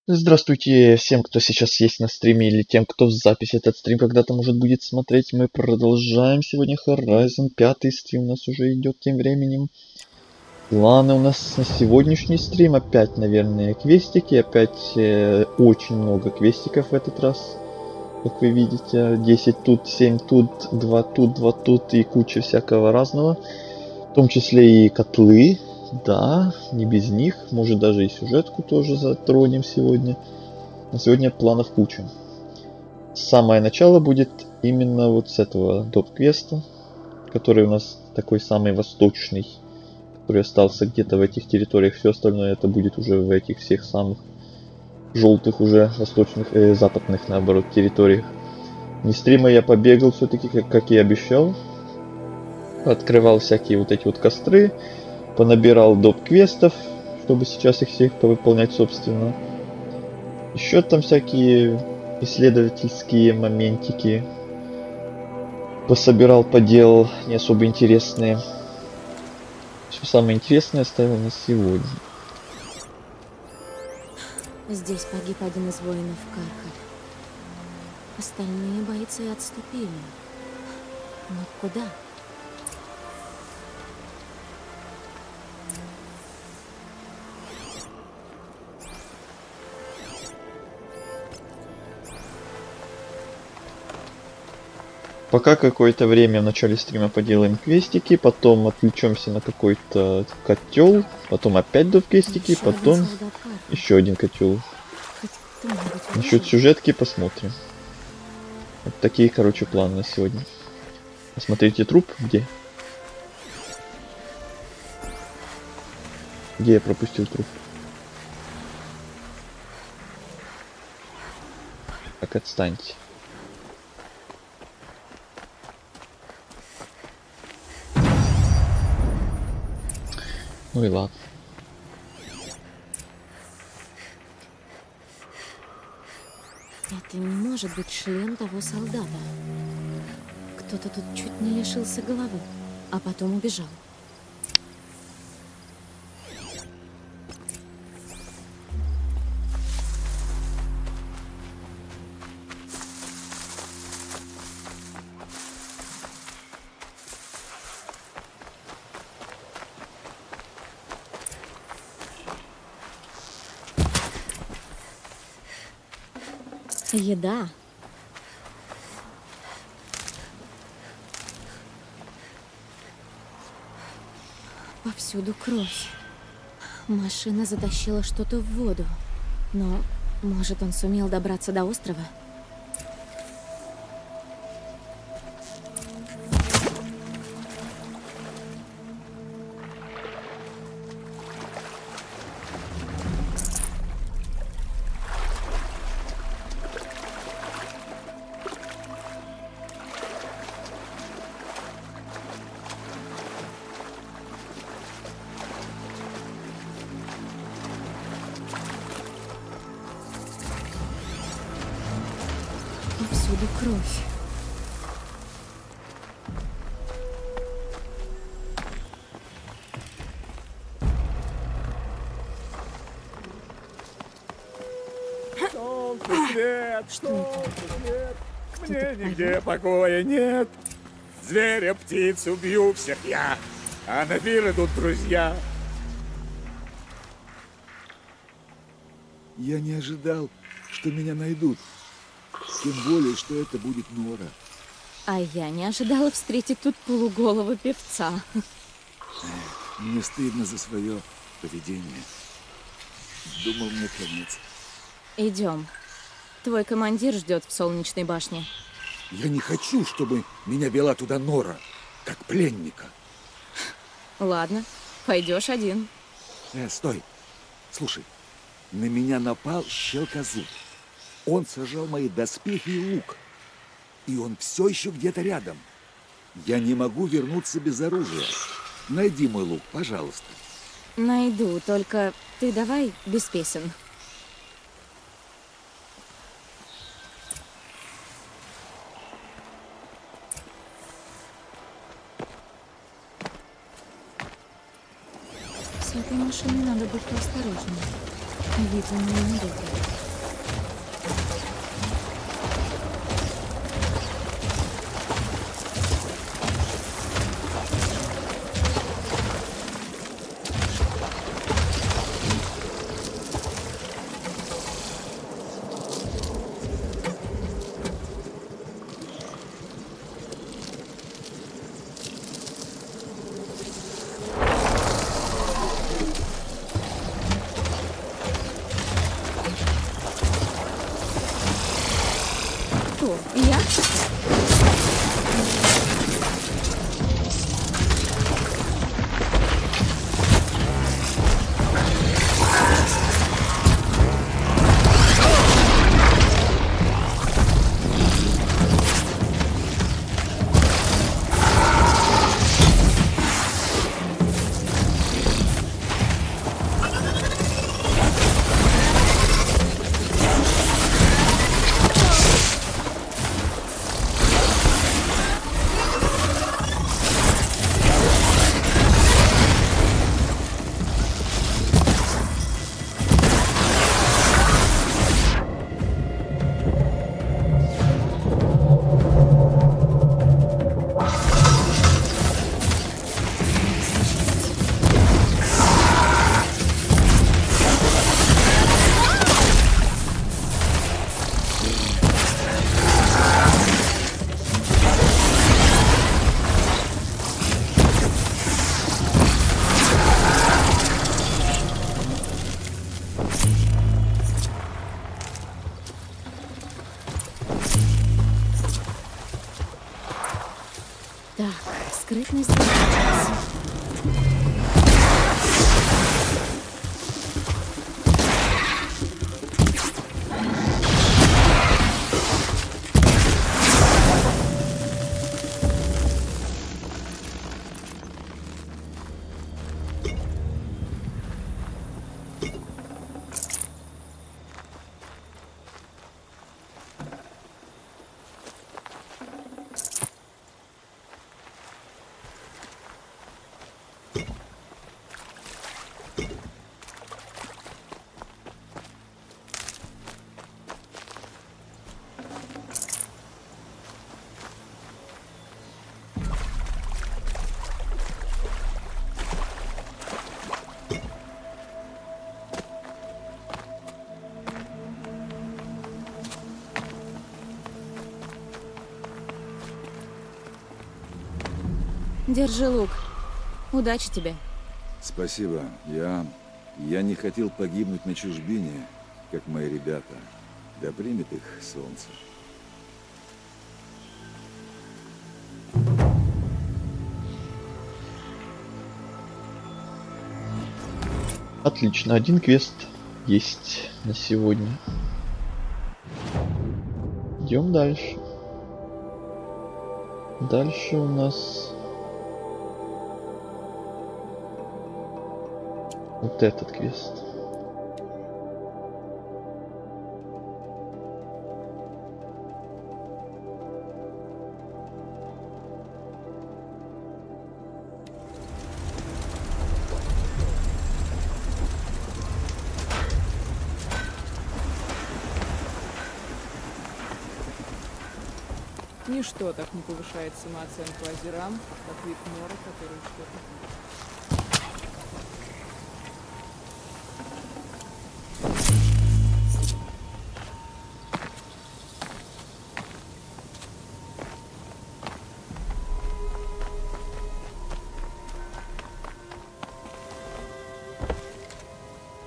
Здравствуйте всем, кто сейчас есть на стриме, или тем, кто в записи этот стрим когда-то может будет смотреть. Мы продолжаем сегодня Horizon. 5-й стрим у нас уже идет тем временем. Планы у нас на сегодняшний стрим. Опять, наверное, квестики. Опять очень много квестиков в этот раз. Как вы видите, 10 тут, 7 тут, 2 тут, 2 тут и куча всякого разного. В том числе и котлы. Да, не без них. Может, даже и сюжетку тоже затронем сегодня. На сегодня планов куча. Самое начало будет именно вот с этого доп-квеста, который у нас такой самый восточный, который остался где-то в этих территориях. Все остальное это будет уже в этих всех самых желтых уже восточных, западных наоборот территориях. Не стрима я побегал все-таки, как и обещал. Открывал всякие вот эти вот костры, понабирал доп-квестов, чтобы сейчас их всех повыполнять собственно. Еще там всякие исследовательские моментики пособирал, поделал, не особо интересные. Все самое интересное оставил на сегодня. Здесь погиб один из воинов Карха. Остальные бойцы отступили. Но куда? Пока какое-то время в начале стрима поделаем квестики, потом отвлечемся на какой-то котел, потом опять до квестики, потом еще один котел. Насчет сюжетки посмотрим. Вот такие, короче, планы на сегодня. Посмотрите труп, где? Где я пропустил труп? Так, отстаньте. Ну и ладно. Это не может быть шлем того солдата. Кто-то тут чуть не лишился головы, а потом убежал. Еда. Повсюду кровь. Машина затащила что-то в воду. Но, может, он сумел добраться до острова? Повсюду кровь. Свет, Что свет, Кто-то мне нигде поет? покоя нет. Зверя, птиц убью всех я, а на пир идут друзья. Я не ожидал, что меня найдут. Тем более, что это будет Нора. А я не ожидала встретить тут полуголого певца. Мне стыдно за свое поведение. Думал, мне конец. Идем. Твой командир ждет в Солнечной башне. Я не хочу, чтобы меня вела туда Нора, как пленника. Ладно, пойдешь один. Стой. Слушай, на меня напал Щелкозуб. Он сажал мои доспехи и лук. И он все еще где-то рядом. Я не могу вернуться без оружия. Найди мой лук, пожалуйста. Найду, только ты давай без песен. С этой машиной надо быть поосторожнее. Вид у нее недобрый. Фу, я? Так, скрытность закончилась. Держи лук. Удачи тебе. Спасибо. Я не хотел погибнуть на чужбине, как мои ребята. Да примет их солнце. Отлично, один квест есть на сегодня. Идем дальше. Дальше у нас вот этот квест. Ничто так не повышает самооценку озерам, как вид мора, который что-то видит.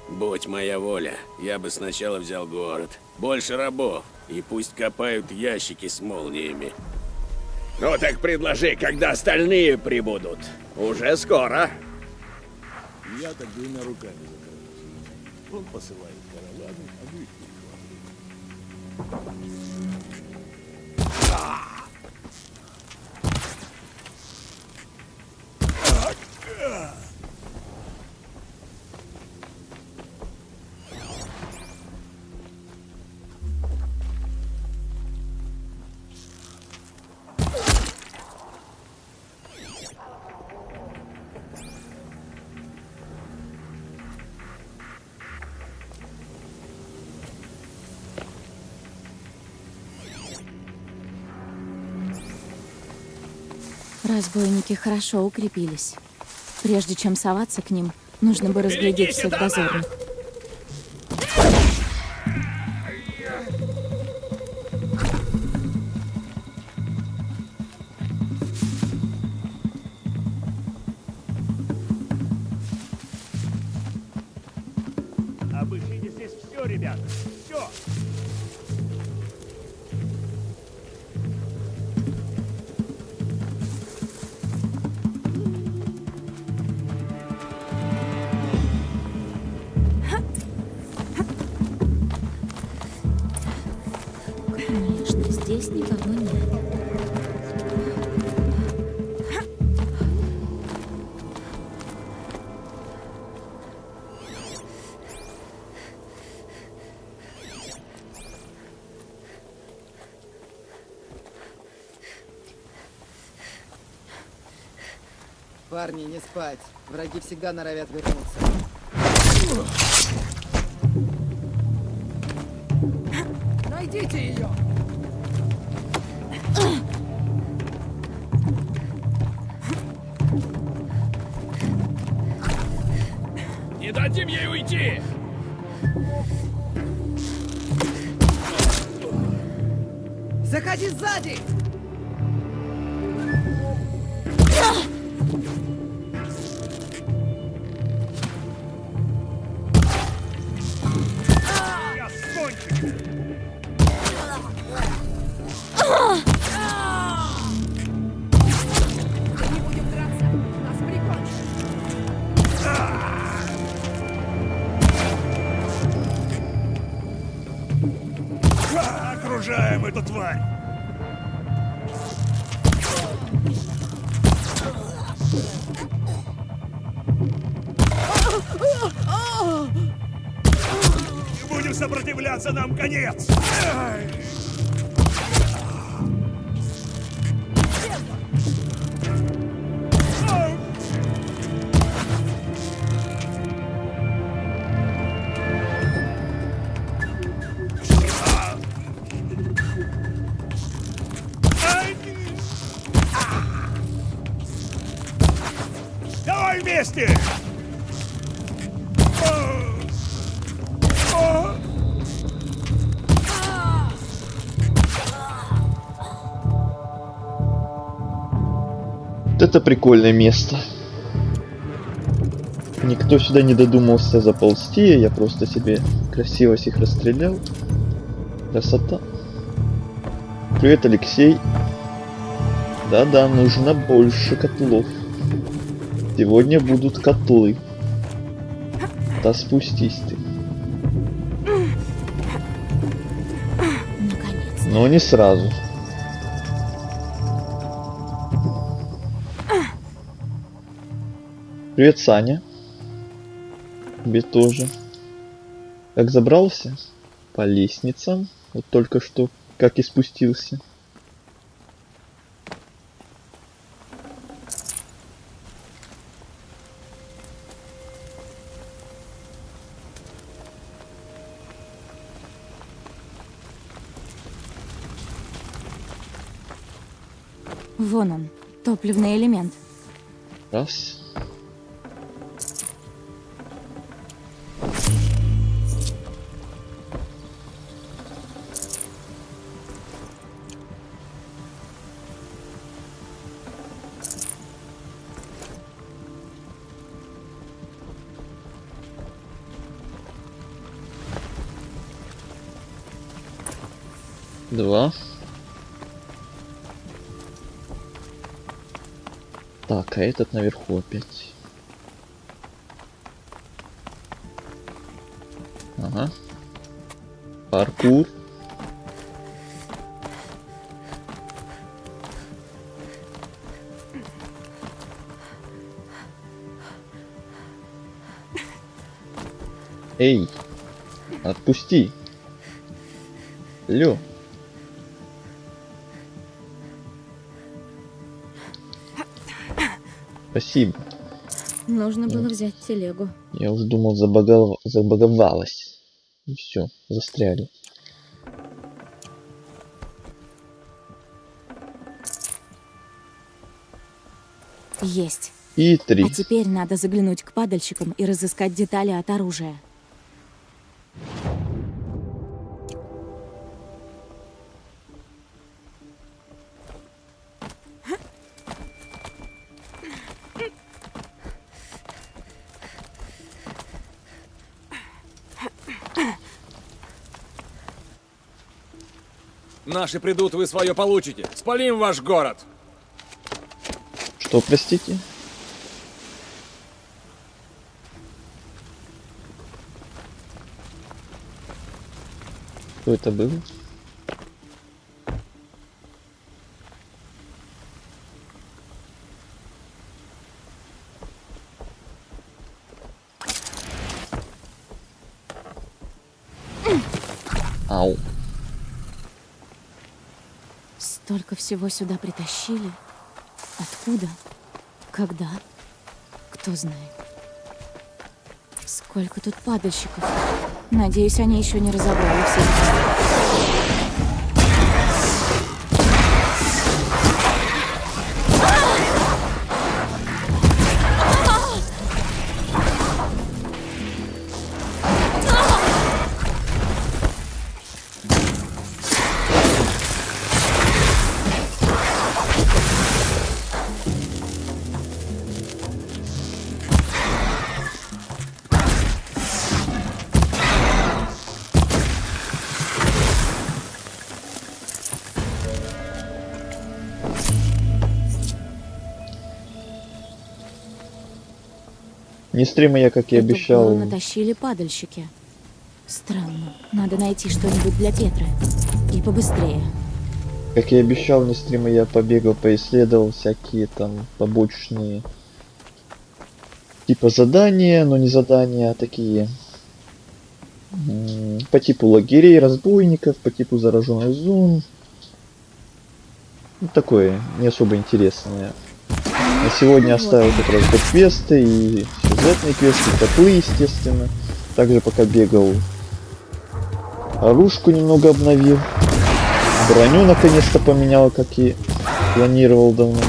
Будь моя воля, я бы сначала взял город. Больше рабов. И пусть копают ящики с молниями. Ну так предложи, когда остальные прибудут. Уже скоро. Я так двумя руками закрываюсь. Он посылает караваны, а мы их Разбойники хорошо укрепились. Прежде чем соваться к ним, нужно бы разглядеть всех дозорных. Обыщите здесь все, ребята. Все. Ясно, здесь никого нет. Парни, не спать. Враги всегда норовят вернуться. Найдите ее! Не дадим ей уйти! Заходи сзади! Не будем драться! Нас прикончат! Окружаем эту тварь! Не будем сопротивляться, нам конец! Давай вместе! Вот это прикольное место. Никто сюда не додумался заползти, я просто себе красиво всех расстрелял. Красота. Привет, Алексей. Да-да, нужно больше котлов. Сегодня будут котлы. Да спустись ты. Наконец. Но не сразу. Привет, Саня. Тебе тоже. Как забрался? По лестницам. Вот только что, как и спустился. Вон он, топливный элемент. Раз. Два. Так, а этот наверху опять. Ага. Паркур. Эй, отпусти. Лё. Спасибо. Нужно было взять телегу. Я уже думал, забаговалась. И все, застряли. Есть. И 3. А теперь надо заглянуть к падальщикам и разыскать детали от оружия. Наши придут, вы свое получите. Спалим ваш город. Что, простите? Что это было? Ау. Столько всего сюда притащили. Откуда? Когда? Кто знает. Сколько тут падальщиков. Надеюсь, они еще не разобрали всех. Не стрима я, как и Эту обещал. гору натащили падальщики. Странно. Надо найти что-нибудь для Петры. И побыстрее. Как и обещал, не стрима я побегал, поисследовал всякие там побочные типа задания, но не задания, а такие по типу лагерей, разбойников, по типу зараженных зон. Ну, такое не особо интересное. На сегодня оставил как раз квесты и сюжетные квесты, котлы, естественно. Также пока бегал, оружку немного обновил. Броню наконец-то поменял, как и планировал давно.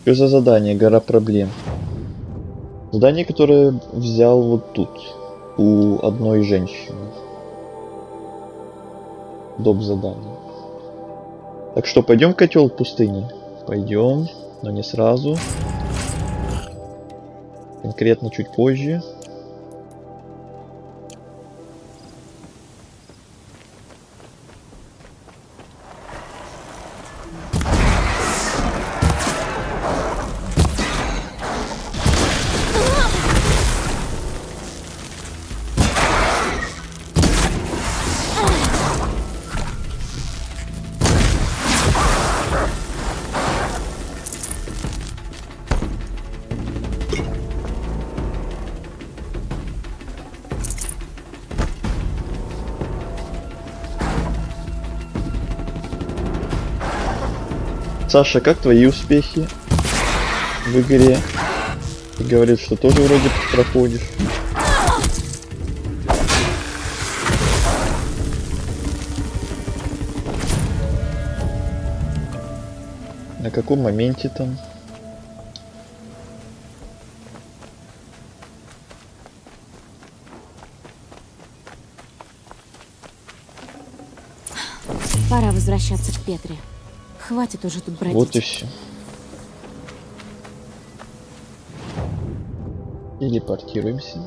Что за задание? Гора проблем. Задание, которое взял вот тут, у одной женщины. Доп. Задание. Так что, пойдем в котел в пустыне? Пойдем, но не сразу. Конкретно чуть позже. Саша, как твои успехи в игре? Ты говоришь, что тоже вроде проходишь. На каком моменте там? Пора возвращаться к Петре. Хватит уже тут бродить. Вот и все. Телепортируемся.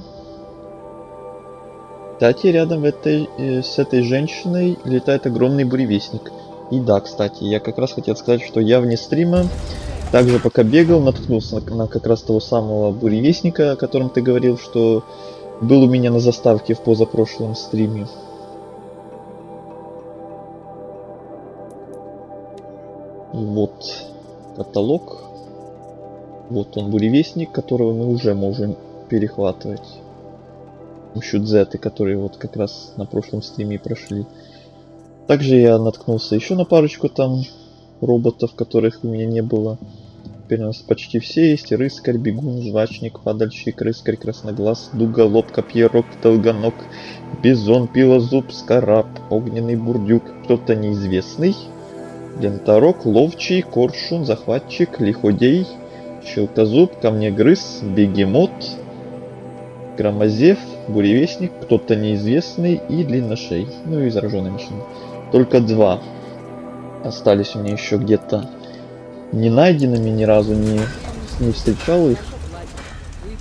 Кстати, рядом с этой женщиной летает огромный буревестник. И да, кстати, я как раз хотел сказать, что я вне стрима, также пока бегал, наткнулся на как раз того самого буревестника, о котором ты говорил, что был у меня на заставке в позапрошлом стриме. И вот каталог. Вот он, буревестник, которого мы уже можем перехватывать. С помощью дзеты, которые вот как раз на прошлом стриме прошли. Также я наткнулся еще на парочку там роботов, которых у меня не было. Теперь у нас почти все есть. Рыскарь, бегун, жвачник, падальщик, рыскарь, красноглаз, дуголоб, копьерок, долгоног, бизон, пилозуб, скараб, огненный бурдюк, кто-то неизвестный. Ленторог, ловчий, коршун, захватчик, лиходей, щелкозуб, камнегрыз, бегемот, громозев, буревестник, кто-то неизвестный и длинношей. Ну и зараженная машина. Только два остались у меня еще где-то не найденными, ни разу не встречал их.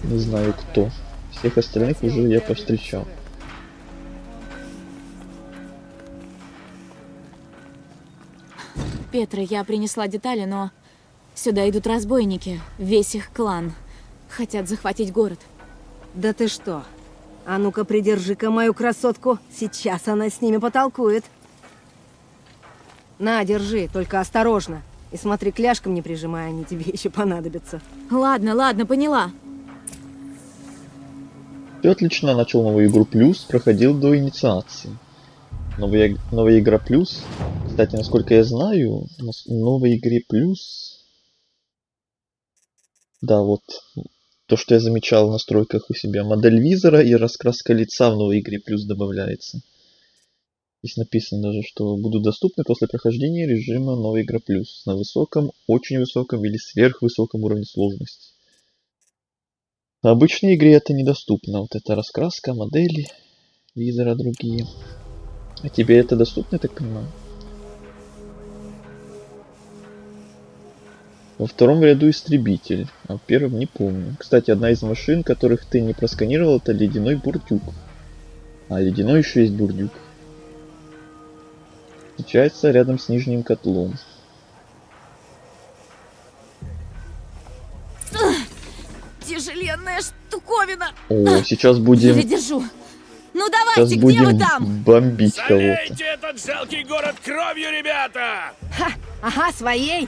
Не знаю кто. Всех остальных уже я повстречал. Петра, я принесла детали, но сюда идут разбойники, весь их клан. Хотят захватить город. Да ты что? А ну-ка, придержи-ка мою красотку. Сейчас она с ними потолкует. На, держи, только осторожно. И смотри, к ляжкам не прижимай, они тебе еще понадобятся. Ладно, ладно, поняла. Ты отлично начал новую игру плюс, проходил до инициации. Новая игра плюс. Кстати, насколько я знаю, в новой игре плюс... Да, вот. То, что я замечал в настройках у себя. Модель визора и раскраска лица в новой игре плюс добавляется. Здесь написано даже, что будут доступны после прохождения режима новой игры плюс. На высоком, очень высоком или сверхвысоком уровне сложности. В обычной игре это недоступно. Вот эта раскраска, модели, визора другие. А тебе это доступно, я так понимаю? Во втором ряду истребитель, а в первом не помню. Кстати, одна из машин, которых ты не просканировал, это ледяной бурдюк. А ледяной еще есть бурдюк. Встречается рядом с нижним котлом. Тяжеленная штуковина. О, сейчас будем... Я держу. Ну Сейчас давайте, где будем вы там? бомбить кого-то. Залейте этот жалкий город кровью, ребята! Ха! Ага, своей!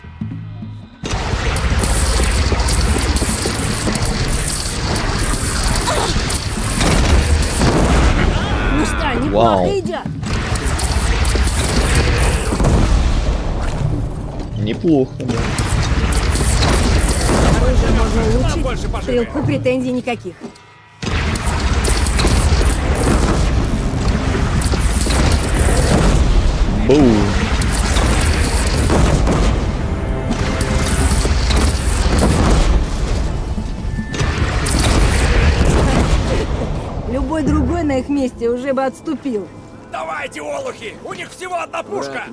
Ну что, неплохо Вау. идет. Неплохо, да. Оружие можно Нам улучшить. больше пожалеем. Стрелку претензий никаких. Бум. Любой другой на их месте уже бы отступил. Давайте, олухи! У них всего одна пушка!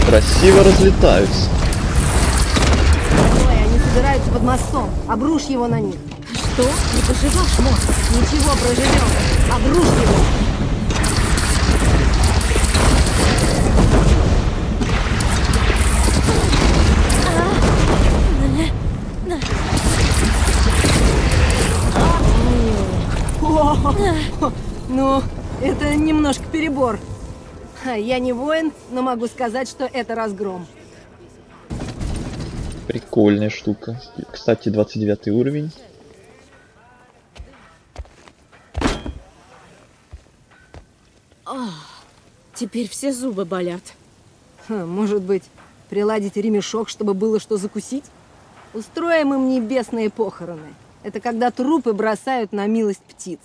Красиво разлетаются. Ой, они собираются под мостом. Обрушь его на них. Что? Не поживешь, мост? Ничего, проживем. Обрушь его. О, ну, это немножко перебор. Я не воин, но могу сказать, что это разгром. Прикольная штука. Кстати, 29 уровень. Теперь все зубы болят. Может быть, приладить ремешок, чтобы было что закусить? Устроим им небесные похороны. Это когда трупы бросают на милость птиц.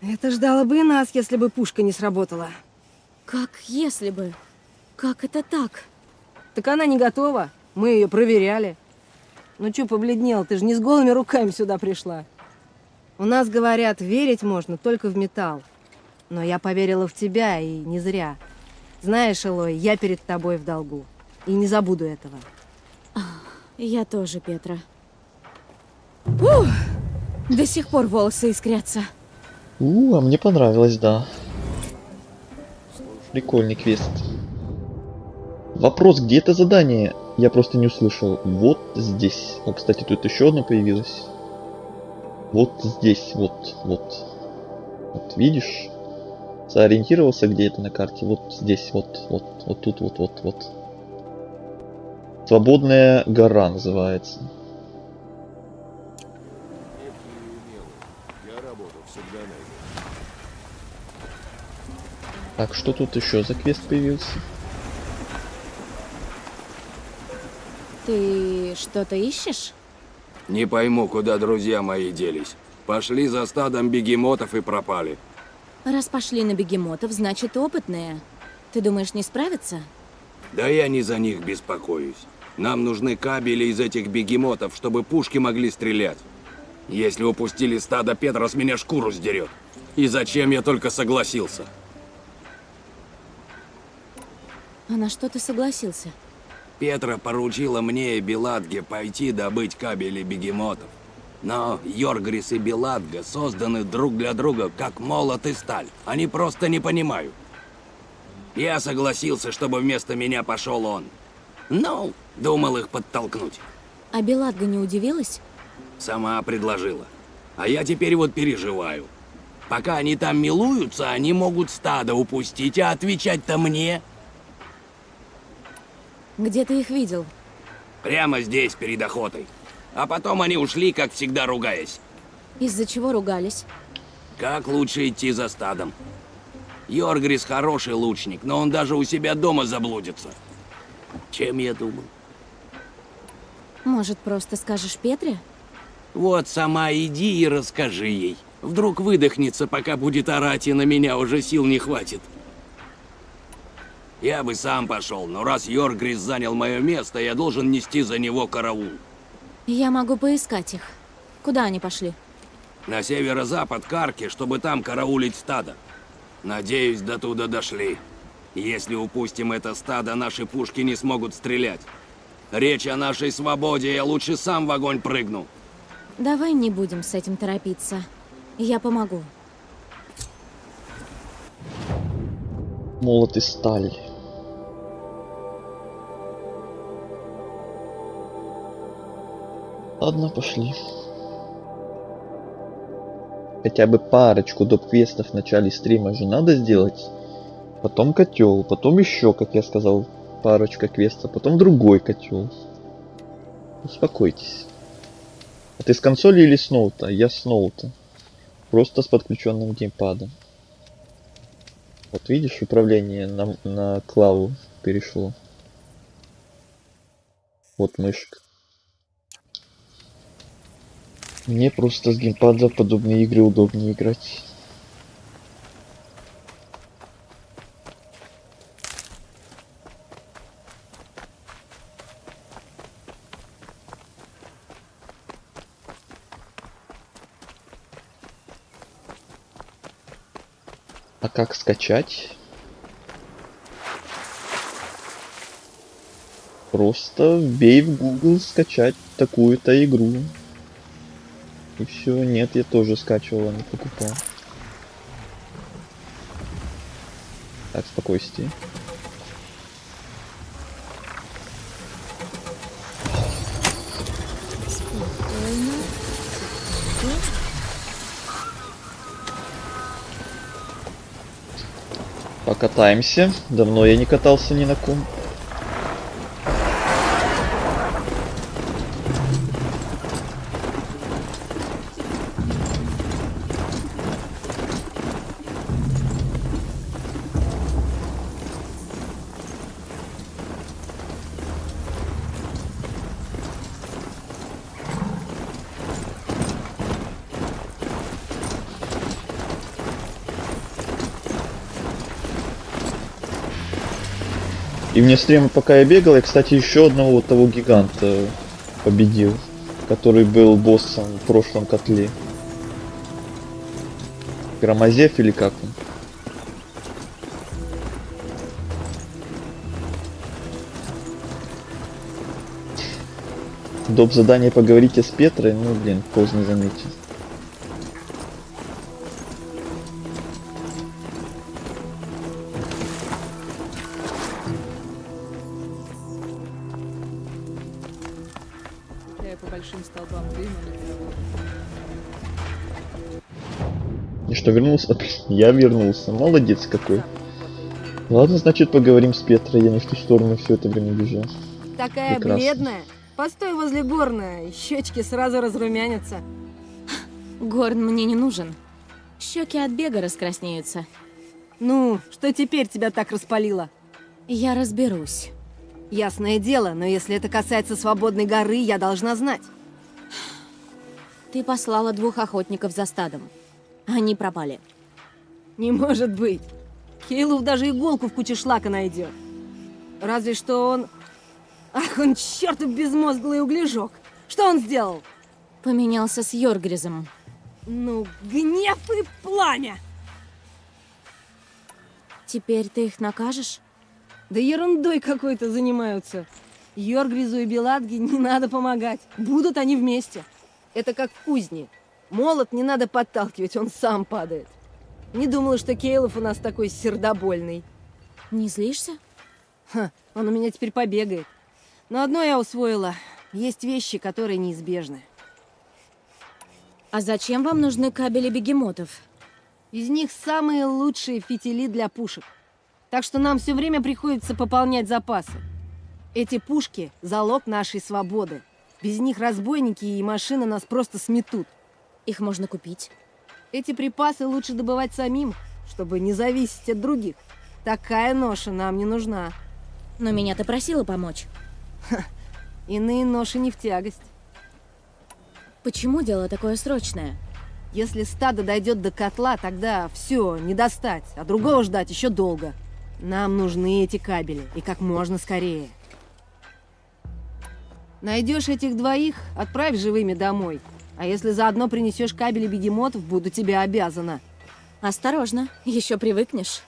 Это ждало бы и нас, если бы пушка не сработала. Как если бы? Как это так? Так она не готова. Мы ее проверяли. Ну чё побледнела? Ты же не с голыми руками сюда пришла. У нас, говорят, верить можно только в металл. Но я поверила в тебя, и не зря. Знаешь, Элой, я перед тобой в долгу. И не забуду этого. Я тоже, Петра. Ух! До сих пор волосы искрятся. А мне понравилось, да. Прикольный квест. Вопрос, где это задание? Я просто не услышал. Вот здесь. О, кстати, тут еще одно появилось. Вот здесь, вот. Вот, видишь? Сориентировался, где это на карте. Вот здесь, вот тут, вот. Свободная гора называется. Так, что тут еще за квест появился? Ты что-то ищешь? Не пойму, куда друзья мои делись. Пошли за стадом бегемотов и пропали. Раз пошли на бегемотов, значит опытные. Ты думаешь, не справятся? Да я не за них беспокоюсь. Нам нужны кабели из этих бегемотов, чтобы пушки могли стрелять. Если упустили стадо, Петра с меня шкуру сдерет. И зачем я только согласился? А на что ты согласился? Петра поручила мне и Беладге пойти добыть кабели бегемотов. Но Йоргрис и Беладга созданы друг для друга, как молот и сталь. Они просто не понимают. Я согласился, чтобы вместо меня пошел он. Ну, думал их подтолкнуть. А Беладга не удивилась? Сама предложила. А я теперь вот переживаю. Пока они там милуются, они могут стадо упустить, а отвечать-то мне. Где ты их видел? Прямо здесь, перед охотой. А потом они ушли, как всегда, ругаясь. Из-за чего ругались? Как лучше идти за стадом? Йоргрис хороший лучник, но он даже у себя дома заблудится. Чем я думал? Может, просто скажешь Петре? Вот сама иди и расскажи ей. Вдруг выдохнется, пока будет орать, и на меня уже сил не хватит. Я бы сам пошел, но раз Йоргрис занял мое место, я должен нести за него караул. Я могу поискать их. Куда они пошли? На северо-запад к арке, чтобы там караулить стадо. Надеюсь, до туда дошли. Если упустим это стадо, наши пушки не смогут стрелять. Речь о нашей свободе, я лучше сам в огонь прыгну. Давай не будем с этим торопиться. Я помогу. Молот и сталь. Ладно, пошли. Хотя бы парочку доп-квестов в начале стрима же надо сделать. Потом котел, потом еще, как я сказал, парочка квестов, потом другой котел. Успокойтесь. А ты с консоли или с ноута? Я с ноута. Просто с подключенным геймпадом. Вот видишь, управление на клаву перешло. Вот мышка. Мне просто с геймпада в подобные игры удобнее играть. А как скачать? Просто вбей в Google скачать такую-то игру. И все, нет, я тоже скачивал, а не покупал. Так, спокойствие. Покатаемся. Давно я не катался ни на ком. И вне стрима, пока я бегал, я, кстати, еще одного вот того гиганта победил, который был боссом в прошлом котле. Громозев или как он? Доп. Задание поговорите с Петрой, ну блин, поздно заметил. По большим столбам дыма на перевод. И что, вернулся? Я вернулся. Молодец какой. Ладно, значит, поговорим с Петрой. Я не в ту сторону все это время бежал. Такая Прекрасно. бледная. Постой возле горна, щечки сразу разрумянятся. Горн мне не нужен. Щеки от бега раскраснеются. Ну, что теперь тебя так распалило? Я разберусь. Ясное дело, но если это касается свободной горы, я должна знать. Ты послала 2 охотников за стадом. Они пропали. Не может быть. Кейлув даже иголку в куче шлака найдет. Разве что он... Ах, он чертов безмозглый углежок. Что он сделал? Поменялся с Йоргризом. Ну, гнев и пламя! Теперь ты их накажешь? Да ерундой какой-то занимаются. Йоргризу и Беладге не надо помогать. Будут они вместе. Это как в кузне. Молот не надо подталкивать, он сам падает. Не думала, что Кейлов у нас такой сердобольный. Не злишься? Ха, он у меня теперь побегает. Но одно я усвоила. Есть вещи, которые неизбежны. А зачем вам нужны кабели бегемотов? Из них самые лучшие фитили для пушек. Так что нам все время приходится пополнять запасы. Эти пушки – залог нашей свободы. Без них разбойники и машины нас просто сметут. Их можно купить. Эти припасы лучше добывать самим, чтобы не зависеть от других. Такая ноша нам не нужна. Но меня ты просила помочь. Иные ноши не в тягость. Почему дело такое срочное? Если стадо дойдет до котла, тогда все, не достать, а другого ждать еще долго. Нам нужны эти кабели, и как можно скорее. Найдешь этих двоих, отправь живыми домой. А если заодно принесешь кабели бегемотов, буду тебе обязана. Осторожно, еще привыкнешь.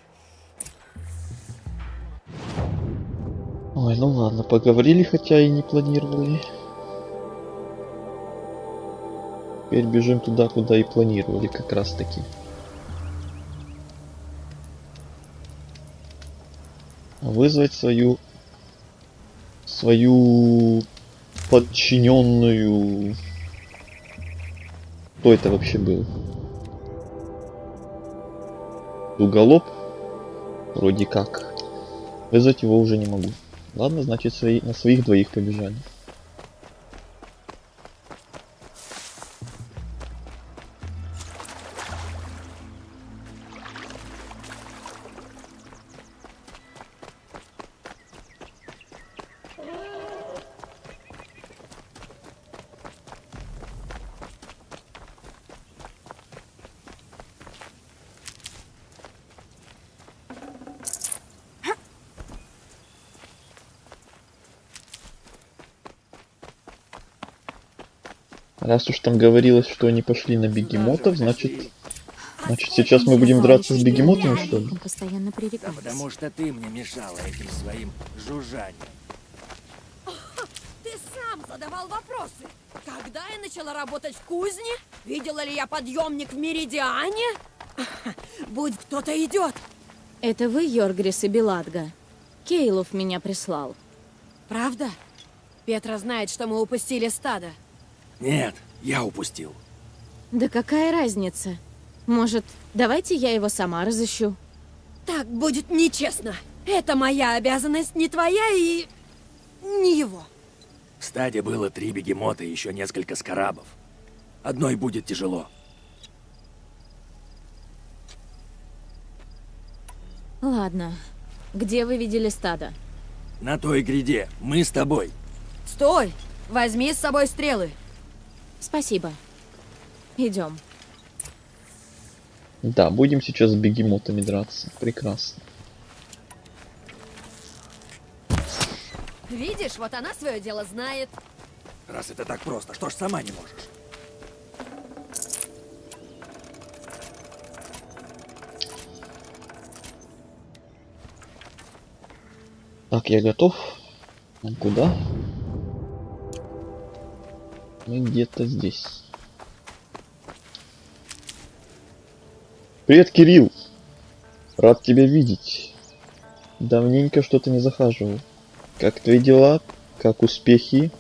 Ой, ну ладно, поговорили, хотя и не планировали. Теперь бежим туда, куда и планировали, как раз таки. Вызвать свою подчиненную. Кто это вообще был? Дуголоб? Вроде как. Вызвать его уже не могу. Ладно, значит на своих двоих побежали. Раз уж там говорилось, что они пошли на бегемотов, значит сейчас мы будем драться с бегемотами, что ли? Он постоянно Да пререкался. потому что ты мне мешала этим своим жужжанием. Ты сам задавал вопросы. Когда я начала работать в кузне? Видела ли я подъемник в Меридиане? Будь кто-то идет. Это вы, Йоргрис и Беладга? Кейлов меня прислал. Правда? Петра знает, что мы упустили стадо. Нет, я упустил. Да какая разница? Может, давайте я его сама разыщу? Так будет нечестно. Это моя обязанность, не твоя и... не его. В стаде было 3 бегемота и еще несколько скарабов. Одной будет тяжело. Ладно. Где вы видели стадо? На той гряде. Мы с тобой. Стой! Возьми с собой стрелы. Спасибо. Идем. Да, будем сейчас с бегемотами драться. Прекрасно. Видишь, вот она свое дело знает. Раз это так просто, что ж сама не можешь? Так, я готов. Куда? Мы где-то здесь. Привет, Кирилл! Рад тебя видеть. Давненько что-то не захаживал. Как твои дела? Как успехи?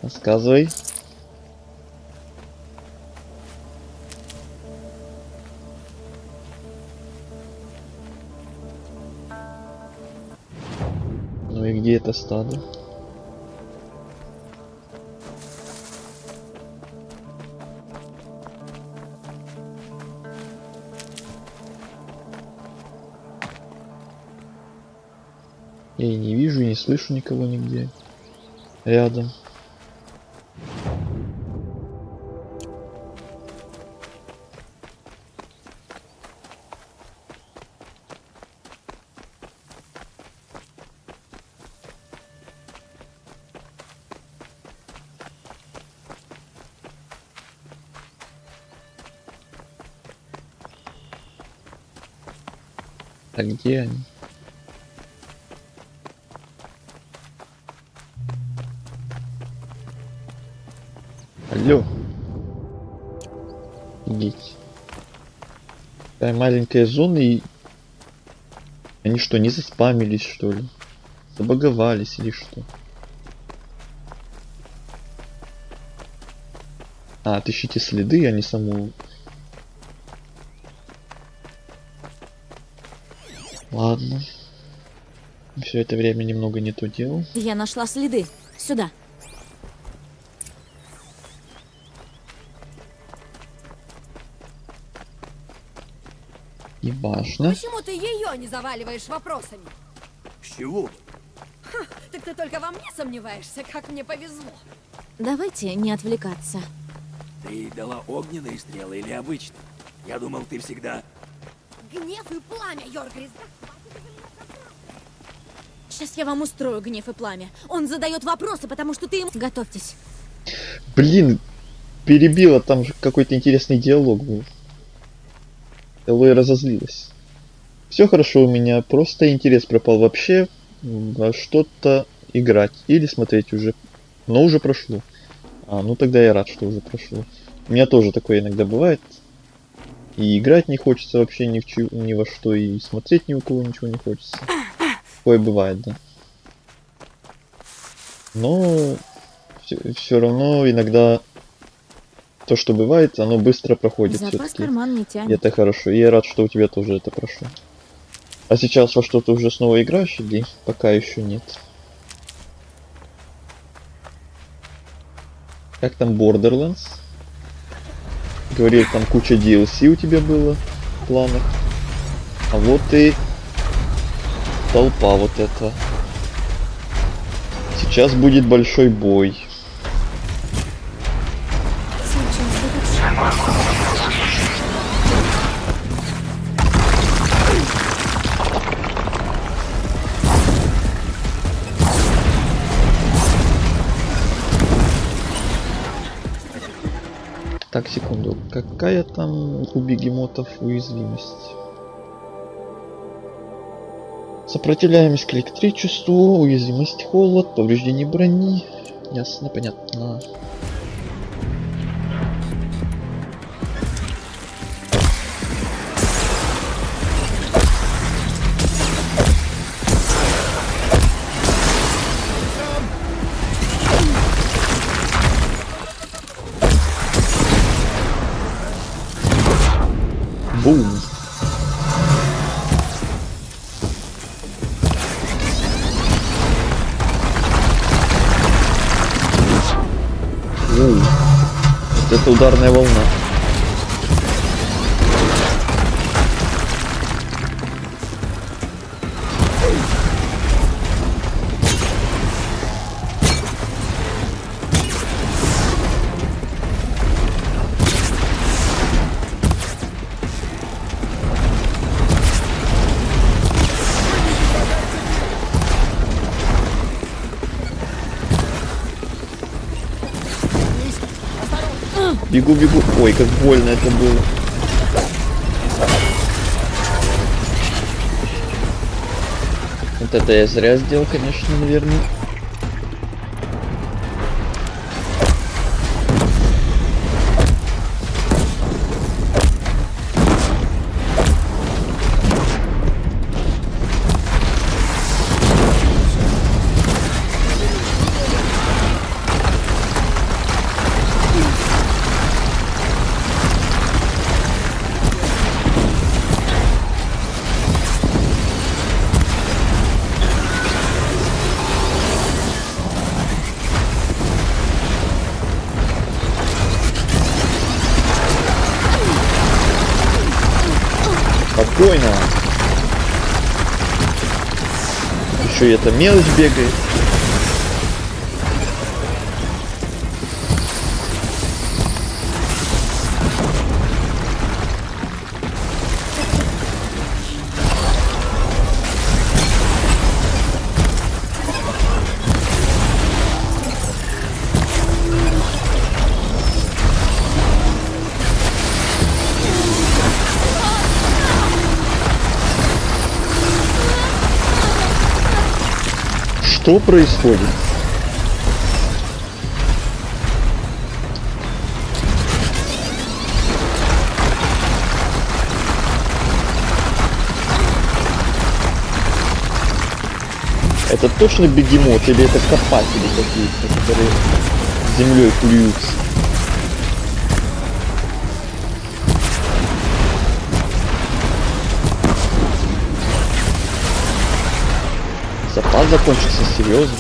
Рассказывай. Ну и где это стадо? Я и не вижу, и не слышу никого нигде. Рядом. А где они? Алло. Офигеть. Такая маленькая зона, и они что, не заспамились, что ли? Забаговались или что? А, отыщите следы, а не саму. Ладно. Все это время немного не то делал. Я нашла следы. Сюда. И важно. Почему ты ее не заваливаешь вопросами? С чего? Так ты только во мне сомневаешься, как мне повезло. Давайте не отвлекаться. Ты дала огненные стрелы или обычные? Я думал, ты всегда... Гнев и пламя, Йоргрис. Сейчас я вам устрою гнев и пламя. Он задает вопросы, потому что ты ему... Готовьтесь. Блин, перебила, там же какой-то интересный диалог был. Элой разозлилась. Все хорошо у меня, просто интерес пропал вообще во что-то играть или смотреть уже. Но уже прошло. А, ну тогда я рад, что уже прошло. У меня тоже такое иногда бывает. И играть не хочется вообще ни во что, и смотреть ни у кого ничего не хочется. Такое бывает, да. Но все равно иногда то, что бывает, оно быстро проходит. Запас все-таки. карман не тянет. И это хорошо. И я рад, что у тебя тоже это прошло. А сейчас во что-то уже снова играешь или пока еще нет? Как там Borderlands? Говорил, там куча DLC у тебя было в планах. А вот и толпа вот эта. Сейчас будет большой бой. Так, секунду. Какая там у бегемотов уязвимость? Сопротивляемость к электричеству, уязвимость холод, повреждение брони. Ясно, понятно. Бум. Вот это ударная волна. Бегу, бегу. Ой, как больно это было. Вот это я зря сделал, конечно, наверное. Спокойно. Еще и эта мелочь бегает. Что происходит? Это точно бегемот или это копатели какие-то, которые землей плюются? Запас закончился, серьезно?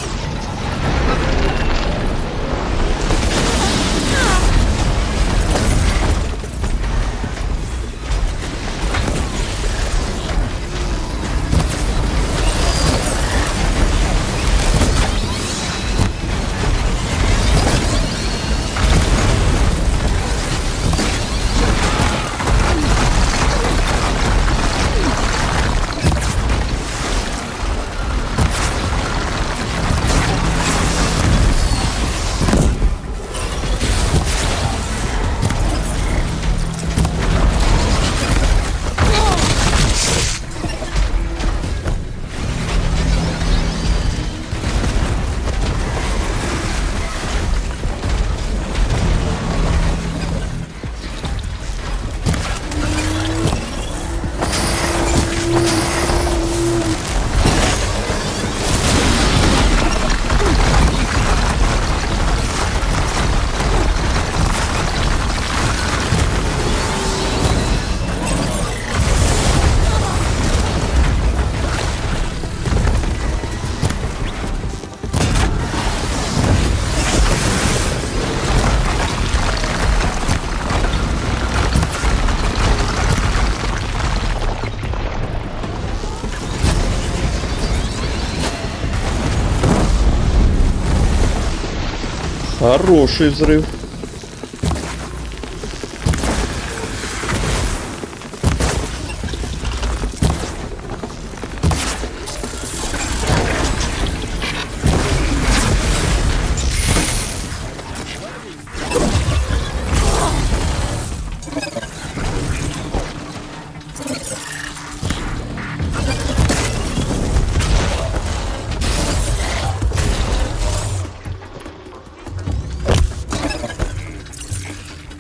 Хороший взрыв.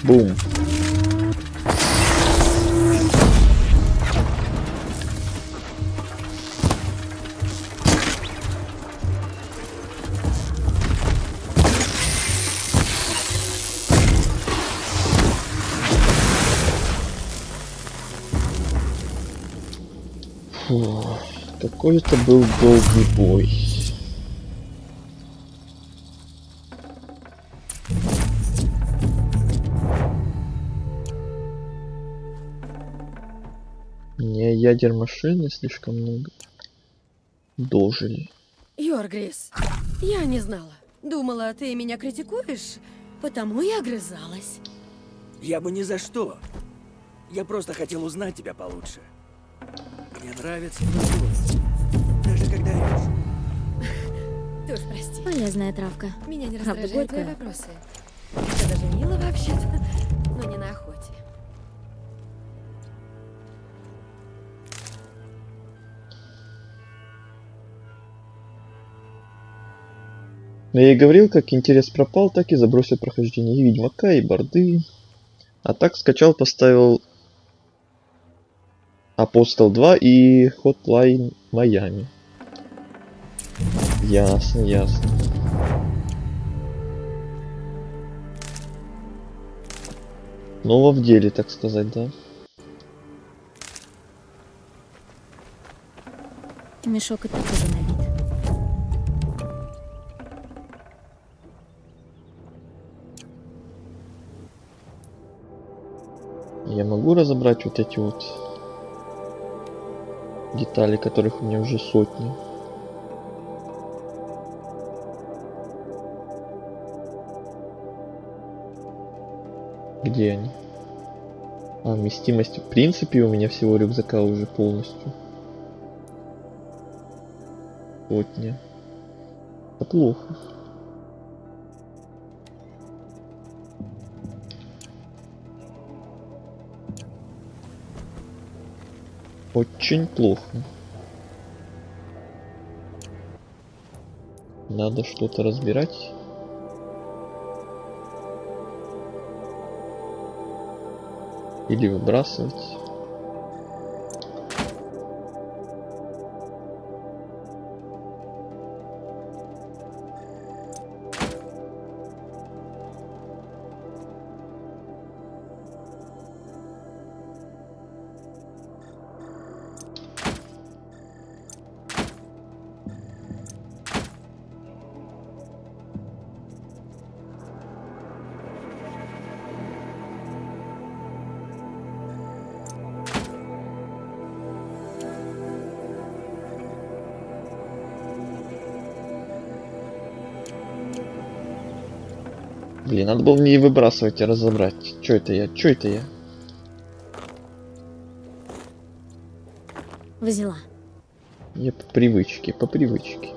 Бум. Фу, какой это был долгий бой. Не, ядер машины слишком много. Дожили. Йоргрис, я не знала. Думала, ты меня критикуешь, потому я огрызалась. Я бы ни за что. Я просто хотел узнать тебя получше. Мне нравится твой голос. Даже когда речь. Ты уж прости. Полезная травка. Меня не Правда, раздражают твои горькая. вопросы. Это даже мило вообще-то, но не на охоте. Я и говорил, как интерес пропал, так и забросил прохождение и Ведьмака, и Борды. А так скачал, поставил Апостол 2 и Hotline Miami. Ясно, ясно. Ново в деле, так сказать, да? Мешок и так уже набит. Я могу разобрать вот эти вот детали, которых у меня уже сотни. Где они? А, вместимость в принципе у меня всего рюкзака уже полностью. Сотня. Это плохо. Очень плохо. Надо что-то разбирать. Или выбрасывать. Блин, надо было не выбрасывать, а разобрать. Чё это я? Чё это я? Взяла. Я по привычке, по привычке.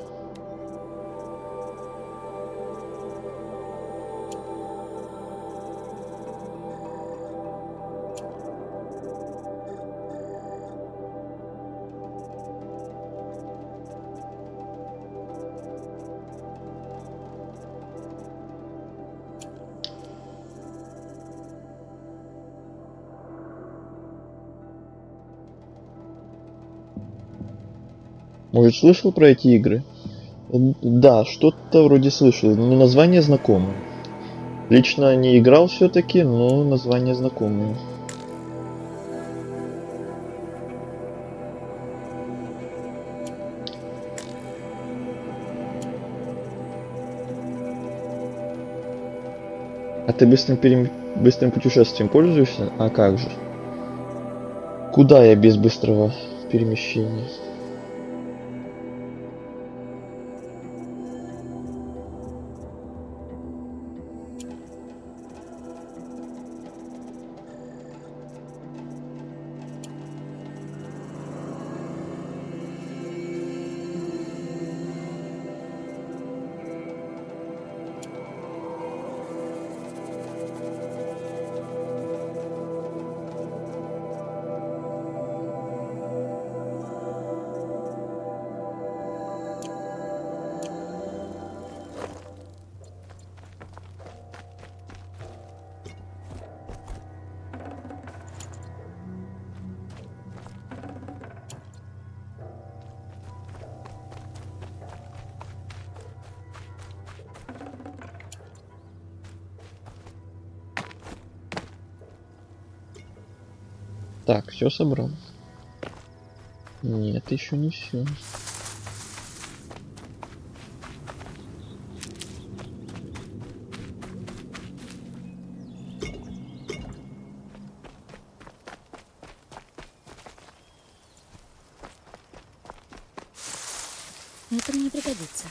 Может, слышал про эти игры? Да, что-то вроде слышал, но название знакомое. Лично не играл все-таки, но название знакомое. А ты быстрым путешествием пользуешься? А как же? Куда я без быстрого перемещения? Так, все собрал. Нет, еще не все. Это мне пригодится.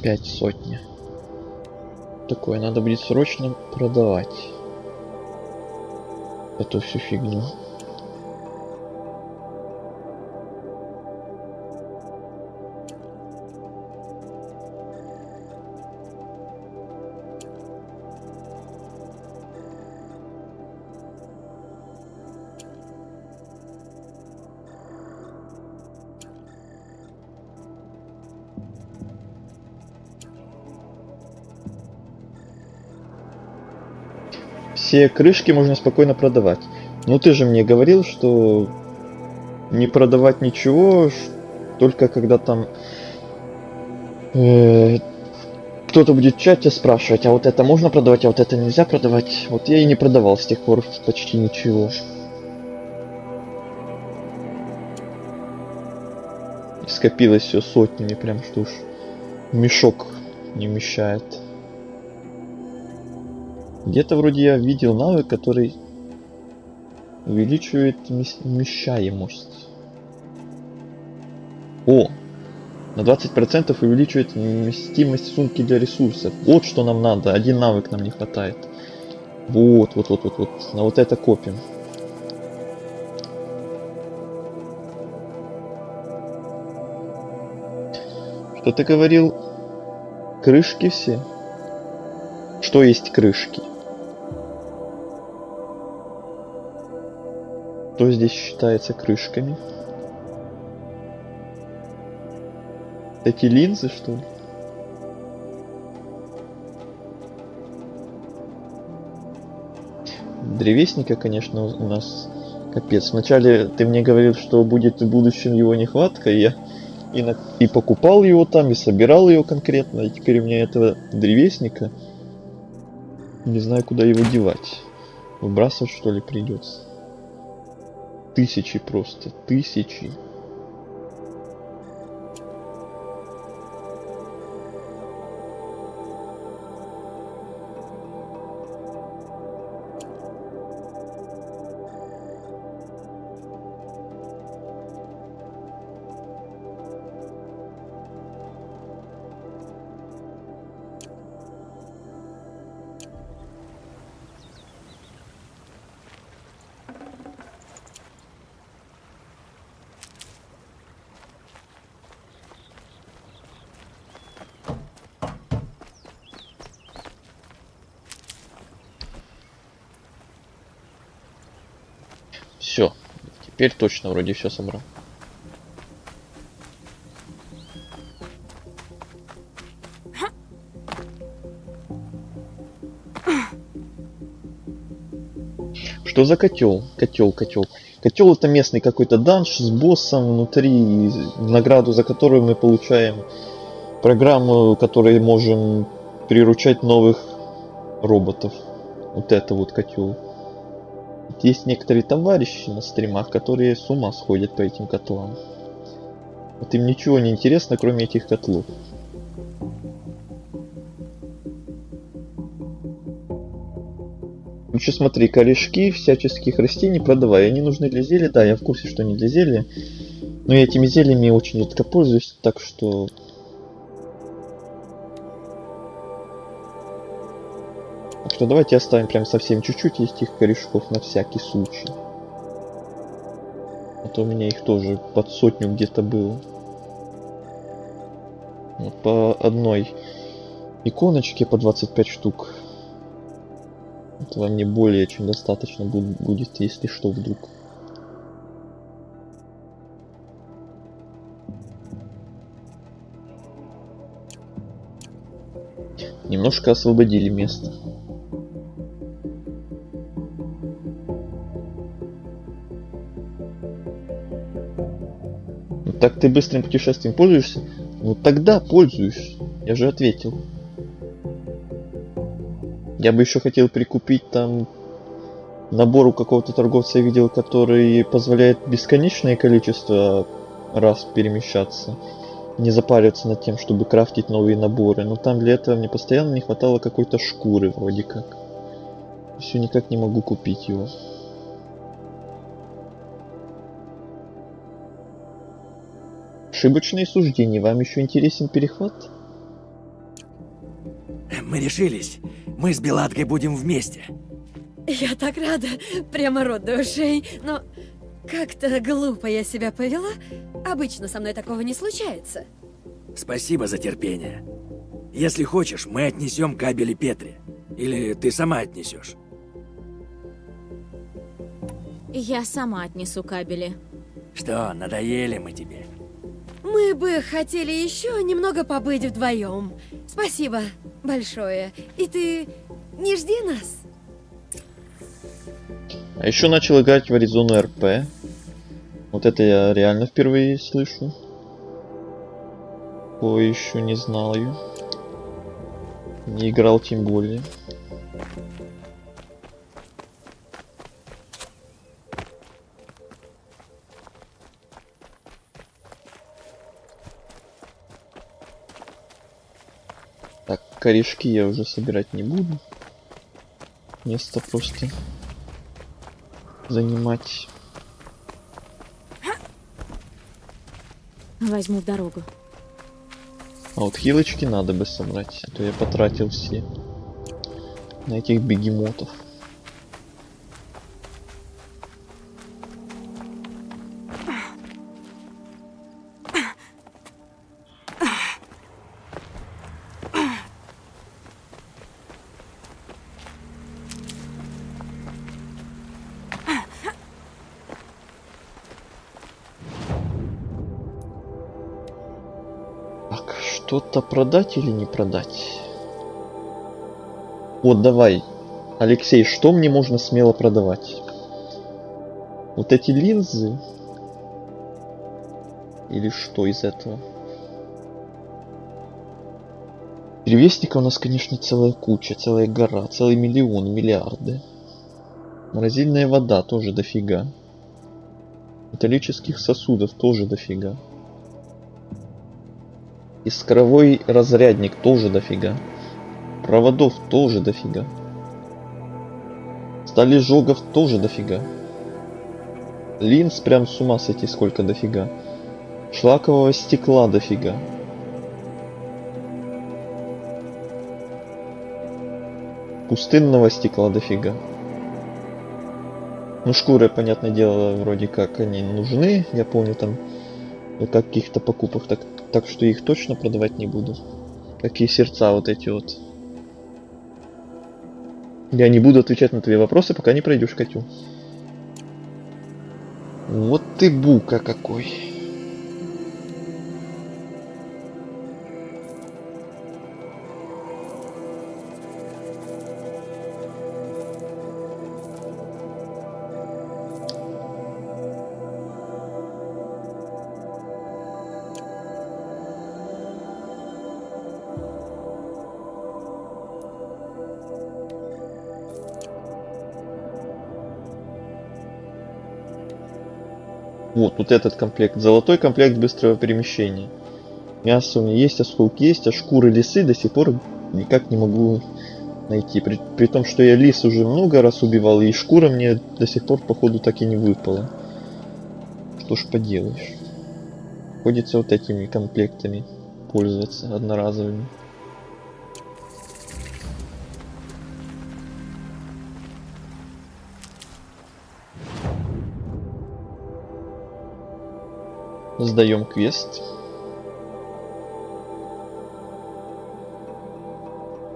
Опять сотня. Такое надо будет срочно продавать. Эту всю фигню. Все крышки можно спокойно продавать. Но ты же мне говорил, что не продавать ничего, только когда там кто-то будет в чате спрашивать, а вот это можно продавать, а вот это нельзя продавать. Вот я и не продавал с тех пор почти ничего. И скопилось все сотнями, прям что уж мешок не вмещает. Где-то вроде я видел навык, который увеличивает вмещаемость. О! На 20% увеличивает вместимость сумки для ресурсов. Вот что нам надо. Один навык нам не хватает. Вот. На вот это копим. Что ты говорил? Крышки все? Что есть крышки? Что здесь считается крышками? Эти линзы, что ли? Древесника, конечно, у нас капец. Вначале ты мне говорил, что будет в будущем его нехватка, и я и покупал его там, и собирал его конкретно, и теперь у меня этого древесника не знаю, куда его девать. Выбрасывать, что ли, придется. Тысячи просто, тысячи. Все, теперь точно вроде все собрал. Что за котел? Котел. Котел это местный какой-то данж с боссом внутри, в награду за которую мы получаем программу, которой можем приручать новых роботов. Вот это вот котел. Есть некоторые товарищи на стримах, которые с ума сходят по этим котлам. Вот им ничего не интересно, кроме этих котлов. Лучше смотри, корешки всяческих растений продавай. Они нужны для зелья. Да, я в курсе, что они для зелья. Но я этими зельями очень редко пользуюсь, так что... Так что давайте оставим прям совсем чуть-чуть этих корешков на всякий случай. А то у меня их тоже под 100 где-то было. Вот по одной иконочке по 25 штук. Этого мне более чем достаточно будет, если что, вдруг. Немножко освободили место. Ну, так ты быстрым путешествием пользуешься? Ну тогда пользуюсь. Я же ответил. Я бы еще хотел прикупить там набор у какого-то торговца, я видел, который позволяет бесконечное количество раз перемещаться. Не запариваться над тем, чтобы крафтить новые наборы. Но там для этого мне постоянно не хватало какой-то шкуры вроде как. Все никак не могу купить его. Ошибочные суждения. Вам еще интересен перехват? Мы решились. Мы с Беладгой будем вместе. Я так рада, прямо рот до ушей, но как-то глупо я себя повела. Обычно со мной такого не случается. Спасибо за терпение. Если хочешь, мы отнесем кабели Петре. Или ты сама отнесешь. Я сама отнесу кабели. Что, надоели мы тебе? Мы бы хотели еще немного побыть вдвоем. Спасибо большое. И ты не жди нас. А еще начал играть в Arizona RP. Вот это я реально впервые слышу. Ой, еще не знаю. Не играл тем более. Так, корешки я уже собирать не буду. Место просто занимать. Возьму в дорогу. А вот хилочки надо бы собрать, а то я потратил все на этих бегемотов. Что-то продать или не продать? Вот, давай. Алексей, что мне можно смело продавать? Вот эти линзы? Или что из этого? Перевесника у нас, конечно, целая куча, целая гора, целый миллион, миллиарды. Морозильная вода тоже дофига. Металлических сосудов тоже дофига. Искровой разрядник тоже дофига. Проводов тоже дофига. Сталежогов тоже дофига. Линз прям с ума сойти сколько дофига. Шлакового стекла дофига. Пустынного стекла дофига. Ну, шкуры, понятное дело, вроде как они нужны. Я помню там о каких-то покупках, так что их точно продавать не буду. Какие сердца вот эти вот. Я не буду отвечать на твои вопросы, пока не пройдешь, Катю. Вот ты бука какой. Вот этот комплект. Золотой комплект быстрого перемещения. Мясо у меня есть, осколки есть, а шкуры лисы до сих пор никак не могу найти. При том, что я лис уже много раз убивал, и шкура мне до сих пор, походу, так и не выпала. Что ж поделаешь. Приходится вот этими комплектами пользоваться, одноразовыми. Сдаем квест.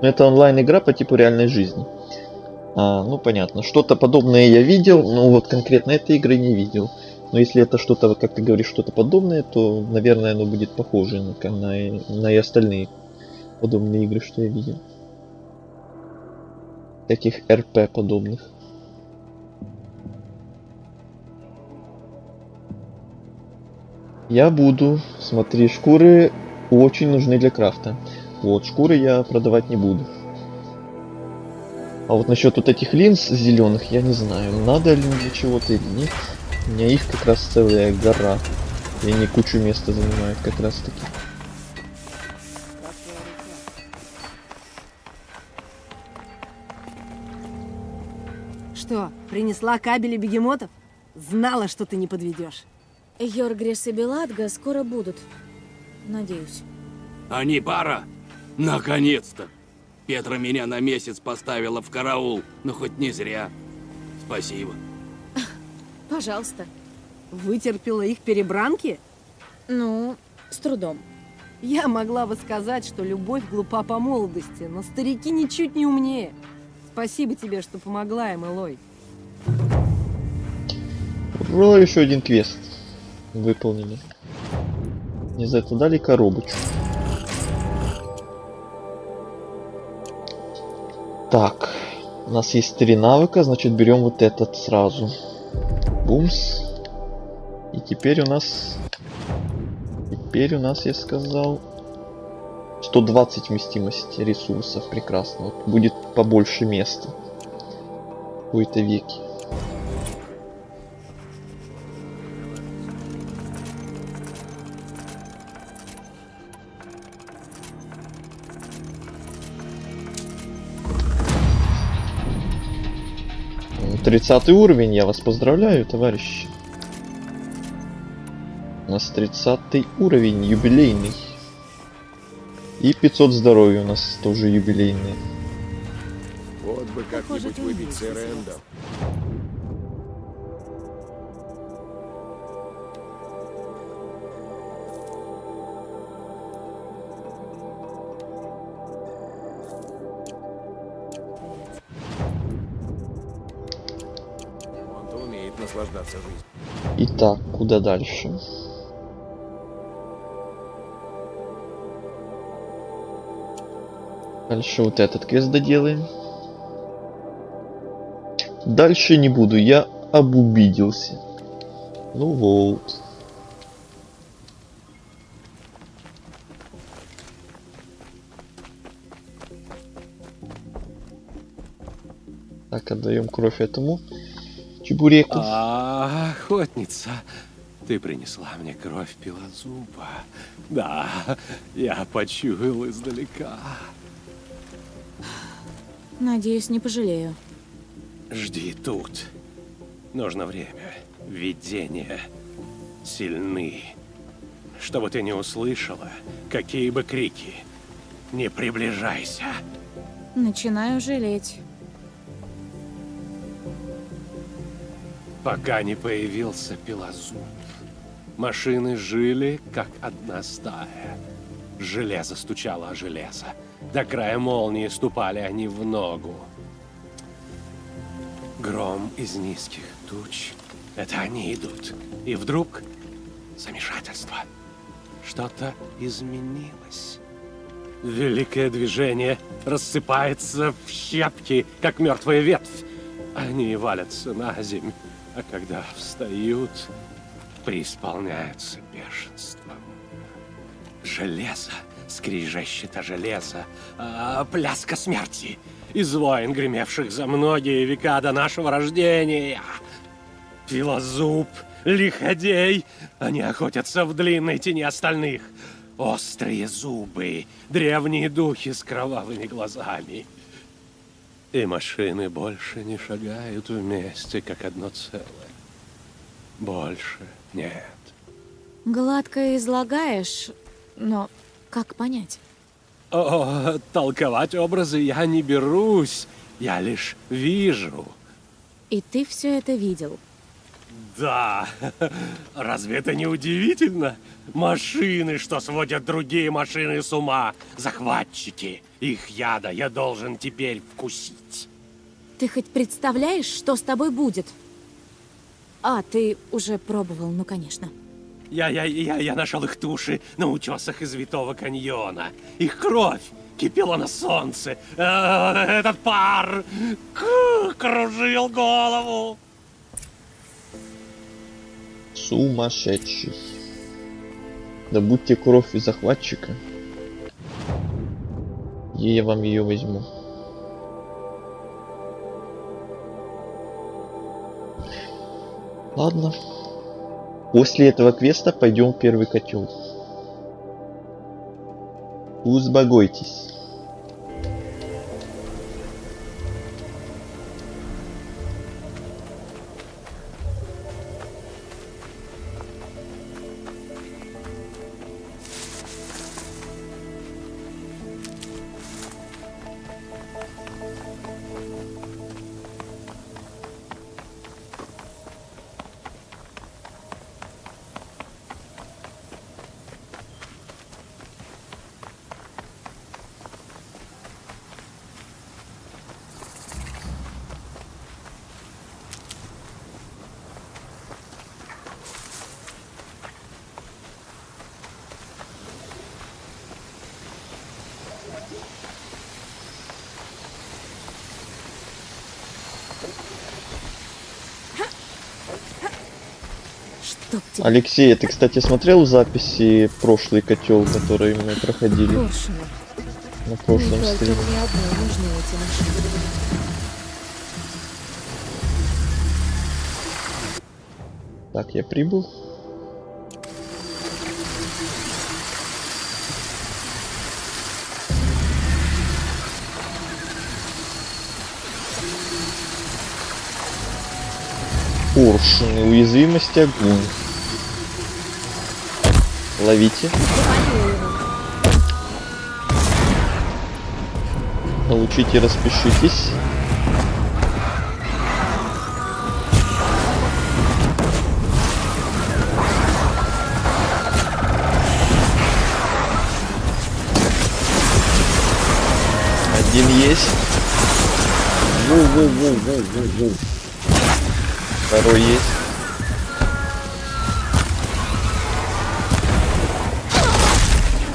Это онлайн-игра по типу реальной жизни. Ну понятно. Что-то подобное я видел, но вот конкретно этой игры не видел. Но если это что-то, как ты говоришь, что-то подобное, то, наверное, оно будет похоже на и остальные подобные игры, что я видел. Таких РП подобных. Я буду. Смотри, шкуры очень нужны для крафта. Вот, шкуры я продавать не буду. А вот насчет вот этих линз зеленых, я не знаю, надо ли для чего-то или нет. У меня их как раз целая гора. И они кучу места занимают как раз таки. Что, принесла кабели бегемотов? Знала, что ты не подведешь. Йоргрис и Беладга скоро будут. Надеюсь. Они пара? Наконец-то! Петра меня на месяц поставила в караул, но хоть не зря. Спасибо. Пожалуйста. Вытерпела их перебранки? Ну, с трудом. Я могла бы сказать, что любовь глупа по молодости, но старики ничуть не умнее. Спасибо тебе, что помогла им, Элой. Ура, еще один квест. Выполнили. Не за это дали коробочку. Так, у нас есть 3 навыка, значит берем вот этот сразу. Бумс. И теперь у нас, я сказал, 120 вместимости ресурсов. Прекрасно. Вот будет побольше места в какой-то веке. Ну, 30 уровень, я вас поздравляю, товарищи. У нас 30 уровень, юбилейный. И 500 здоровья у нас тоже юбилейные. Вот бы как-нибудь выбить сэра Энда. Он-то умеет наслаждаться жизнью. Итак, куда дальше? Дальше вот этот квест доделаем. Дальше не буду, я обубедился. Ну вот. Так, отдаем кровь этому чебуреку. Охотница, ты принесла мне кровь Пилозуба. Да, я почуял издалека. Надеюсь, не пожалею. Жди тут. Нужно время. Видения сильны. Что бы ты ни услышала, какие бы крики, не приближайся. Начинаю жалеть. Пока не появился Пилозуб, машины жили, как одна стая. Железо стучало о железо. До края молнии ступали они в ногу. Гром из низких туч. Это они идут. И вдруг замешательство. Что-то изменилось. Великое движение рассыпается в щепки, как мертвая ветвь. Они валятся на землю, а когда встают, преисполняются бешенством. Железо скрежещет о железо, пляска смерти. Из войн, гремевших за многие века до нашего рождения. Пилозуб, лиходей, они охотятся в длинной тени остальных. Острые зубы, древние духи с кровавыми глазами. И машины больше не шагают вместе, как одно целое. Больше нет. Гладко излагаешь, но как понять? О, толковать образы я не берусь, я лишь вижу. И ты все это видел? Да, разве это не удивительно? Машины, что сводят другие машины с ума. Захватчики. Их яда я должен теперь вкусить. Ты хоть представляешь, что с тобой будет? А, ты уже пробовал, ну конечно. Я нашел их туши на утесах из Витого каньона. Их кровь кипела на солнце. Этот пар кружил голову. Сумасшедший. Добудьте кровь из захватчика. И я вам ее возьму. Ладно. После этого квеста пойдем в первый котел. Узбогойтесь. Алексей, ты, кстати, смотрел записи прошлый котел, который мы проходили на прошлом стриме? Так, я прибыл. Поршни, уязвимость, огонь. Ловите. Получите, распишитесь. Один есть. Воу. Второй есть.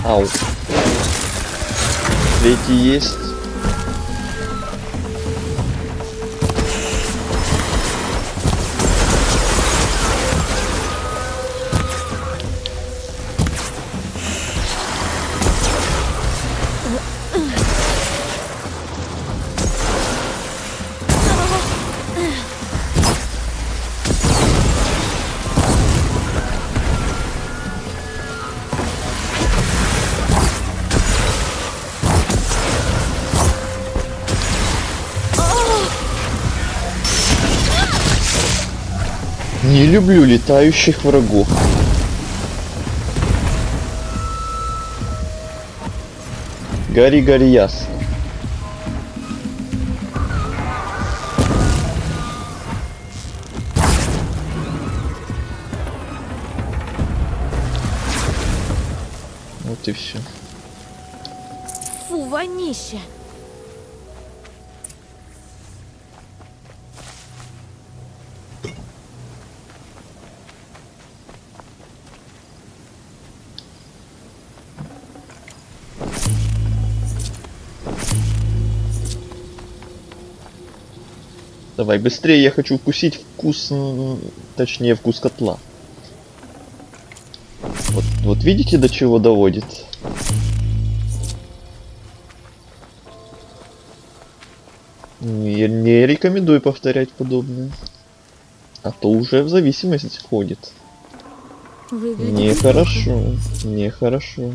Ау. Третий есть. Не люблю летающих врагов. Гори ясно. Вот и все. Фу, вонище. Давай быстрее, я хочу вкусить вкус, точнее вкус котла. Вот видите, до чего доводит? Не рекомендую повторять подобное. А то уже в зависимость входит. Нехорошо. Нехорошо.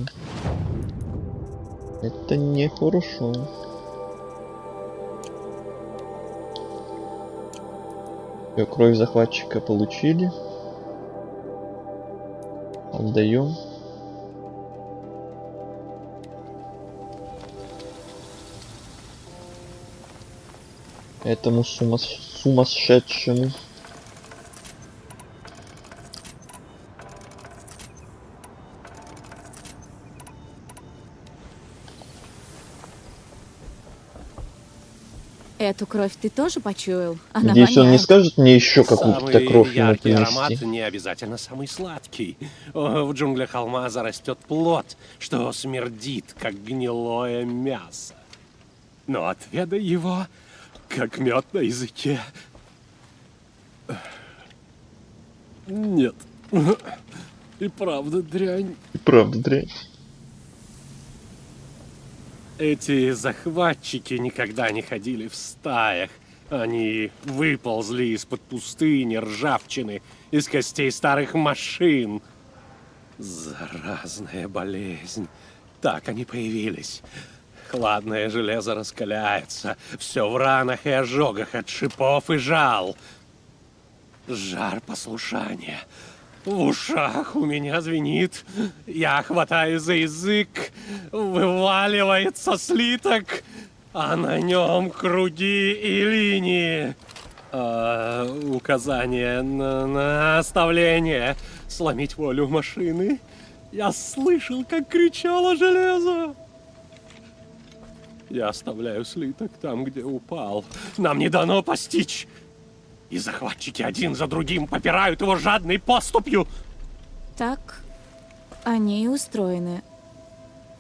Это нехорошо. Всё, кровь захватчика получили. Отдаем. Этому сумасшедшему. Эту кровь ты тоже почуял? Она Надеюсь, он не воняет. скажет мне еще какую-то кровь ему яркий аромат, принести. не обязательно самый сладкий. В джунглях алмаза растет плод, что смердит, как гнилое мясо. Но отведай его, как мед на языке. Нет. И правда дрянь. И правда дрянь. Эти захватчики никогда не ходили в стаях. Они выползли из-под пустыни, ржавчины, из костей старых машин. Заразная болезнь. Так они появились. Хладное железо раскаляется. Все в ранах и ожогах от шипов и жал. Жар послушания. В ушах у меня звенит. Я хватаю за язык. Вываливается слиток. А на нем круги и линии. Указание на оставление. Сломить волю машины. Я слышал, как кричало железо. Я оставляю слиток там, где упал. Нам не дано постичь. И захватчики один за другим попирают его жадной поступью. Так они и устроены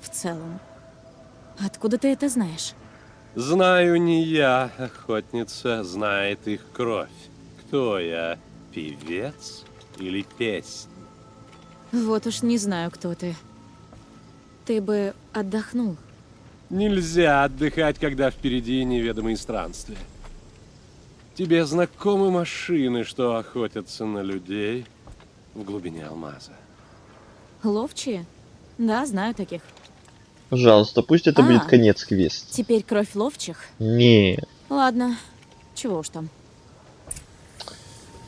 в целом. Откуда ты это знаешь? Знаю не я, охотница, знает их кровь. Кто я, певец или песнь? Вот уж не знаю, кто ты. Ты бы отдохнул. Нельзя отдыхать, когда впереди неведомые странствия. Тебе знакомы машины, что охотятся на людей в глубине алмаза? Ловчие? Да, знаю таких. Пожалуйста, пусть это будет конец квеста. Теперь кровь ловчих? Не. Ладно, чего уж там.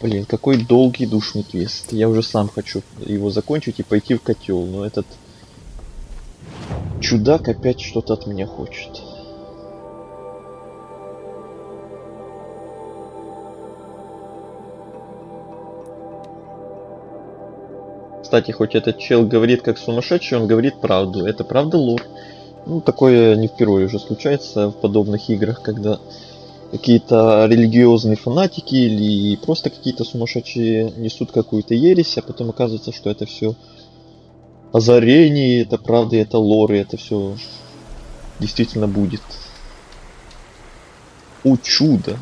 Блин, какой долгий душный квест. Я уже сам хочу его закончить и пойти в котел, но этот чудак опять что-то от меня хочет. Кстати, хоть этот чел говорит как сумасшедший, он говорит правду. Это правда лор. Ну, такое не впервые уже случается в подобных играх, когда какие-то религиозные фанатики или просто какие-то сумасшедшие несут какую-то ересь, а потом оказывается, что это все озарение, это правда, это лор, и это все действительно будет. О, чудо!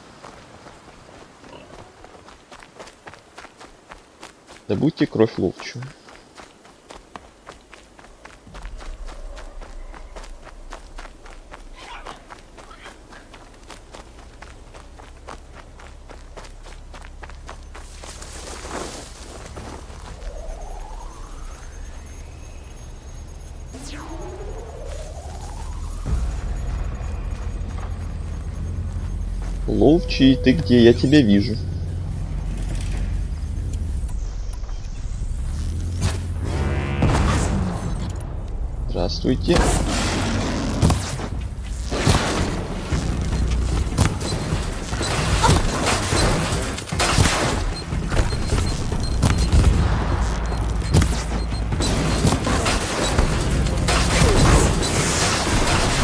Добудьте кровь ловчую. Ловчий, ты где? Я тебя вижу. Здравствуйте.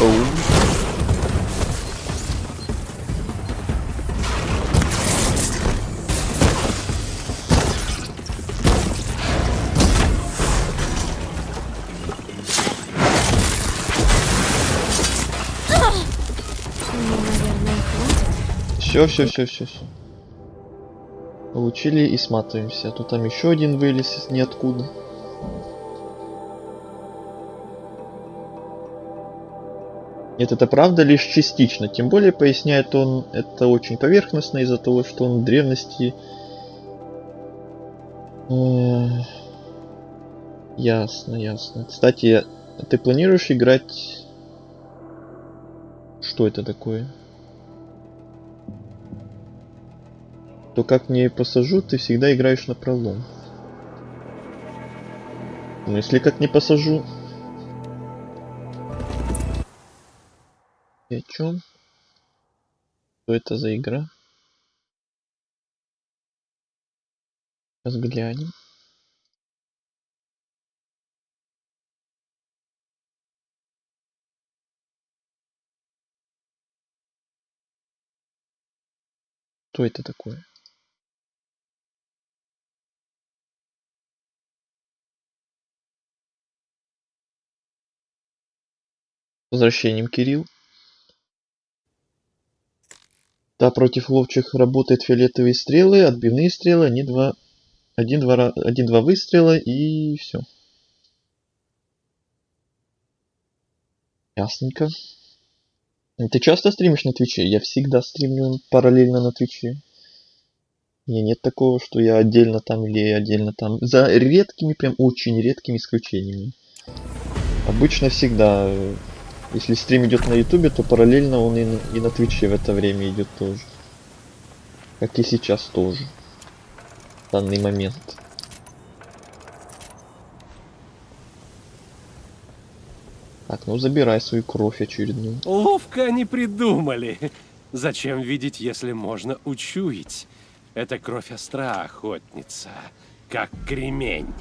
Оу. Все. Получили и сматываемся. Тут там еще один вылез из ниоткуда. Нет, это правда лишь частично. Тем более, поясняет он это очень поверхностно из-за того, что он в древности... Ясно. Кстати, ты планируешь играть... Что это такое? То как не посажу, ты всегда играешь на пролом. Ну если как не посажу... И о чем? Что это за игра? Сейчас глянем. Что это такое? С возвращением, Кирилл. Да, против ловчих работают фиолетовые стрелы, отбивные стрелы, один-два выстрела и все. Ясненько. Ты часто стримишь на Твиче? Я всегда стримлю параллельно на Твиче. Нет такого, что я отдельно там или отдельно там. За редкими, прям очень редкими исключениями. Обычно всегда, если стрим идет на Ютубе, то параллельно он и на Твиче в это время идет тоже. Как и сейчас тоже. В данный момент. Так, ну забирай свою кровь очередную. Ловко они придумали. Зачем видеть, если можно учуять? Это кровь остра, охотница, как кремень.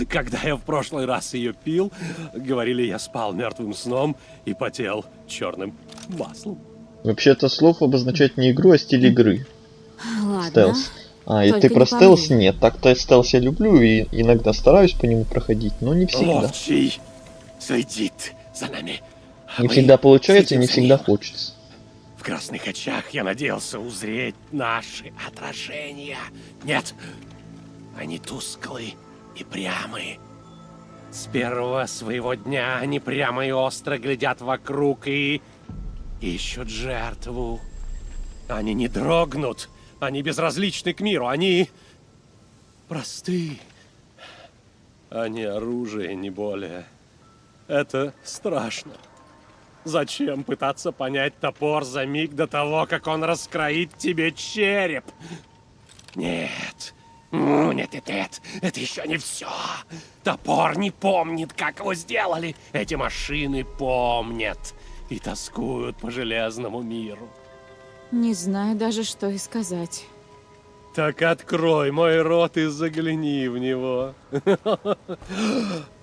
Когда я в прошлый раз ее пил, говорили, я спал мертвым сном и потел черным маслом. Вообще-то слов обозначает не игру, а стиль игры. Ладно. Стелс. И ты про стелс? Нет, так-то стелс я люблю и иногда стараюсь по нему проходить, но не всегда. Ловчий следит за нами. Не всегда получается и не всегда хочется. В красных очах я надеялся узреть наши отражения. Нет, они тусклые и прямые. С первого своего дня они прямо и остро глядят вокруг и ищут жертву. Они не дрогнут, они безразличны к миру, они просты. Они оружие, не более. Это страшно. Зачем пытаться понять топор за миг до того, как он раскроит тебе череп? Нет. Нет, это еще не все. Топор не помнит, как его сделали. Эти машины помнят и тоскуют по железному миру. Не знаю даже, что и сказать. Так открой мой рот и загляни в него.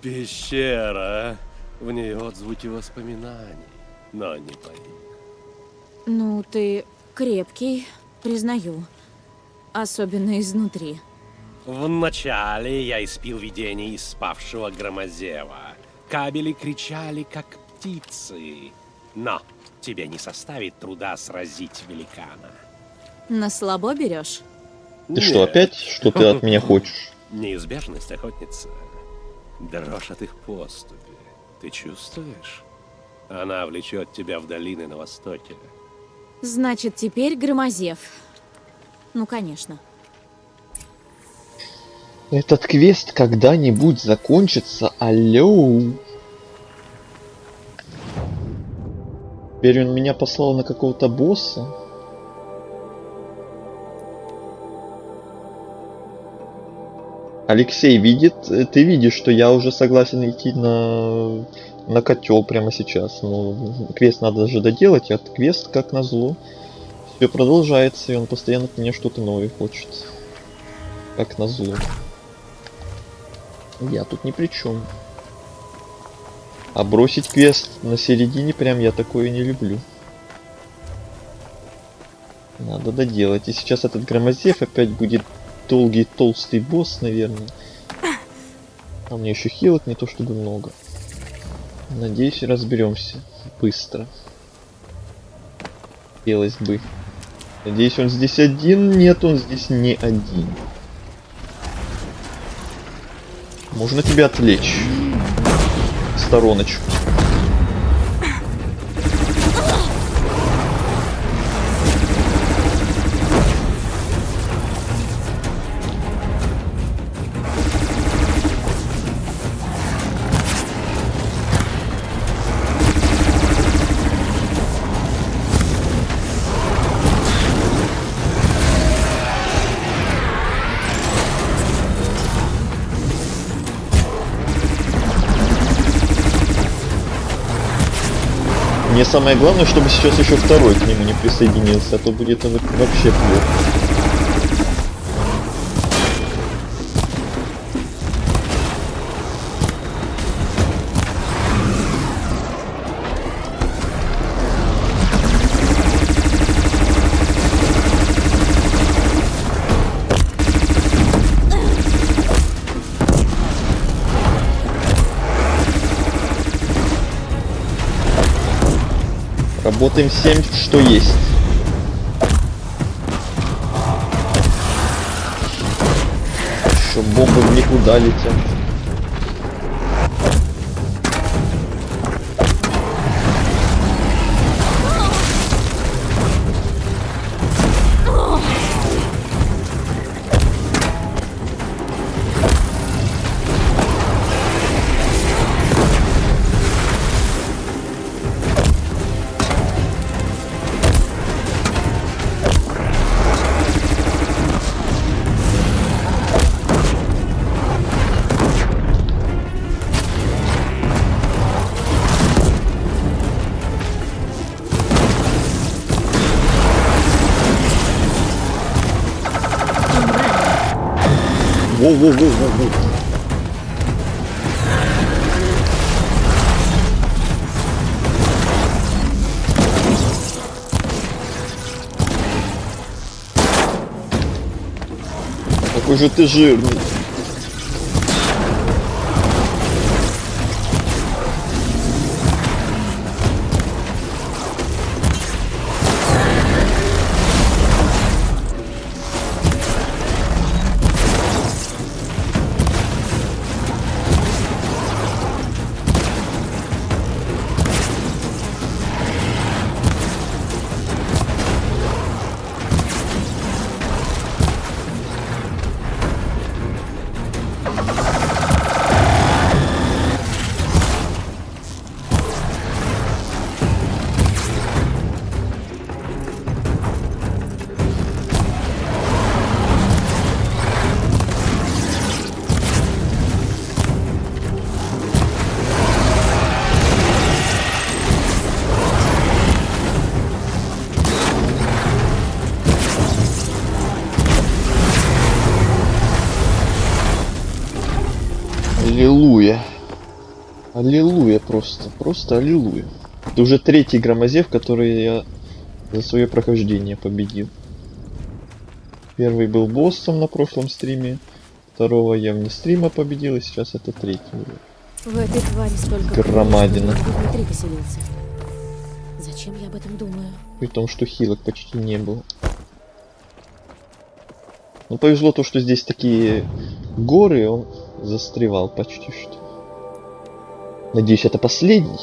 Пещера. В ней отзвуки воспоминаний, но не поверь. Ну, ты крепкий, признаю. Особенно изнутри. Вначале я испил видение из спавшего Громозева. кабели кричали, как птицы. Но тебе не составит труда сразить великана. На слабо берешь? Ты что, опять? Что ты от меня хочешь? Неизбежность, охотница. Дрожь от их поступи. Ты чувствуешь? Она влечет тебя в долины на востоке. Значит, теперь Громозев. Ну, конечно. Этот квест когда-нибудь закончится, алло. Теперь он меня послал на какого-то босса. Алексей видит, ты видишь, что я уже согласен идти на котел прямо сейчас. Но квест надо же доделать, а квест, как назло, все продолжается, и он постоянно от меня что-то новое хочет. Как назло. Я тут ни при чем. А бросить квест на середине прям я такое не люблю. Надо доделать. И сейчас этот Громозев опять будет долгий толстый босс, наверное. А мне еще хилок не то чтобы много. Надеюсь, разберемся быстро. Хотелось бы. Надеюсь, он здесь один. Нет, он здесь не один. Можно тебя отвлечь. В стороночку. Мне самое главное, чтобы сейчас еще второй к нему не присоединился, а то будет вообще плохо. Работаем всем, что есть. Еще бомбы в никуда летят. Воу-воу-воу-воу-воу. Какой же ты жирный. Аллилуйя. Аллилуйя просто. Просто аллилуйя. Это уже третий Громозев, который я за свое прохождение победил. Первый был боссом на прошлом стриме. Второго я вне стрима победил, и сейчас это третий уже. В этой твари столько Громадина. крови, что я внутри поселился. Зачем я об этом думаю? При том, что хилок почти не было. Ну, повезло то, что здесь такие горы, он застревал почти что. Надеюсь, это последний.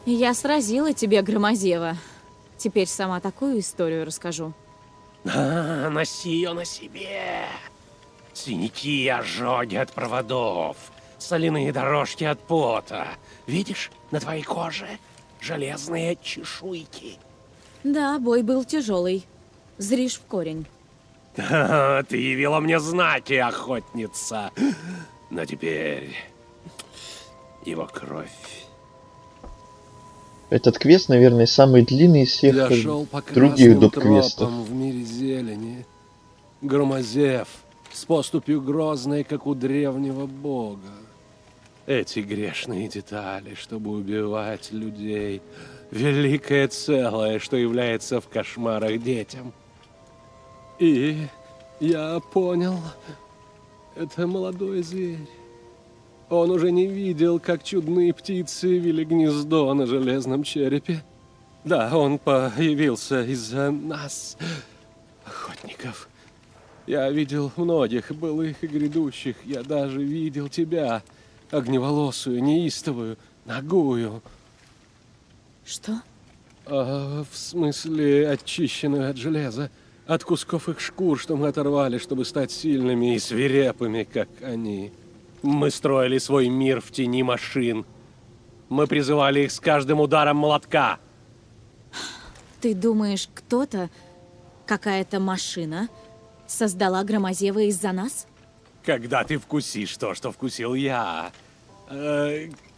Я сразила тебя, Громозева. Теперь сама такую историю расскажу. Носи ее на себе. Синяки и ожоги от проводов. Соляные дорожки от пота. Видишь, на твоей коже железные чешуйки. Да, бой был тяжелый. Зришь в корень. Ты явила мне знаки, охотница. Но теперь его кровь. Этот квест, наверное, самый длинный из всех Я шел по других красным доп-квестов. тропам в мире зелени. Громозев, с поступью грозной, как у древнего бога. Эти грешные детали, чтобы убивать людей. Великое целое, что является в кошмарах детям. И я понял, это молодой зверь. Он уже не видел, как чудные птицы вели гнездо на железном черепе. Да, он появился из-за нас, охотников. Я видел многих былых и грядущих. Я даже видел тебя, огневолосую, неистовую, нагую. Что? В смысле, очищенную от железа. От кусков их шкур, что мы оторвали, чтобы стать сильными и свирепыми, как они. Мы строили свой мир в тени машин. Мы призывали их с каждым ударом молотка. Ты думаешь, кто-то, какая-то машина, создала Громозева из-за нас? Когда ты вкусишь то, что вкусил я,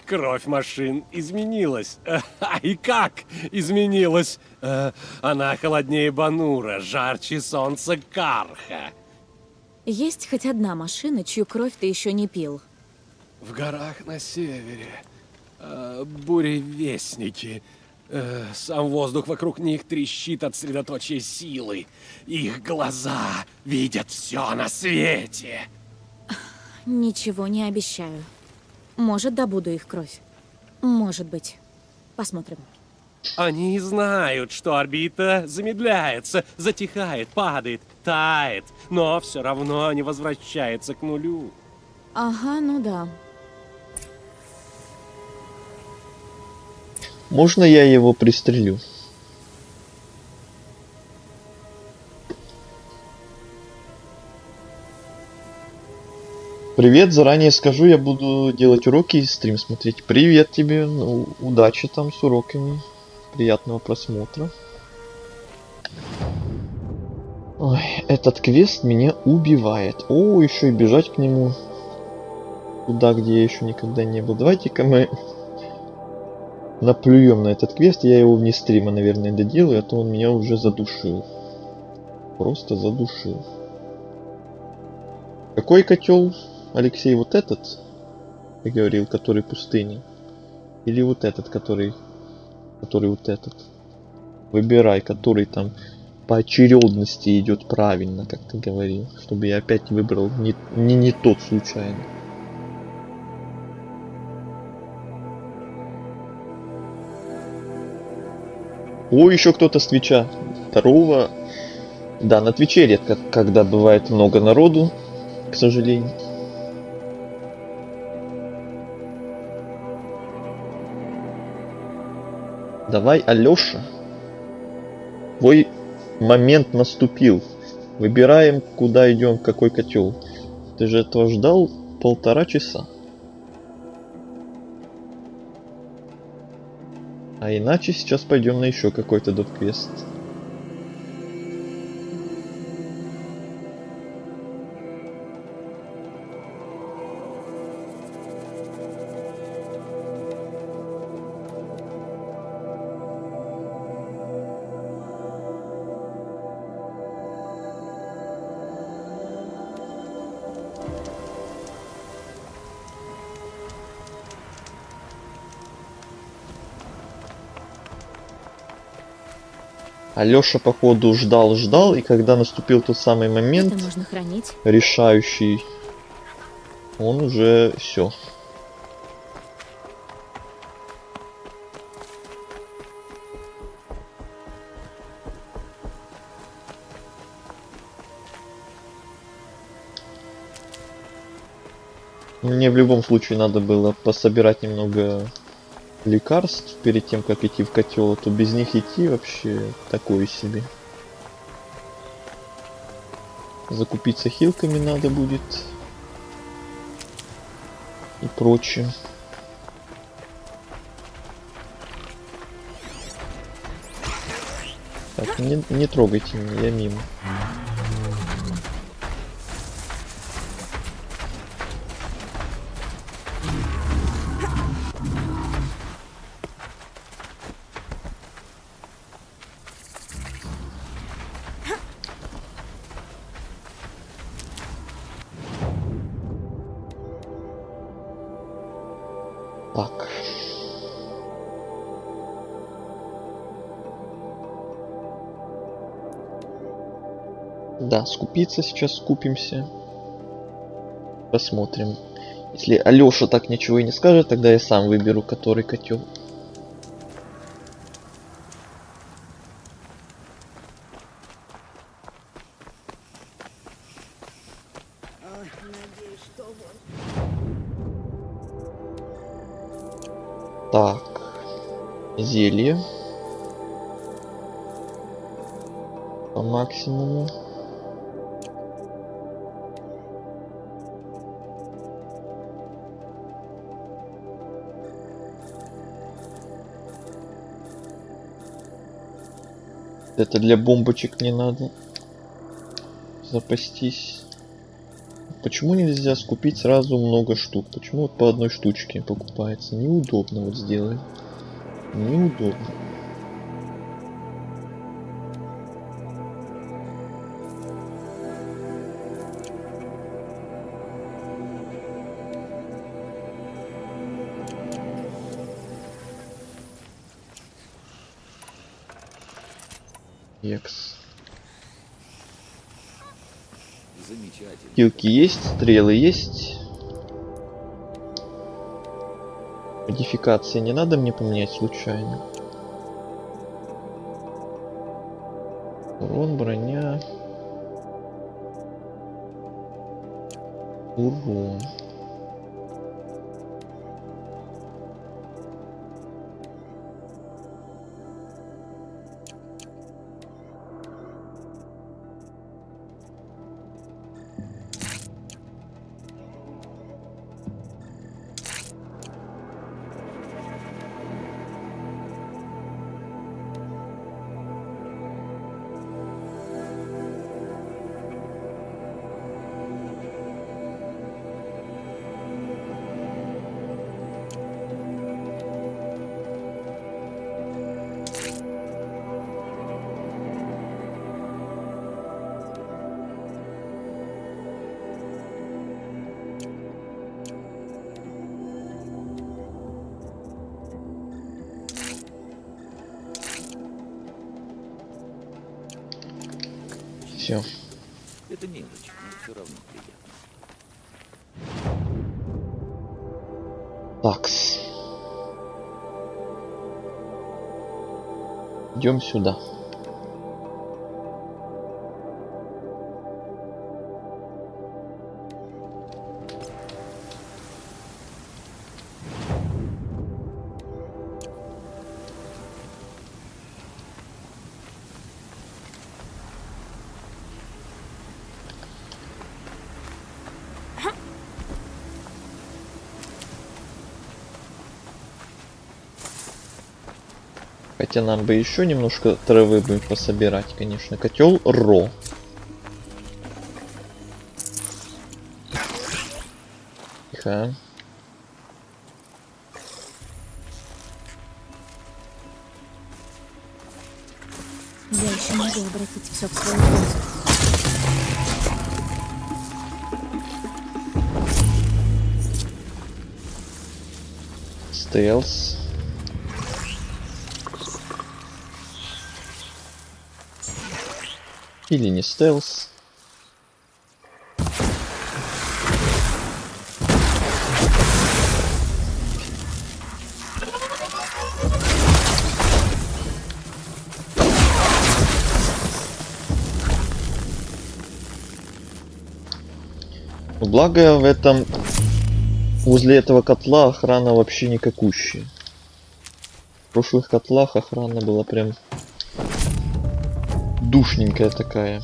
кровь машин изменилась. И как изменилась? Она холоднее Банура, жарче солнца Карха. Есть хоть одна машина, чью кровь ты еще не пил? В горах на севере. Буревестники. Сам воздух вокруг них трещит от средоточия силы. Их глаза видят все на свете. Ничего не обещаю. Может, добуду их кровь. Может быть. Посмотрим. Они знают, что орбита замедляется, затихает, падает, тает, но все равно не возвращается к нулю. Ага, ну да. Можно я его пристрелю? Привет, заранее скажу, я буду делать уроки и стрим смотреть. Привет тебе, ну, удачи там с уроками. Приятного просмотра. Ой, этот квест меня убивает. О, еще и бежать к нему. Туда, где я еще никогда не был. Давайте-ка мы наплюем на этот квест. Я его вне стрима, наверное, доделаю, а то он меня уже задушил. Просто задушил. Какой котел, Алексей? Вот этот? Ты говорил, который пустыня. Или вот этот, который вот этот. Выбирай, который там по очередности идет правильно, как ты говорил. Чтобы я опять выбрал не тот случайно. О, еще кто-то с Твича. Здорово. Да, на Твиче редко, когда бывает много народу, к сожалению. Давай, Алёша. Твой момент наступил. Выбираем, куда идем, в какой котел. Ты же этого ждал 1,5 часа. А иначе сейчас пойдем на еще какой-то доп-квест. Алёша, походу, ждал, и когда наступил тот самый момент, Это можно хранить. решающий, он уже все. Мне в любом случае надо было пособирать немного лекарств перед тем, как идти в котел, а то без них идти вообще такое себе. Закупиться хилками надо будет и прочим. Так, не трогайте меня, я мимо. Так. Да, скупиться сейчас скупимся. Посмотрим. Если Алёша так ничего и не скажет, тогда я сам выберу, который котел. Так, зелье по максимуму. Это для бомбочек не надо запастись. Почему нельзя скупить сразу много штук? Почему вот по одной штучке покупается? Неудобно вот сделали. Неудобно. Екс. Замечательно. Хилки есть, стрелы есть. Модификации не надо мне поменять случайно. Урон, броня. Урон. Все. Это мелочь, но все равно приятно. Такс. Идем сюда. Хотя нам бы еще немножко травы бы пособирать, конечно. Котел Ро. Тихо. Я еще могу обратить все в свою пользу. Стелс. Или не стелс. Благо в этом, возле этого котла охрана вообще никакущая. В прошлых котлах охрана была прям душненькая такая.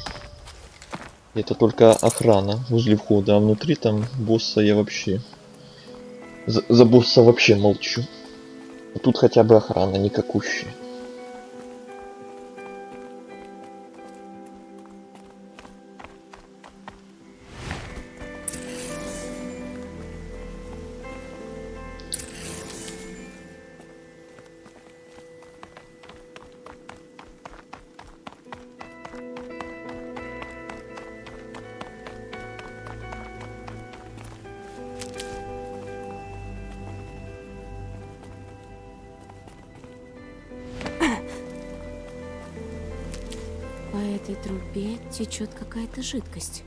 И это только охрана возле входа, а внутри там босса я вообще... За босса вообще молчу. А тут хотя бы охрана никакущая. По этой трубе течет какая-то жидкость.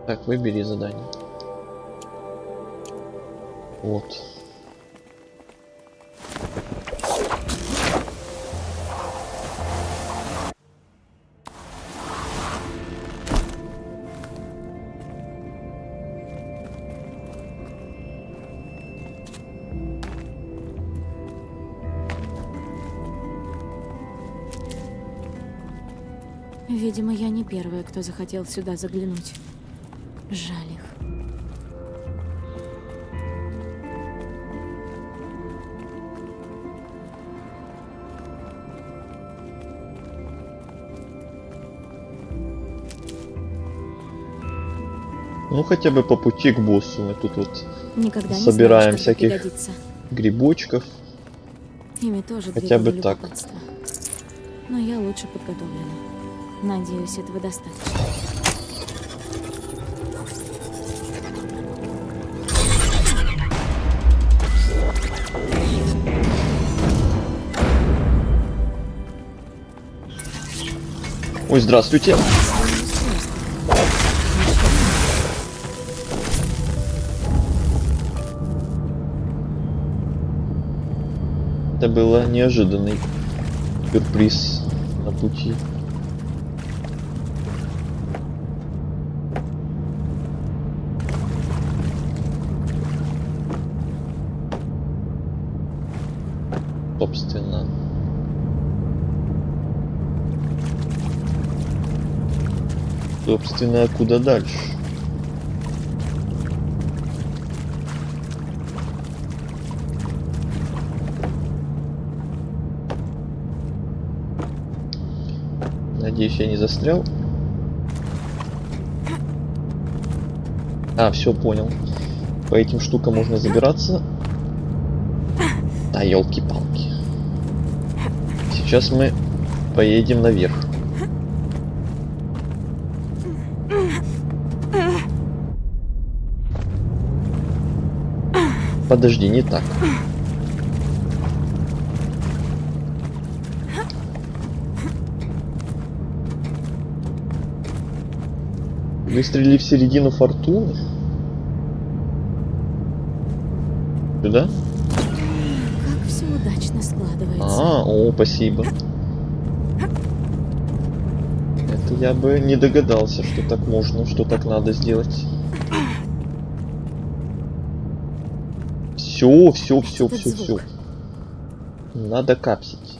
Так, выбери задание. Вот. Видимо, я не первая, кто захотел сюда заглянуть. Жаль их. Ну хотя бы по пути к боссу мы тут вот Никогда не собираем знала, что всяких пригодится. грибочков. Ими тоже Хотя бы двигало так. любопытство. Но я лучше подготовлена. Надеюсь, этого достаточно. Ой, здравствуйте. Это было неожиданный сюрприз на пути. Собственно. Собственно, а куда дальше? Надеюсь, я не застрял. А, все, понял. По этим штукам можно забираться. Да, елки-палки. Сейчас мы поедем наверх. Подожди, не так. Выстрелили в середину фортуны? Сюда? Как все удачно складывается. О, спасибо. Это я бы не догадался, что так можно, что так надо сделать. Все. Надо капсить.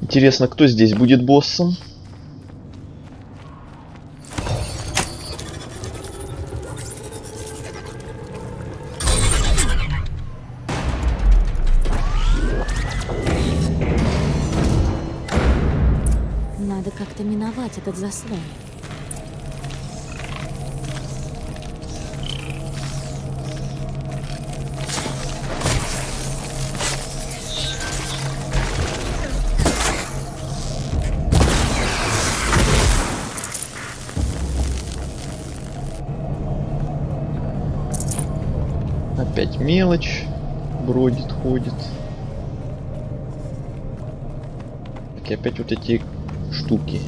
Интересно, кто здесь будет боссом? Надо как-то миновать этот заслон. опять мелочь бродит, ходит. Так, и опять вот эти штуки.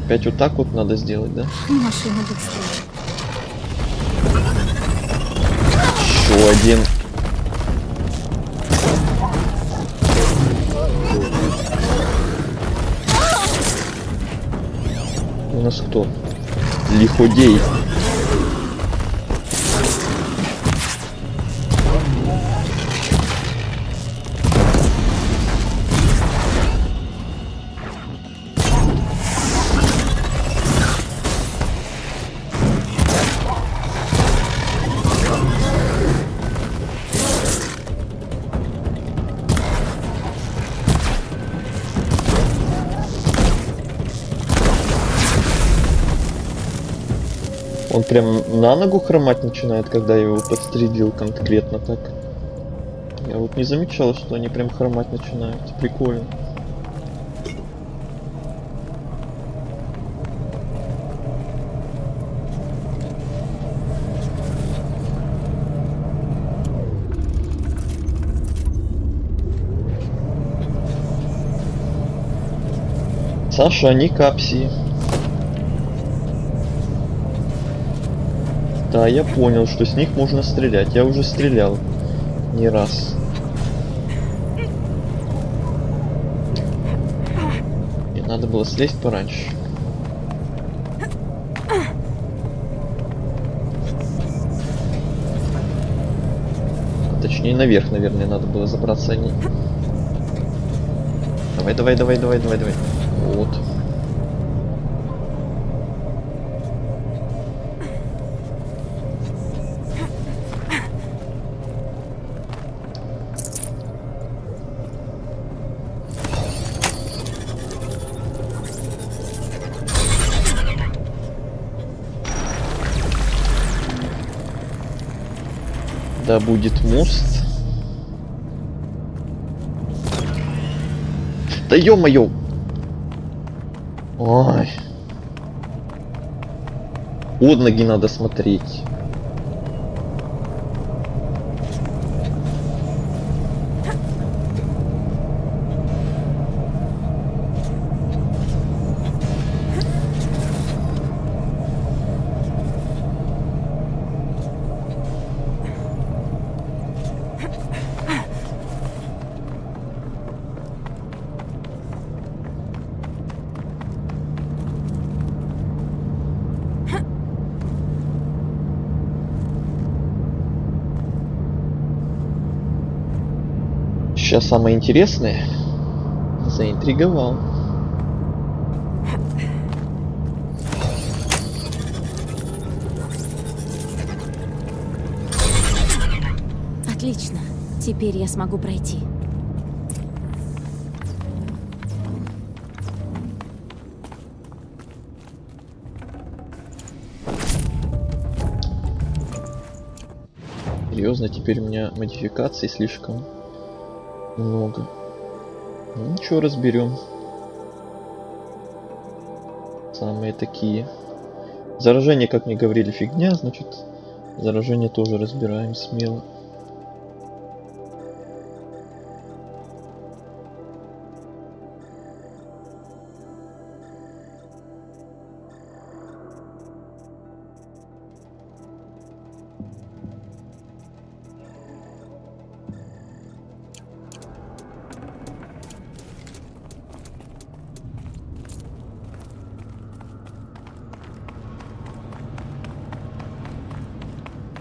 Опять вот так вот надо сделать, да? Машина быстрее. Еще один. У нас кто? Лиходей. Он прям на ногу хромать начинает, когда я его подстрелил конкретно так. Я вот не замечал, что они прям хромать начинают. Прикольно. Саша, не капси. Да, я понял, что с них можно стрелять. Я уже стрелял не раз. И надо было слезть пораньше. Точнее, наверх, наверное, надо было забраться. Они... Давай, давай, давай, давай, давай, давай. Вот. Да будет мост. Да ё-моё! Ой. Под ноги надо смотреть. Сейчас самое интересное. Заинтриговал. Отлично. Теперь я смогу пройти. Серьезно, теперь у меня модификаций слишком много. Ну, ничего, разберем. Самые такие. Заражение, как мне говорили, фигня, значит, заражение тоже разбираем смело.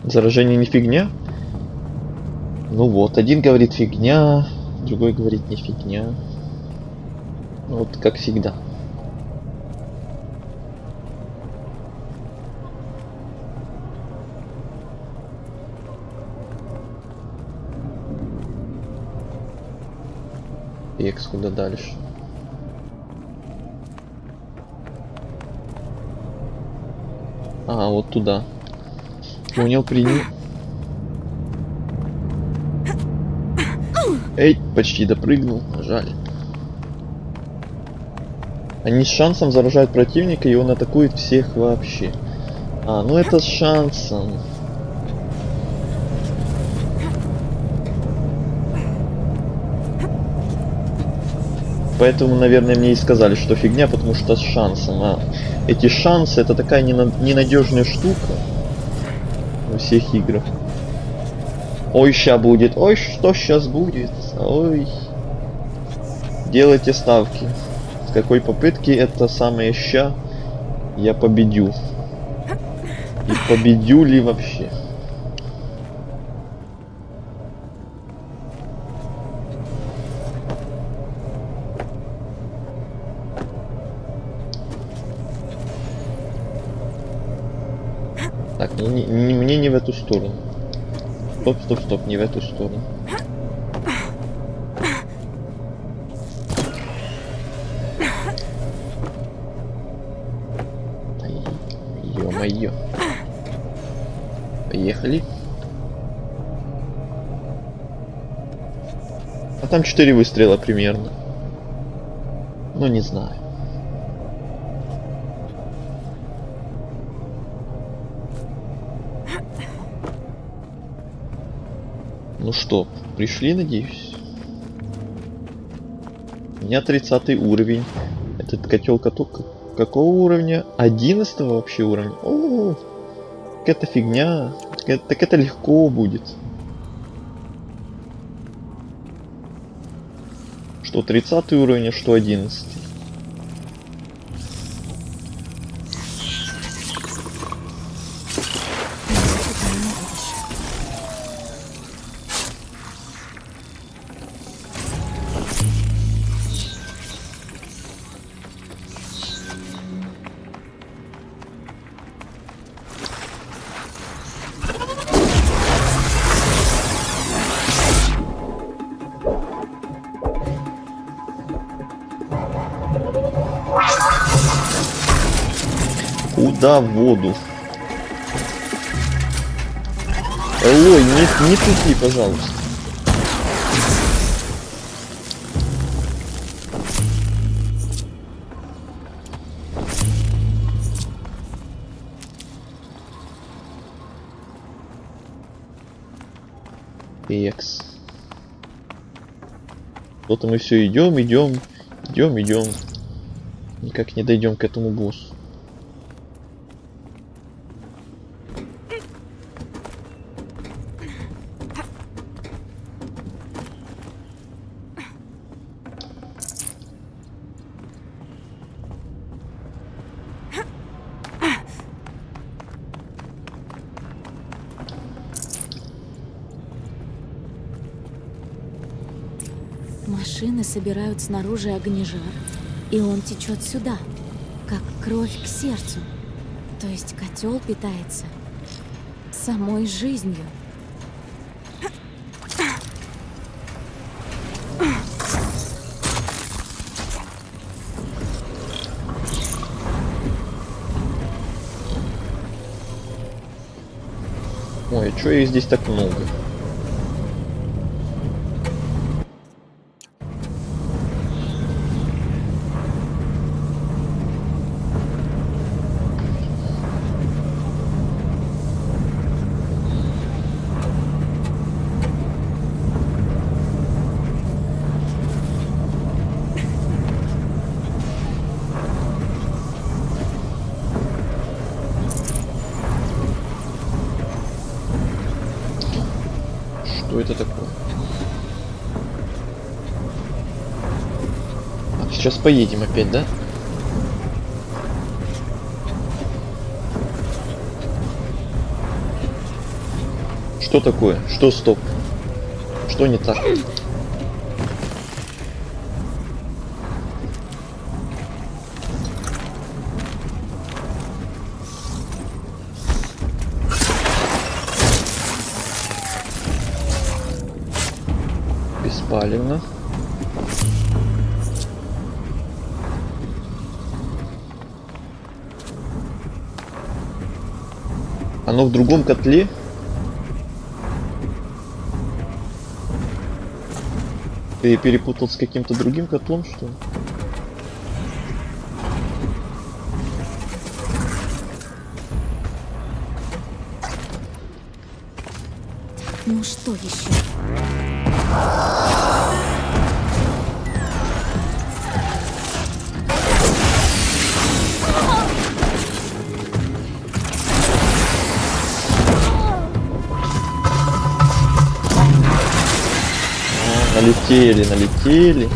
Заражение не фигня? Ну вот, один говорит фигня, другой говорит не фигня. Вот как всегда. Экс, куда дальше? А, вот туда. Понял, принял. Эй, почти допрыгнул, жаль. Они с шансом заражают противника, и он атакует всех вообще. А, ну это с шансом. Поэтому, наверное, мне и сказали, что фигня, потому что с шансом. А эти шансы — это такая ненадежная штука во всех играх. Ой, ща будет. Ой, что сейчас будет? Ой. Делайте ставки. С какой попытки это самое ща я победю. И победю ли вообще? Так, мне не в эту сторону. Стоп, стоп, стоп, не в эту сторону. Ё-моё. Поехали. А там 4 выстрела примерно. Ну, не знаю. Ну что, пришли, надеюсь? У меня 30 уровень. Этот котел какого уровня? 11 вообще уровня? О, так это фигня. Так это легко будет. Что 30 уровень, а что 11? Куда в воду? Элой, не тупи, пожалуйста. Экс. Вот мы все идем. Никак не дойдем к этому боссу. Машины собирают снаружи огнежар, и он течет сюда, как кровь к сердцу. То есть котел питается самой жизнью. Ой, а чё их здесь так много? Что это такое? А, сейчас поедем опять, да? Что такое? Что стоп? Что не так? Беспалевно. Оно в другом котле? Ты перепутал с каким-то другим котлом, что ли? Ну что еще? Налетели, налетели.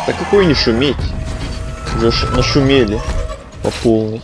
Да какой не шуметь? Уже нашумели по полной.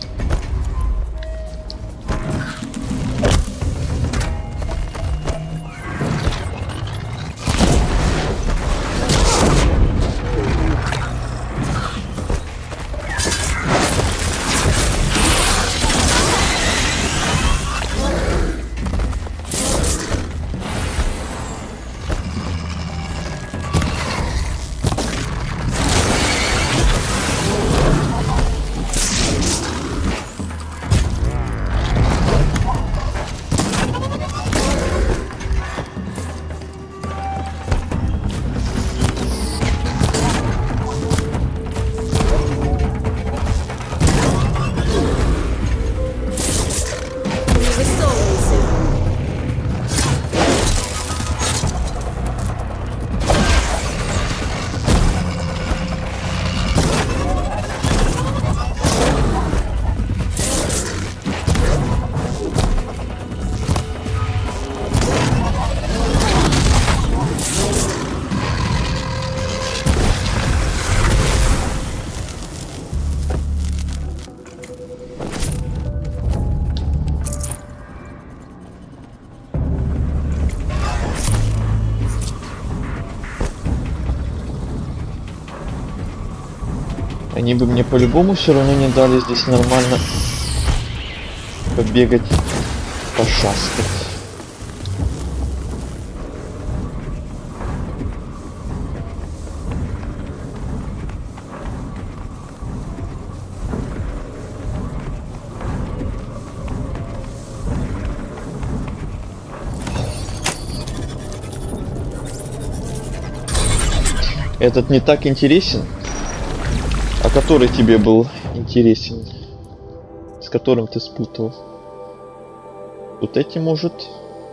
Они бы мне по-любому все равно не дали здесь нормально побегать, пошастать. Этот не так интересен. А который тебе был интересен? С которым ты спутал? Вот эти, может,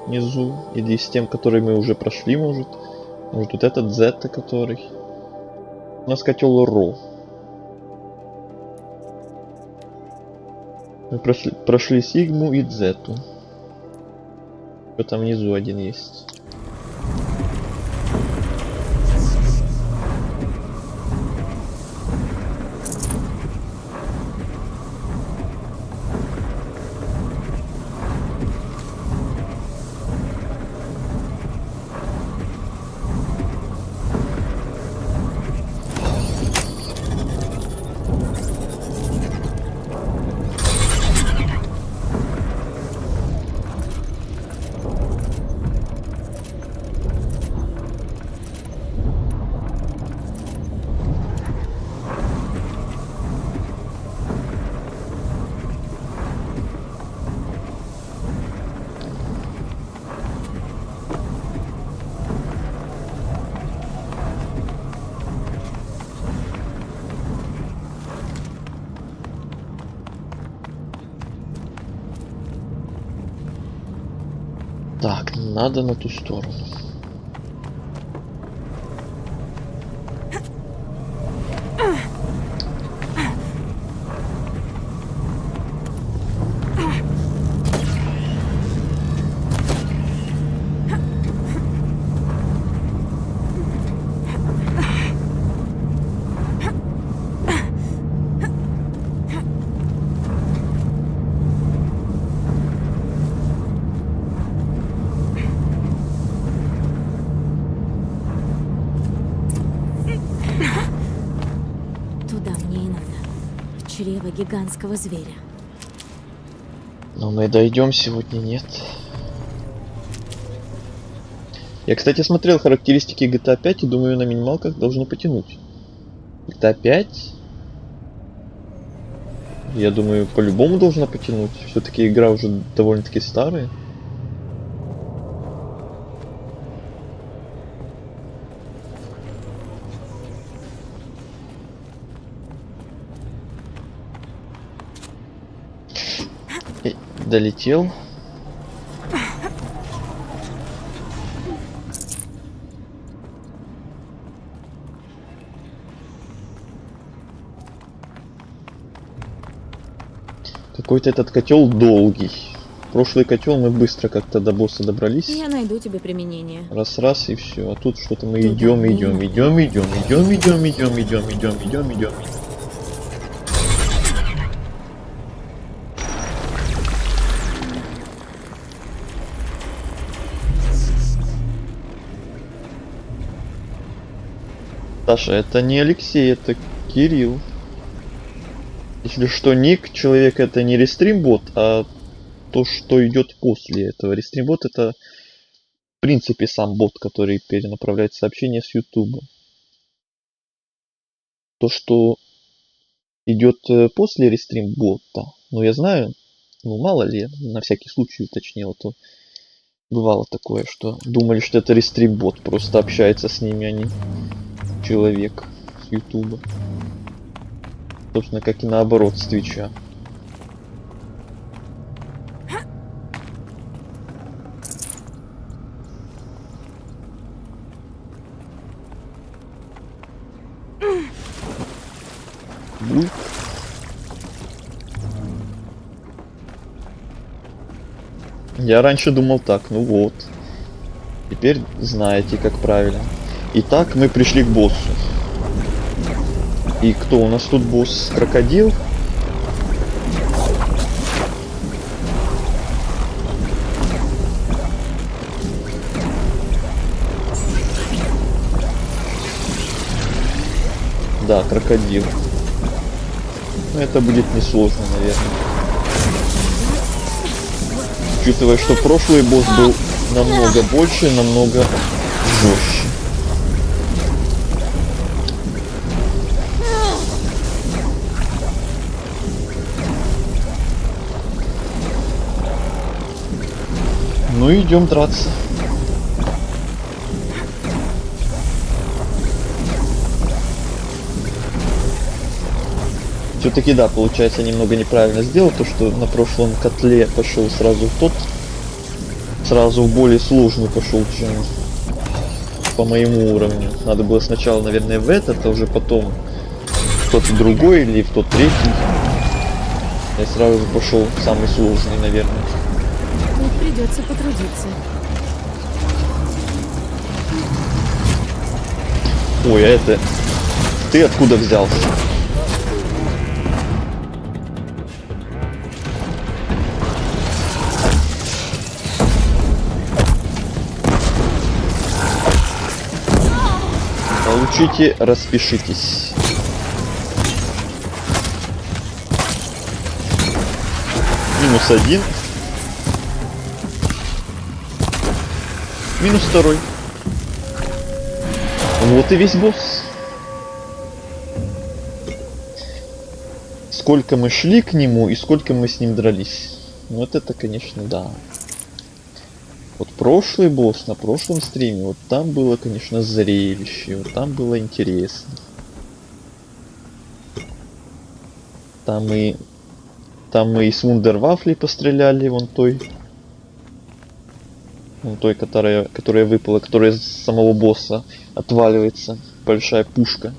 внизу? Или с тем, который мы уже прошли, может? Может, вот этот Зетта, который? У нас котел Ро. Мы прошли Сигму и Зетту. Там внизу один есть. Так, надо на ту сторону. чрево гигантского зверя. Но мы дойдем сегодня, нет. Я, кстати, смотрел характеристики GTA 5 и думаю, на минималках должно потянуть. GTA 5? Я думаю, по-любому должна потянуть. Все-таки игра уже довольно-таки старая. Долетел. Какой-то этот котел долгий. Прошлый котел мы быстро как-то до босса добрались. Я найду тебе применение. Раз и все. А тут что-то мы идем. Саша, это не Алексей, это Кирилл. Если что, ник человека это не рестримбот, а то, что идет после этого. Рестримбот это в принципе сам бот, который перенаправляет сообщения с YouTube. То, что идет после рестримбота, ну я знаю, ну мало ли, на всякий случай уточнил, то бывало такое, что думали, что это рестримбот, просто общается с ними, а не человек с YouTube. Собственно, как и наоборот с Твича. Буль. Я раньше думал так, ну вот. Теперь знаете, как правильно. Итак, мы пришли к боссу. И кто у нас тут босс? Крокодил? Да, крокодил. Ну, это будет несложно, наверное. Учитывая, что прошлый босс был намного больше, намного жестче. Ну идем драться. Все-таки да, получается немного неправильно сделал, то что на прошлом котле пошел сразу в тот, сразу в более сложный пошел, чем по моему уровню. Надо было сначала, наверное, в этот, а уже потом в тот другой или в тот третий. Я сразу пошел в самый сложный, наверное. Тут придется потрудиться. Ой, а это... Ты откуда взялся? Получите, распишитесь. -1. -2. Вот и весь босс. Сколько мы шли к нему и сколько мы с ним дрались. Вот это, конечно, да. Вот прошлый босс на прошлом стриме, вот там было, конечно, зрелище, вот там было интересно. Там мы и с вундервафлей постреляли, вон той, которая выпала, которая с самого босса отваливается, большая пушка.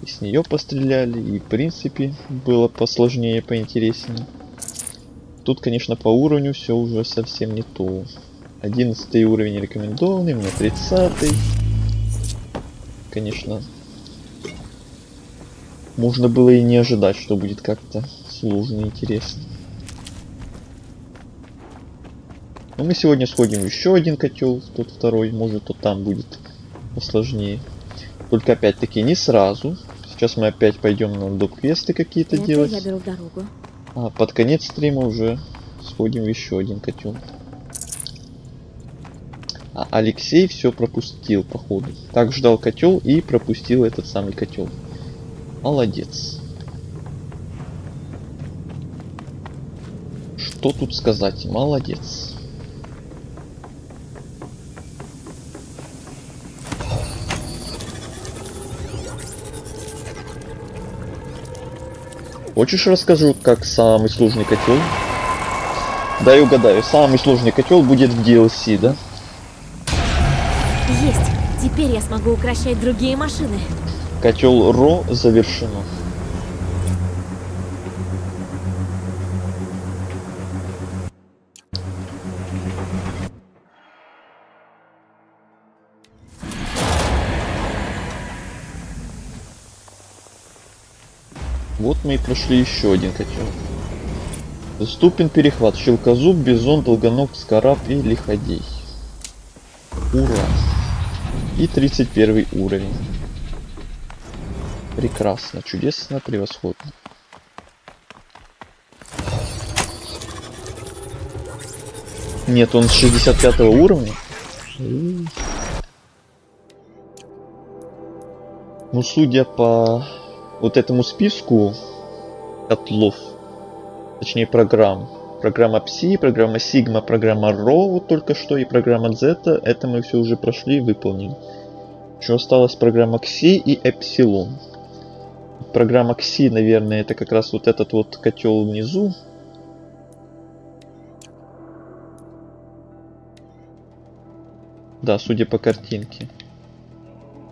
И с нее постреляли, и в принципе было посложнее, поинтереснее. Тут, конечно, по уровню все уже совсем не то. 11 уровень рекомендованный, мне 30-й. Конечно, можно было и не ожидать, что будет как-то сложно и интересно. Но мы сегодня сходим в еще один котел, тот второй, может, то там будет посложнее. Только опять-таки не сразу. Сейчас мы опять пойдем на доп-квесты какие-то Это делать. я беру дорогу. А под конец стрима уже сходим в еще один котел. А Алексей все пропустил, походу. Так ждал котел и пропустил этот самый котел. Молодец. Что тут сказать? Молодец. Хочешь, расскажу, как самый сложный котел? Дай угадаю, самый сложный котел будет в DLC, да? Есть! Теперь я смогу укращать другие машины. Котел Ро завершено. Вот мы и прошли еще один котел. Доступен перехват. Щелкозуб, Бизон, Долгоног, Скараб и Лиходей. Ура! И 31 уровень. Прекрасно, чудесно, превосходно. Нет, он с 65 уровня. Ну, судя по вот этому списку котлов, точнее программ. Программа Psi, программа Sigma, программа Rho, вот только что, и программа Zeta, это мы все уже прошли и выполнили. Еще осталась программа Xi и Epsilon. Программа Xi, наверное, это как раз вот этот вот котел внизу. Да, судя по картинке.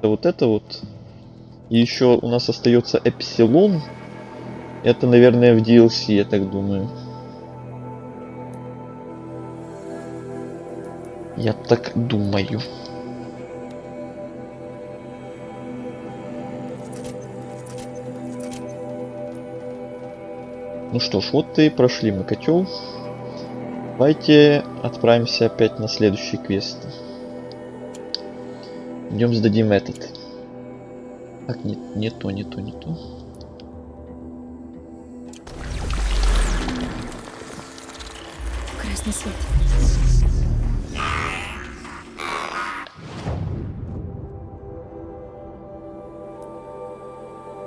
Это вот. И еще у нас остается Epsilon. Это, наверное, в DLC, я так думаю. Я так думаю. Ну что ж, вот и прошли мы котел. Давайте отправимся опять на следующий квест. Идем сдадим этот. Так, не то. Красный свет.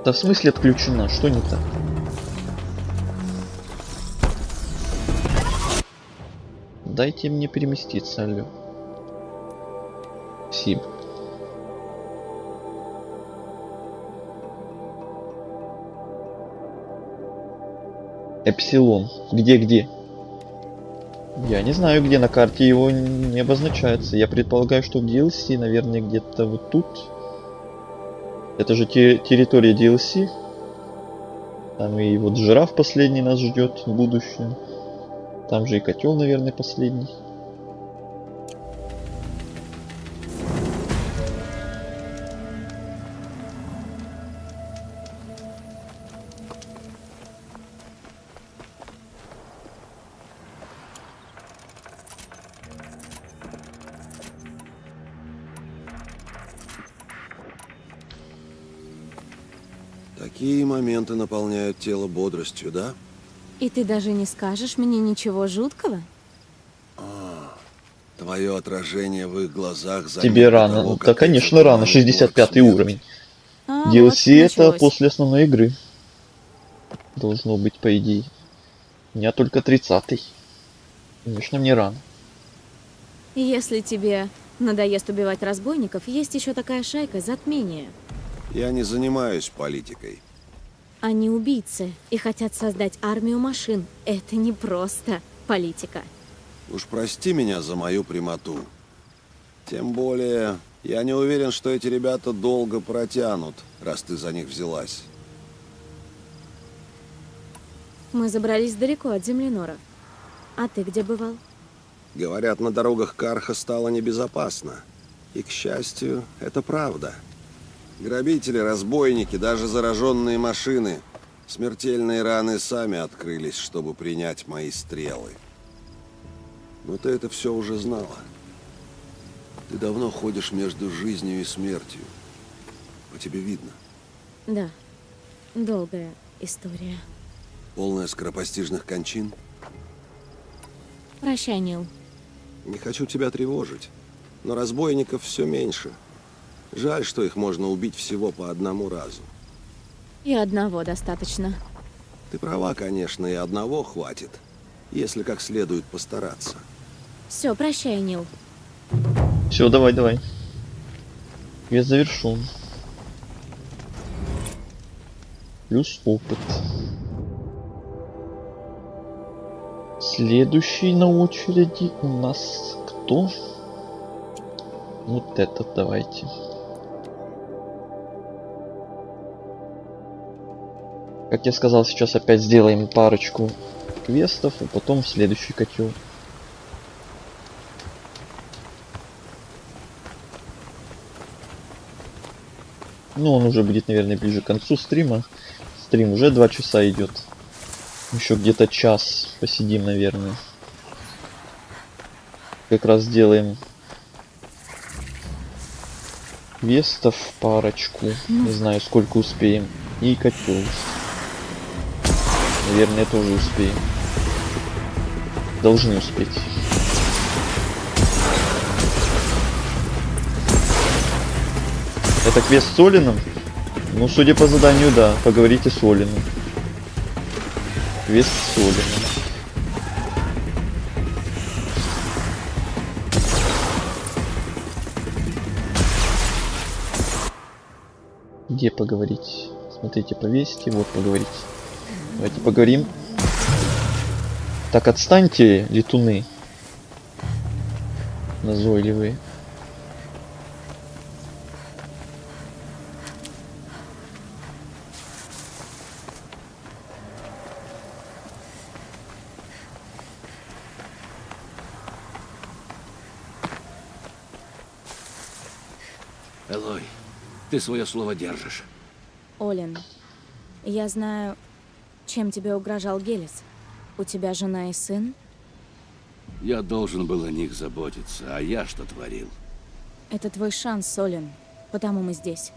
Да в смысле отключена? Что не так? Дайте мне переместиться, алло. Спасибо. Эпсилон. Где? Я не знаю, где на карте его не обозначается. Я предполагаю, что в DLC, наверное, где-то вот тут. Это же территория DLC. Там и вот жираф последний нас ждет в будущем. Там же и котел, наверное, последний. Такие моменты наполняют тело бодростью, да? И ты даже не скажешь мне ничего жуткого? Твое отражение в их глазах Тебе рано. того, Да, конечно, рано. 65 уровень. DLC вот это началось. после основной игры. Должно быть, по идее. У меня только 30-й. Конечно, мне рано. Если тебе надоест убивать разбойников, есть еще такая шайка затмения. Я не занимаюсь политикой. Они убийцы и хотят создать армию машин. Это не просто политика. Уж прости меня за мою прямоту. Тем более, я не уверен, что эти ребята долго протянут, раз ты за них взялась. Мы забрались далеко от Землянора. А ты где бывал? Говорят, на дорогах Карха стало небезопасно. И, к счастью, это правда. Грабители, разбойники, даже зараженные машины. Смертельные раны сами открылись, чтобы принять мои стрелы. Но ты это все уже знала. Ты давно ходишь между жизнью и смертью. По тебе видно. Да, Долгая история. Полная скоропостижных кончин. Прощай, Нил. Не хочу тебя тревожить, но разбойников все меньше. Жаль, что их можно убить всего по одному разу. И одного достаточно. Ты права, конечно, и одного хватит, если как следует постараться. Все, прощай, Нил. Все, давай. Я завершен. Плюс опыт. Следующий на очереди у нас кто? Вот этот давайте. Как я сказал, сейчас опять сделаем парочку квестов, а потом следующий котел. Ну, он уже будет, наверное, ближе к концу стрима. Стрим уже 2 часа идет. Еще где-то час посидим, наверное. Как раз сделаем квестов парочку. Не знаю, сколько успеем. И котел. Наверное, тоже успеем. Должны успеть. Это квест с Олином? Ну, судя по заданию, да. Поговорите с Олином. Квест с Олином. Где поговорить? Смотрите, повесьте. Вот поговорить. Давайте поговорим. Так, отстаньте, летуны. Назойливые. Элой, ты свое слово держишь. Олин, я знаю, чем тебе угрожал Гелис. У тебя жена и сын? Я должен был о них заботиться, а я что творил? Это твой шанс, Олин. Потому мы здесь.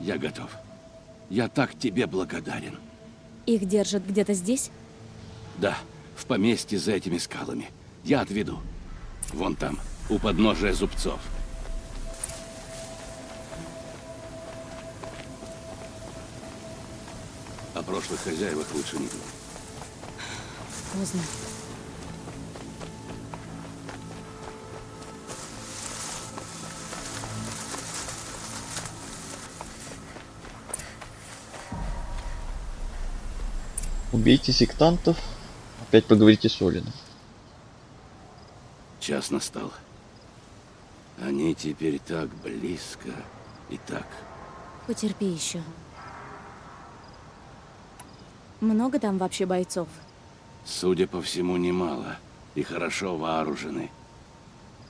Я готов. Я так тебе благодарен. Их держат где-то здесь? Да, в поместье за этими скалами. Я отведу. Вон там, у подножия зубцов. О прошлых хозяевах лучше не думать. Поздно. Убейте сектантов. Опять поговорите с Олином. Час настал. Они теперь так близко и так. Потерпи еще. Много там вообще бойцов? Судя по всему, немало. И хорошо вооружены.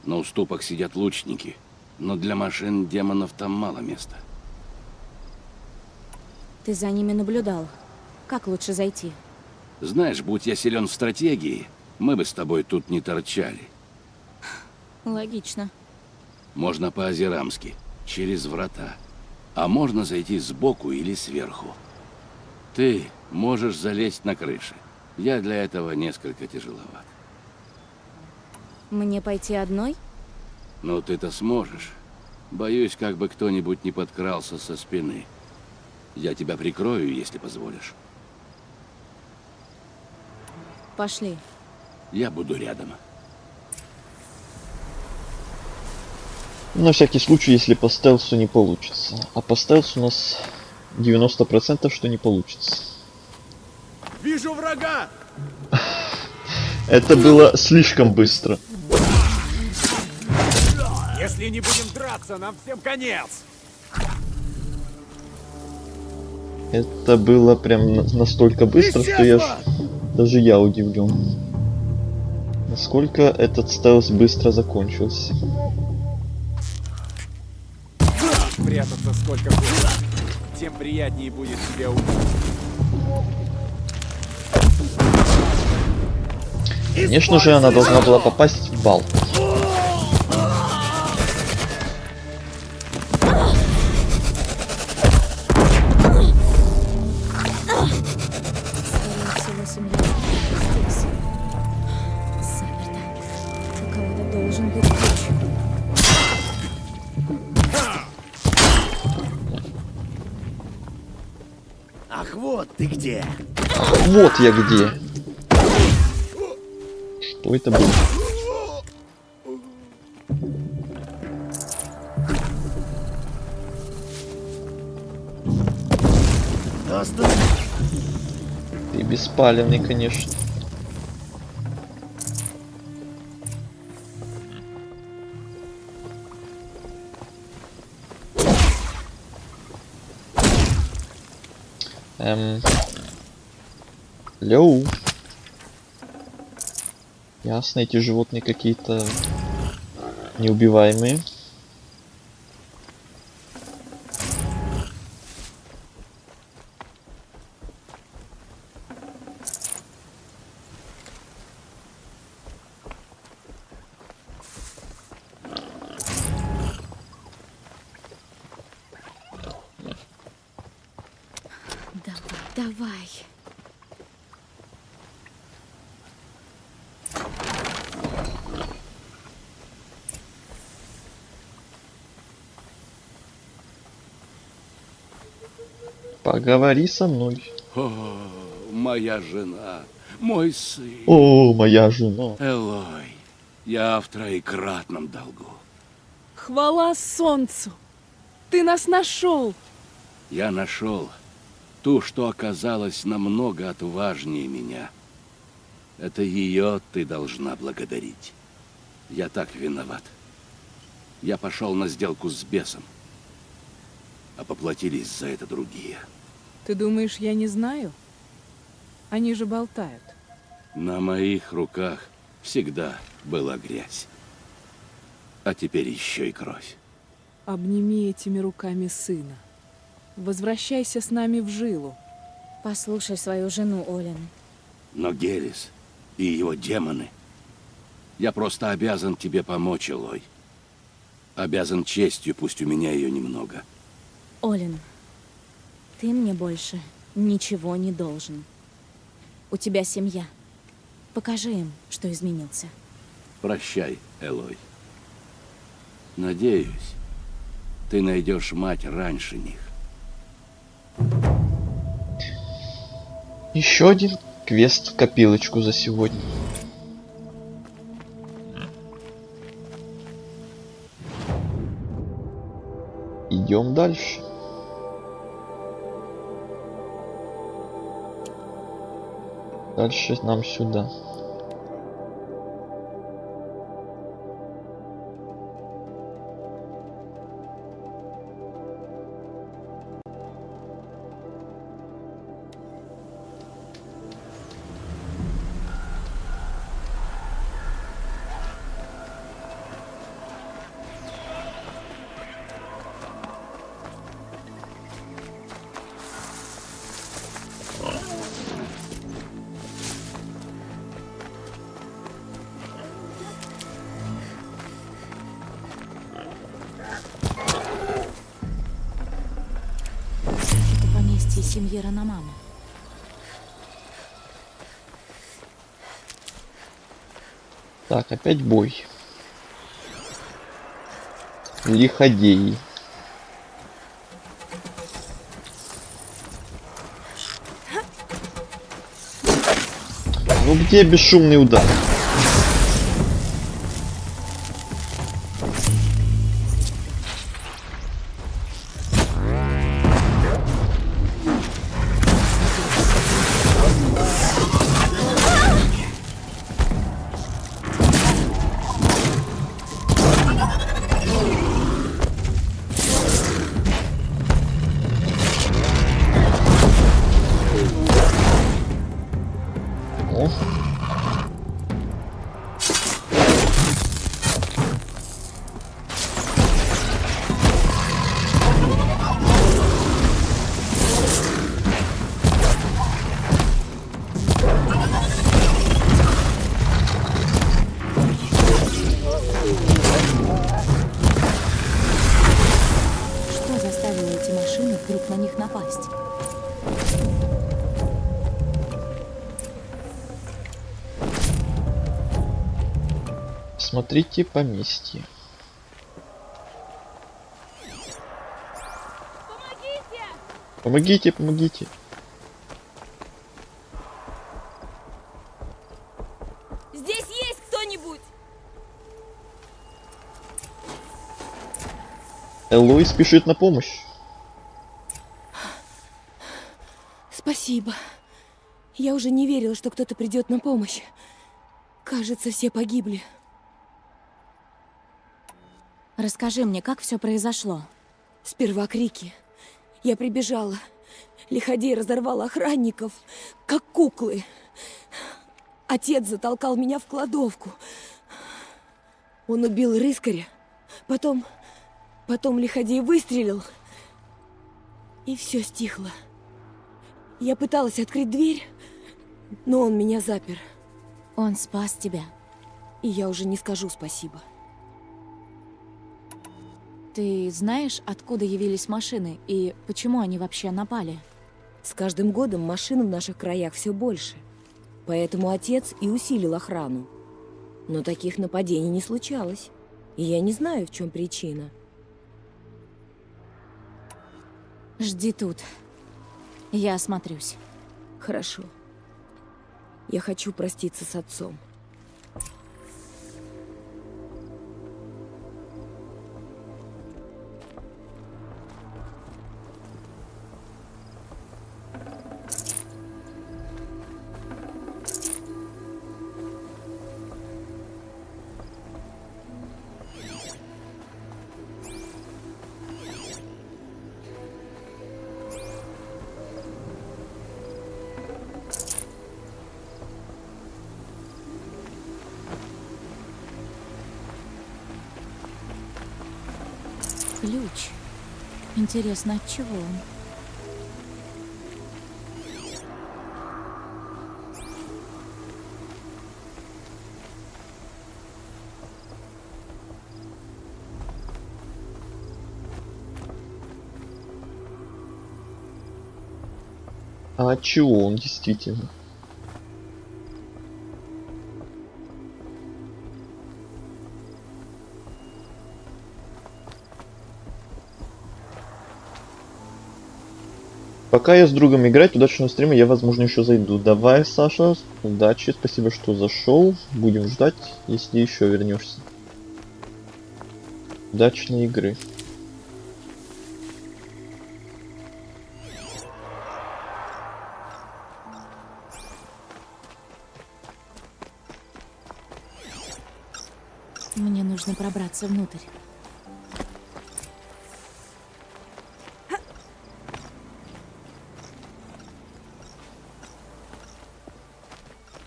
На уступах сидят лучники. Но для машин демонов там мало места. Ты за ними наблюдал. Как лучше зайти? Знаешь, будь я силен в стратегии, мы бы с тобой тут не торчали. Логично. Можно по-азерамски, через врата. А можно зайти сбоку или сверху. Ты можешь залезть на крышу. Я для этого несколько тяжеловат. Мне пойти одной? Но ты-то сможешь. Боюсь, как бы кто-нибудь не подкрался со спины. Я тебя прикрою, если позволишь. Пошли. Я буду рядом. На всякий случай, если по стелсу не получится. А по стелсу у нас 90%, что не получится. Вижу врага! Это было слишком быстро. Если не будем драться, нам всем конец! Это было прям настолько быстро, что даже я удивлен. Насколько этот стелс быстро закончился. Прятаться сколько хочешь, тем приятнее будет тебя убить. Конечно же, она должна была попасть в бал. Ах, вот ты где. Вот я где. Что это было? Ты беспалевный, конечно. Лёу. Ясно, эти животные какие-то неубиваемые. Давай. Поговори со мной. О, моя жена, мой сын. О, моя жена. Элой, я в троекратном долгу. Хвала солнцу! Ты нас нашел! Я нашел ту, что оказалась намного отважнее меня. Это ее ты должна благодарить. Я так виноват. Я пошел на сделку с бесом, а поплатились за это другие. Ты думаешь, я не знаю? Они же болтают. На моих руках всегда была грязь. А теперь еще и кровь. Обними этими руками сына. Возвращайся с нами в жилу. Послушай свою жену, Олин. Но Гелис и его демоны... Я просто обязан тебе помочь, Элой. Обязан честью, пусть у меня ее немного. Олин, ты мне больше ничего не должен. У тебя семья. Покажи им, что изменился. Прощай, Элой. Надеюсь, ты найдешь мать раньше них. Еще один квест в копилочку за сегодня. Идем дальше. Дальше нам сюда. Семьи Рономама. Так, опять бой. Лиходеи. Ну где бесшумный удар? Смотрите поместье. Помогите, помогите. Элой спешит на помощь. Спасибо. Я уже не верила, что кто-то придет на помощь. Кажется, все погибли. Расскажи мне, как все произошло? Сперва крики. Я прибежала. Лиходей разорвал охранников, как куклы. Отец затолкал меня в кладовку. Он убил рыскаря. Потом Лиходей выстрелил. И все стихло. Я пыталась открыть дверь, но он меня запер. Он спас тебя. И я уже не скажу спасибо. Ты знаешь, откуда явились машины и почему они вообще напали? С каждым годом машин в наших краях все больше. Поэтому отец и усилил охрану. Но таких нападений не случалось. И я не знаю, в чем причина. Жди тут. Я осмотрюсь. Хорошо. Я хочу проститься с отцом. Ключ. Интересно, от чего он? А от чего он действительно? Пока я с другом играть, удачного стрима, я, возможно, еще зайду. Давай, Саша, удачи, спасибо, что зашел. Будем ждать, если еще вернешься. Удачной игры. Мне нужно пробраться внутрь.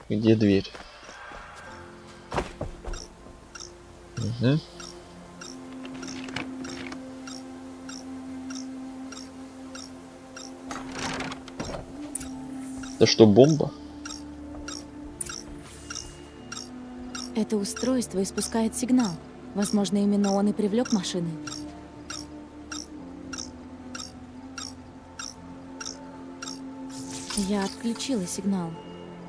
Где дверь? Угу. Это что, бомба? Это устройство испускает сигнал. Возможно, именно он и привлек машины. Я отключила сигнал,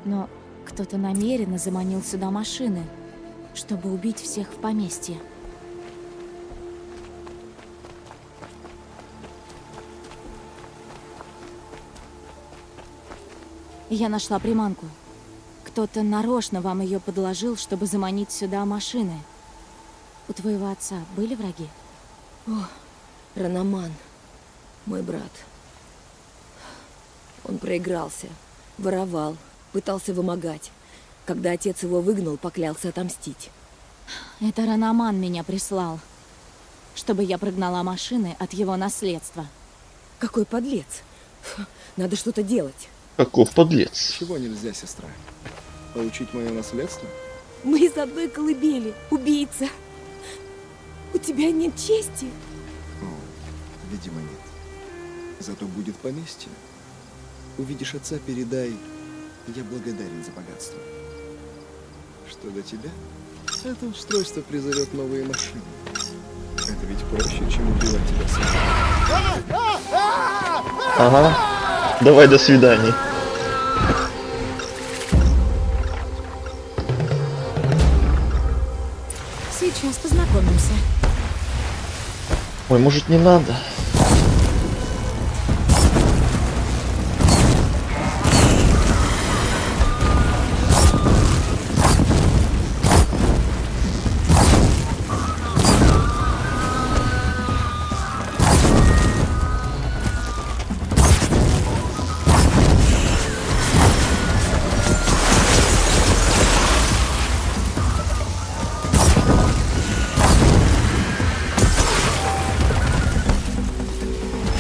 но кто-то намеренно заманил сюда машины, чтобы убить всех в поместье. Я нашла приманку. Кто-то нарочно вам ее подложил, чтобы заманить сюда машины. У твоего отца были враги? О, Ранаман, мой брат. Он проигрался, воровал, пытался вымогать. Когда отец его выгнал, поклялся отомстить. Это Ранаман меня прислал, чтобы я прогнала машины от его наследства. Какой подлец. Надо что-то делать. Каков подлец. Чего нельзя, сестра? Получить мое наследство? Мы из одной колыбели, убийца. У тебя нет чести? О, видимо, нет. Зато будет поместье. Увидишь отца, передай, я благодарен за богатство. Что до тебя? Это устройство призовет новые машины. Это ведь проще, чем убивать тебя самого. Ага. Давай, до свидания. Сейчас познакомимся. Ой, может, не надо?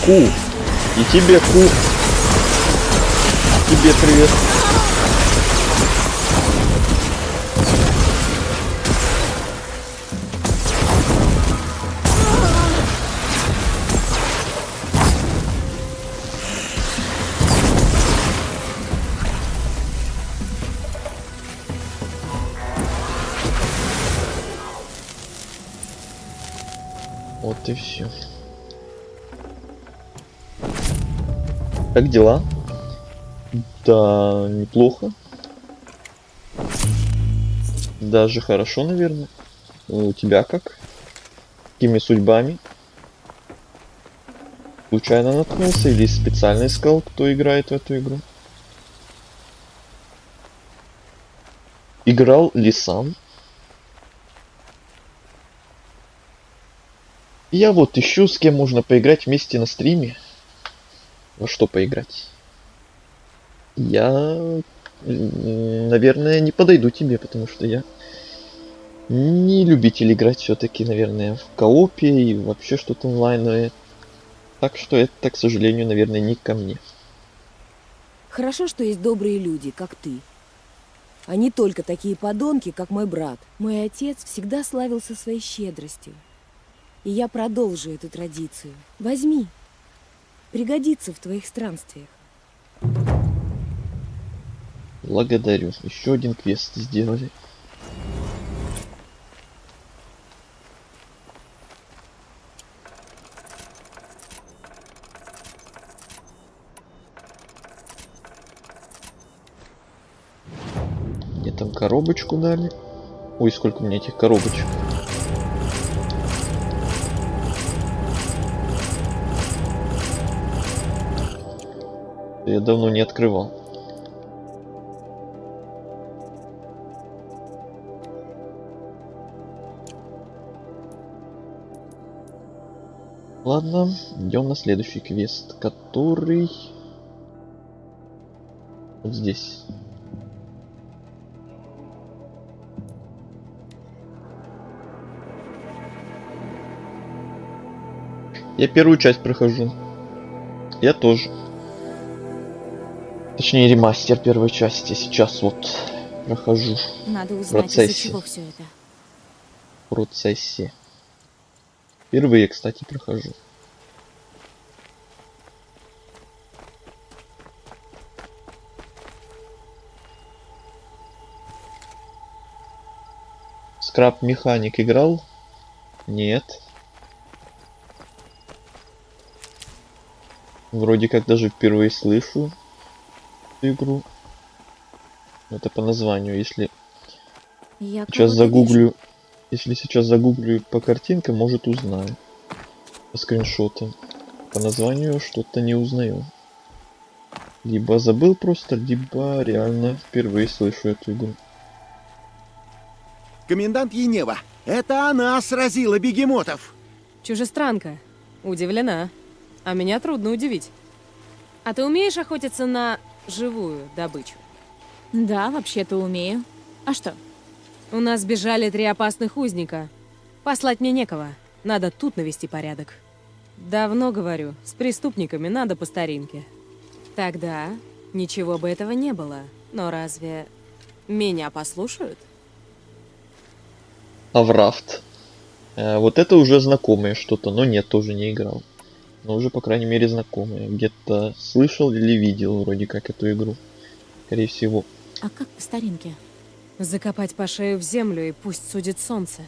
Ку. И тебе ку. Тебе привет. Вот и все. Как дела? Да, неплохо. Даже хорошо, наверное. У тебя как? Какими судьбами? Случайно наткнулся или специально искал, кто играет в эту игру? Играл ли сам? Я вот ищу, с кем можно поиграть вместе на стриме. Во что поиграть? Я, наверное, не подойду тебе, потому что я не любитель играть все-таки, наверное, в коопе и вообще что-то онлайновое. Так что это, к сожалению, наверное, не ко мне. Хорошо, что есть добрые люди, как ты. А не только такие подонки, как мой брат. Мой отец всегда славился своей щедростью. И я продолжу эту традицию. Возьми. Пригодится в твоих странствиях. Благодарю. Еще один квест сделали. Мне там коробочку дали. Ой, сколько у меня этих коробочек. Я давно не открывал. Ладно, идем на следующий квест, который вот здесь. Я первую часть прохожу. Я тоже. Точнее, ремастер первой части. Сейчас вот прохожу. Надо узнать, из-за чего все это. В процессе. Впервые, кстати, прохожу. Скраб Механик играл? Нет. Вроде как даже впервые слышу эту игру. Это по названию, если Я сейчас кого-то загуглю. вижу. Если сейчас загуглю по картинкам, может узнаю. По скриншотам. По названию что-то не узнаю. Либо забыл просто, либо реально впервые слышу эту игру. Комендант Енева, это она сразила бегемотов. Чужестранка. Удивлена. А меня трудно удивить. А ты умеешь охотиться на живую добычу? Да, вообще-то умею. А что? У нас бежали 3 опасных узника. Послать мне некого. Надо тут навести порядок. Давно говорю, с преступниками надо по старинке. Тогда ничего бы этого не было. Но разве меня послушают? Аврафт. Вот это уже знакомое что-то, но нет, тоже не играл. Но уже, по крайней мере, знакомое. Где-то слышал или видел вроде как эту игру. Скорее всего. А как по старинке? Закопать по шею в землю и пусть судит солнце.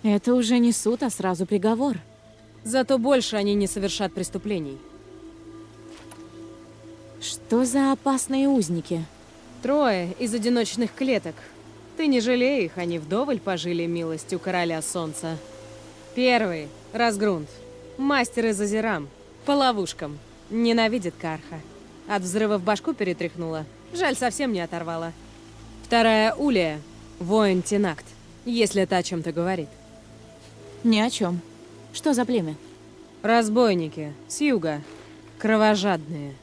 Это уже не суд, а сразу приговор. Зато больше они не совершат преступлений. Что за опасные узники? 3 из одиночных клеток. Ты не жалей их, они вдоволь пожили милостью короля солнца. 1 — Разгрунт. Мастер из Азерам. По ловушкам. Ненавидит Карха. От взрывов башку перетряхнула. Жаль, совсем не оторвала. 2 — Улия. Воин Тинакт. Если это о чем-то говорит. Ни о чем. Что за племя? Разбойники. С юга. Кровожадные.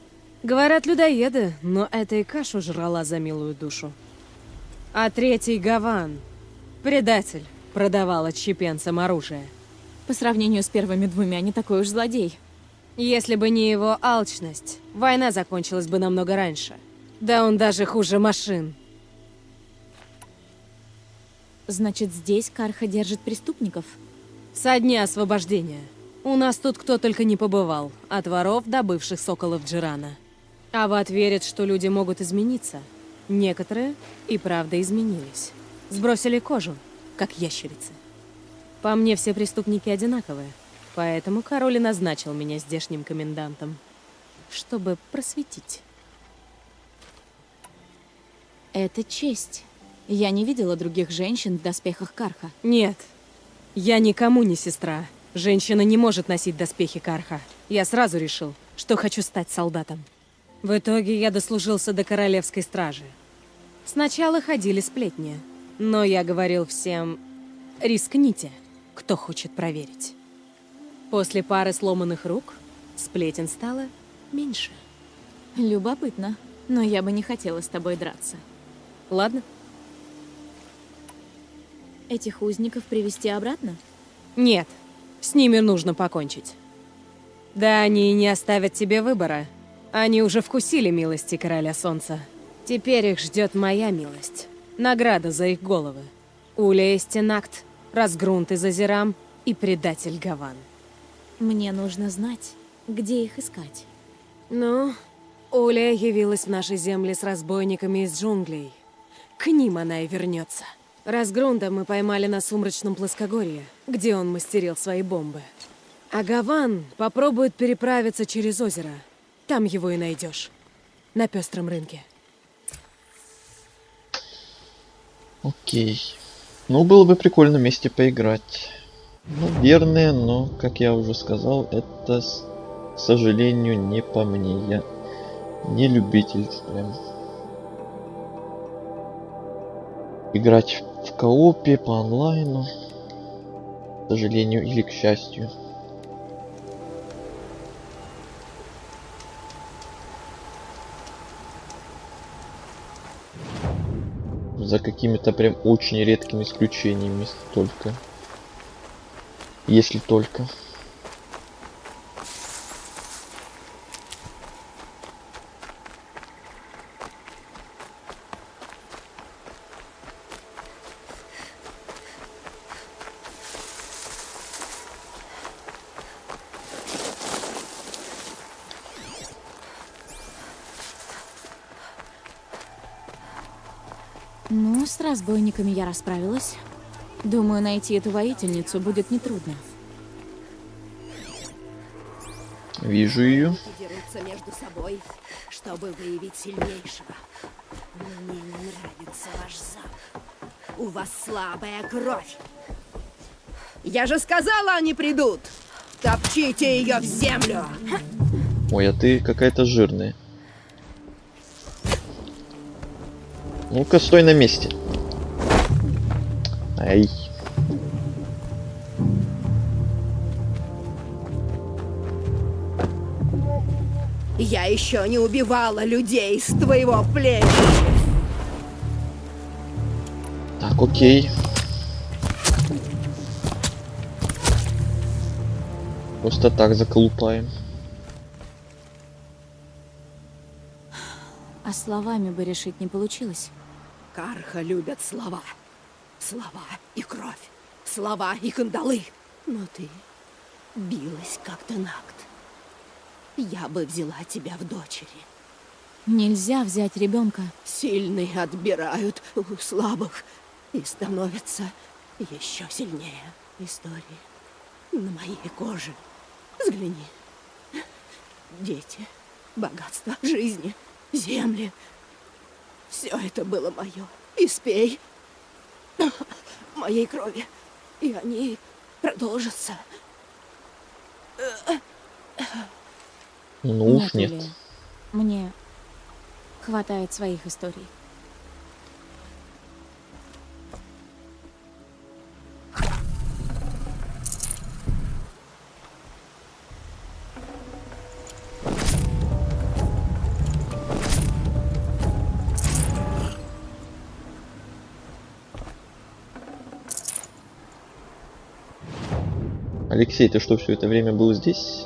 Говорят, людоеды, но это и кашу жрала за милую душу. А 3 — Гаван. Предатель. Продавал отщепенцам оружие. По сравнению с первыми 2 не такой уж злодей. Если бы не его алчность, война закончилась бы намного раньше. Да он даже хуже машин. Значит, здесь Карха держит преступников? Со дня освобождения. У нас тут кто только не побывал, от воров до бывших соколов Джирана. Ават верит, что люди могут измениться. Некоторые и правда изменились. Сбросили кожу, как ящерицы. По мне, все преступники одинаковые. Поэтому король и назначил меня здешним комендантом. Чтобы просветить. Это честь. Я не видела других женщин в доспехах Карха. Нет, я никому не сестра. Женщина не может носить доспехи Карха. Я сразу решил, что хочу стать солдатом. В итоге я дослужился до королевской стражи. Сначала ходили сплетни, но я говорил всем: рискните, кто хочет проверить. После пары сломанных рук сплетен стало меньше. Любопытно, но я бы не хотела с тобой драться. Ладно. Этих узников привести обратно? Нет, с ними нужно покончить. Да они и не оставят тебе выбора. Они уже вкусили милости Короля Солнца. Теперь их ждет моя милость. Награда за их головы. Уля Эстенакт, Разгрунт из Азерам и предатель Гаван. Мне нужно знать, где их искать. Ну, Уля явилась в нашей земле с разбойниками из джунглей. К ним она и вернется. Разгрунта мы поймали на сумрачном плоскогорье, где он мастерил свои бомбы. А Гаван попробует переправиться через озеро. Там его и найдешь. На пестром рынке. Окей. Ну, было бы прикольно вместе поиграть. Наверное, но, как я уже сказал, это, к сожалению, не по мне. Я не любитель прям играть в коопе по онлайну. К сожалению или к счастью. За какими-то прям очень редкими исключениями только. Если только. Ну, с разбойниками я расправилась. Думаю, найти эту воительницу будет нетрудно. Вижу ее. Дерутся между собой, чтобы выявить сильнейшего. Мне не нравится ваш запах. У вас слабая кровь. Я же сказала, они придут. Топчите ее в землю. Ой, а ты какая-то жирная. Ну-ка, стой на месте. Ай. Я еще не убивала людей с твоего племени. Так, окей. Просто так заколупаем. А словами бы решить не получилось. Карха любят слова. Слова и кровь. Слова и кандалы. Но ты билась как-то накт. Я бы взяла тебя в дочери. Нельзя взять ребенка. Сильные отбирают у слабых и становятся еще сильнее. Истории на моей коже. Взгляни. Дети, богатство, жизни, земли. Все это было мое. И спей моей крови. И они продолжатся. Ну уж нет. Уля. Мне хватает своих историй. Алексей, ты что, все это время был здесь?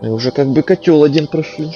И уже как бы котел один прошли.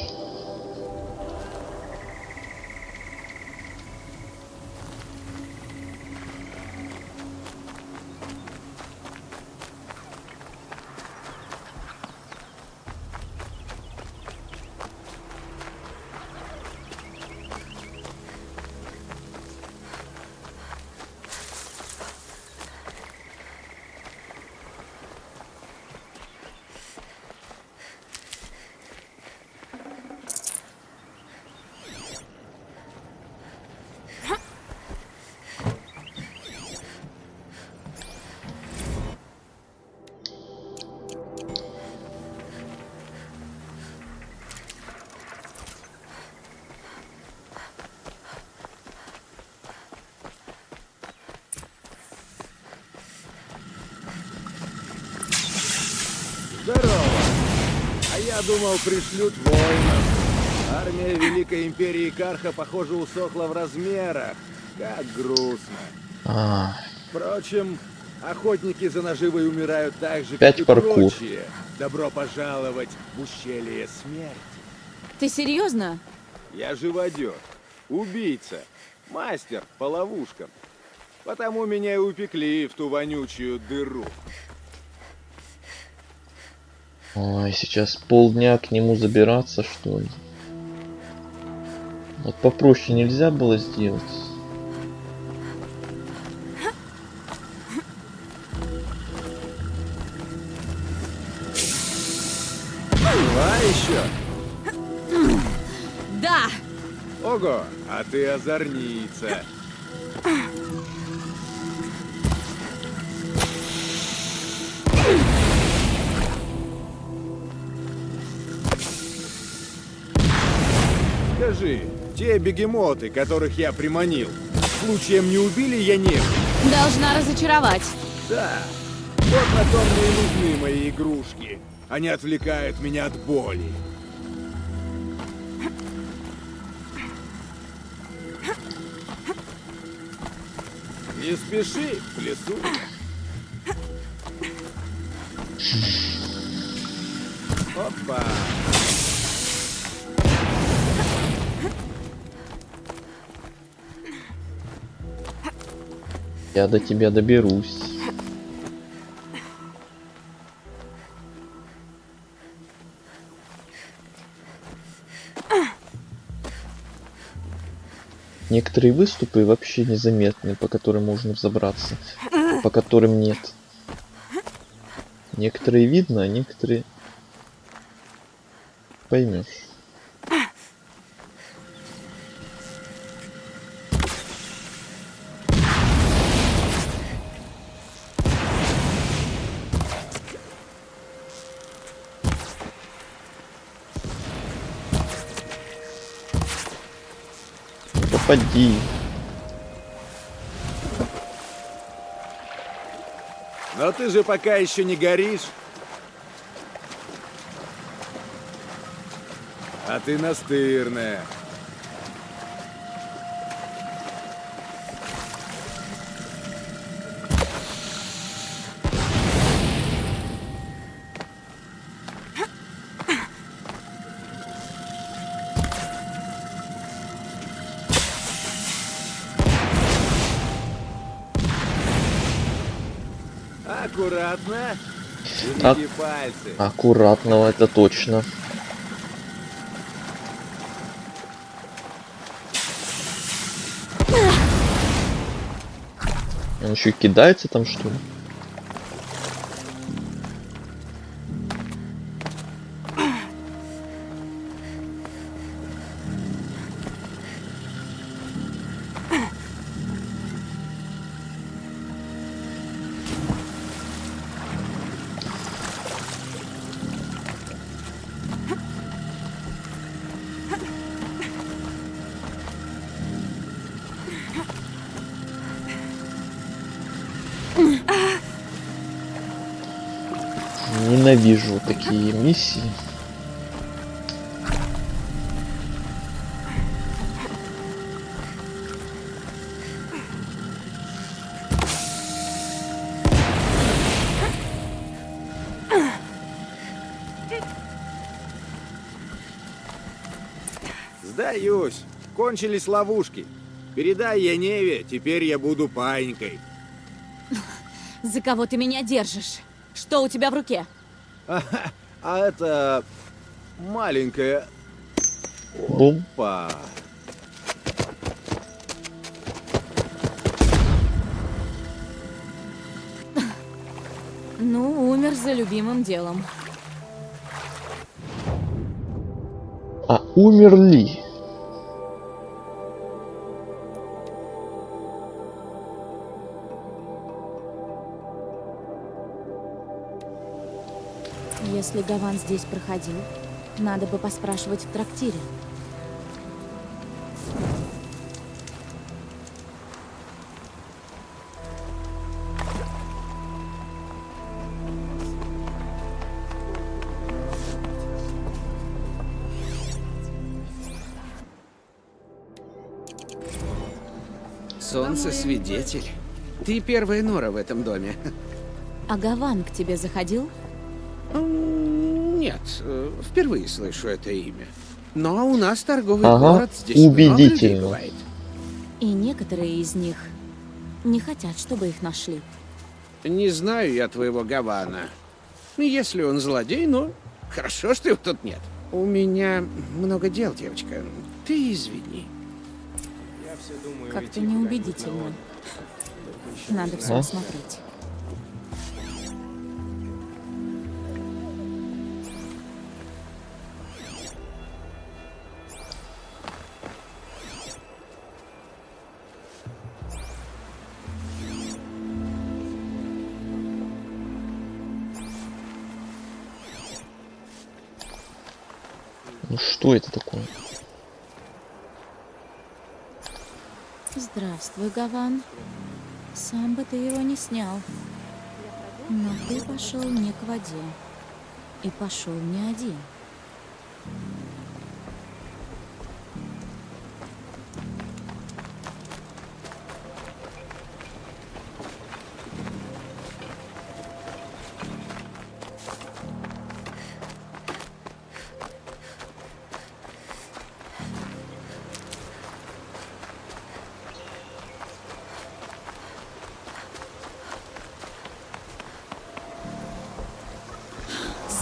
Здорово! А я думал, пришлют воинов. Армия Великой Империи Карха, похоже, усохла в размерах. Как грустно. Впрочем, охотники за наживой умирают так же, как и паркур. прочие. Добро пожаловать в ущелье смерти. Ты серьезно? Я живодер, убийца, мастер по ловушкам. Потому меня и упекли в ту вонючую дыру. Ой, сейчас полдня к нему забираться, что ли? Вот попроще нельзя было сделать. Жива еще? Да! Ого, а ты озорница. Скажи, те бегемоты, которых я приманил, случаем не убили Яневу? Должна разочаровать. Да, вот на том мне и нужны мои игрушки. Они отвлекают меня от боли. Не спеши, в лесу. Опа! Я до тебя доберусь. Некоторые выступы вообще незаметны, по которым можно взобраться, по которым нет. Некоторые видно, а некоторые поймешь. Попади. Но ты же пока еще не горишь. А ты настырная. Аккуратно. Береги пальцы. Аккуратного, это точно. Он еще и кидается там, что ли? Ненавижу такие миссии. Сдаюсь. Кончились ловушки. Передай Еневе, теперь я буду паинькой. За кого ты меня держишь? Что у тебя в руке? А это... маленькая... Бум. Опа. Ну, умер за любимым делом. А умерли? Если Гаван здесь проходил, надо бы поспрашивать в трактире. Солнце-свидетель. Ты первая Нора в этом доме. А Гаван к тебе заходил? Нет, впервые слышу это имя. Но у нас торговый Ага, город, здесь много людей убедительно. бывает. И некоторые из них не хотят, чтобы их нашли. Не знаю я твоего Гавана. Если он злодей, ну, хорошо, что его тут нет. У меня много дел, девочка. Ты извини. Как-то неубедительно. Надо все А? осмотреть. Ну что это такое? Здравствуй, Гаван. Сам бы ты его не снял. Но ты пошел не к воде. И пошел не один.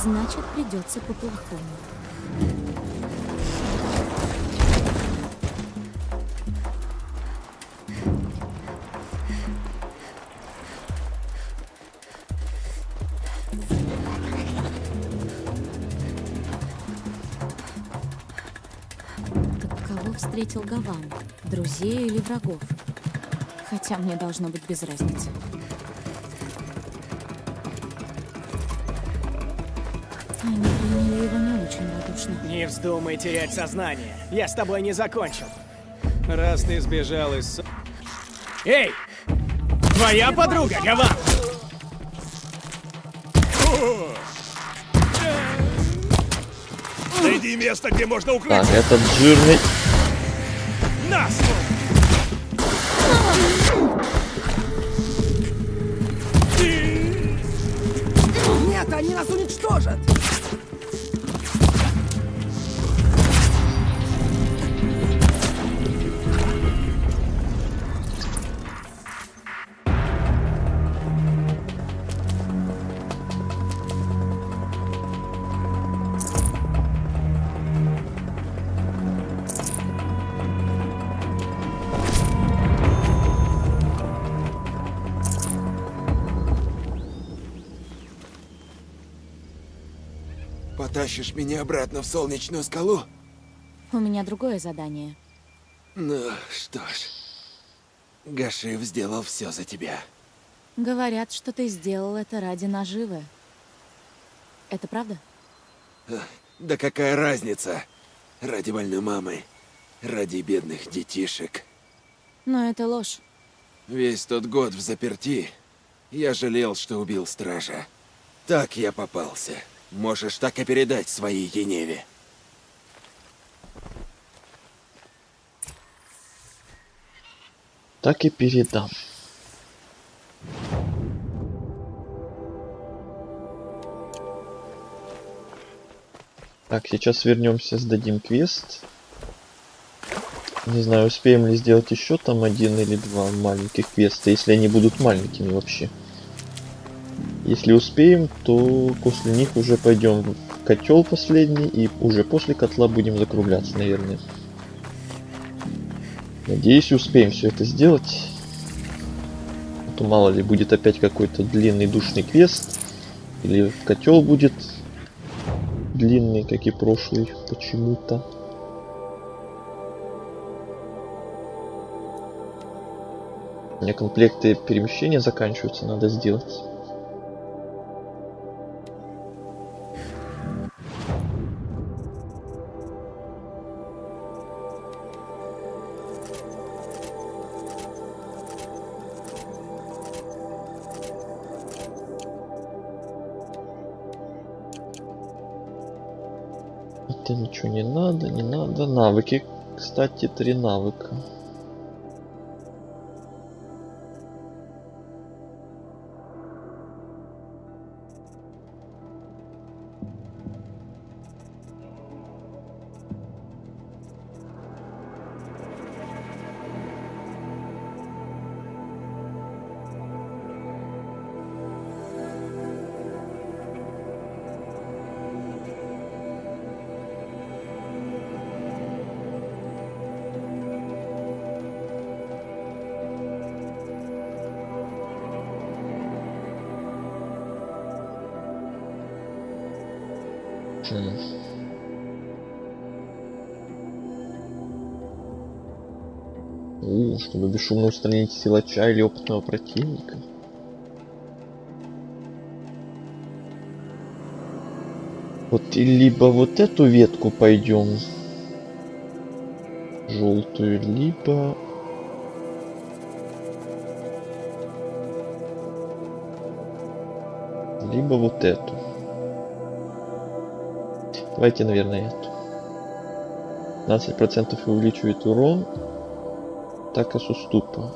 Значит, придется по-плохому. Так кого встретил Гаван? Друзей или врагов? Хотя мне должно быть без разницы. Они приняли его не очень радушно. Не вздумай терять сознание. Я с тобой не закончил. Раз ты сбежал из... Эй! Твоя подруга, Гаван! Найди место, где можно укрыться. Так, этот жирный. Нас! Нет, они нас уничтожат! Потащишь меня обратно в солнечную скалу? У меня другое задание. Ну, что ж. Гашив сделал все за тебя. Говорят, что ты сделал это ради наживы. Это правда? Да какая разница? Ради больной мамы. Ради бедных детишек. Но это ложь. Весь тот год в заперти я жалел, что убил стража. Так я попался. Можешь так и передать своей Еневе. Так и передам. Так, сейчас вернемся, сдадим квест. Не знаю, успеем ли сделать еще там один или два маленьких квеста, если они будут маленькими вообще. Если успеем, то после них уже пойдем в котел последний, и уже после котла будем закругляться, наверное. Надеюсь, успеем все это сделать. А то мало ли будет опять какой-то длинный душный квест, или котел будет длинный, как и прошлый, почему-то. У меня комплекты перемещения заканчиваются, надо сделать. Это ничего не надо, не надо. Навыки, кстати, 3 навыка. Чтобы бесшумно устранить силача или опытного противника. Вот и либо вот эту ветку пойдем желтую, либо вот эту. Давайте, наверное, эту. 15% увеличивает урон. Атака с уступа.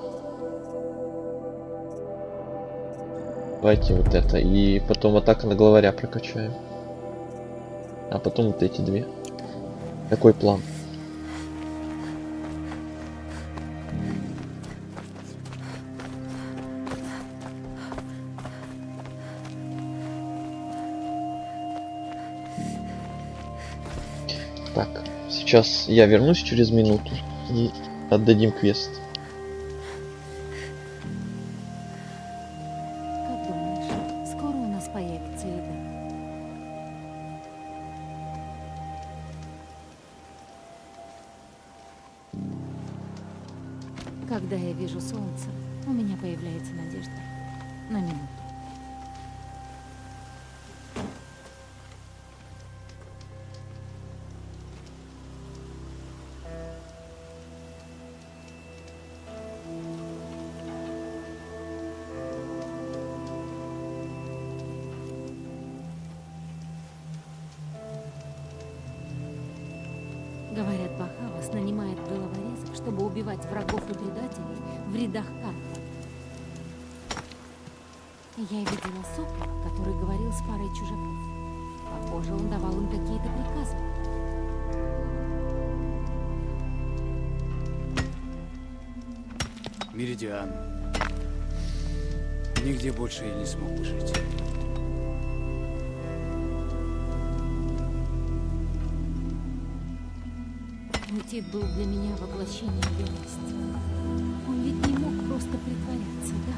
Давайте вот это. И потом атака на главаря прокачаем. А потом вот эти две. Такой план. Так, сейчас я вернусь через минуту и отдадим квест. Как думаешь, скоро у нас появится еда? Когда я вижу солнце, у меня появляется надежда. На минуту. Говорят, Бахавас нанимает головорезов, чтобы убивать врагов и предателей в рядах Карха. Я видела Сопа, который говорил с парой чужаков. Похоже, он давал им какие-то приказы. Меридиан. Нигде больше я не смогу жить. Мутит был для меня воплощением верности. Он ведь не мог просто притворяться, да?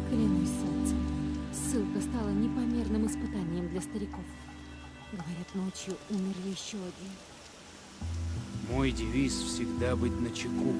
Клянусь солнцем, ссылка стала непомерным испытанием для стариков. Говорят, ночью умер еще один. Мой девиз всегда быть начеку.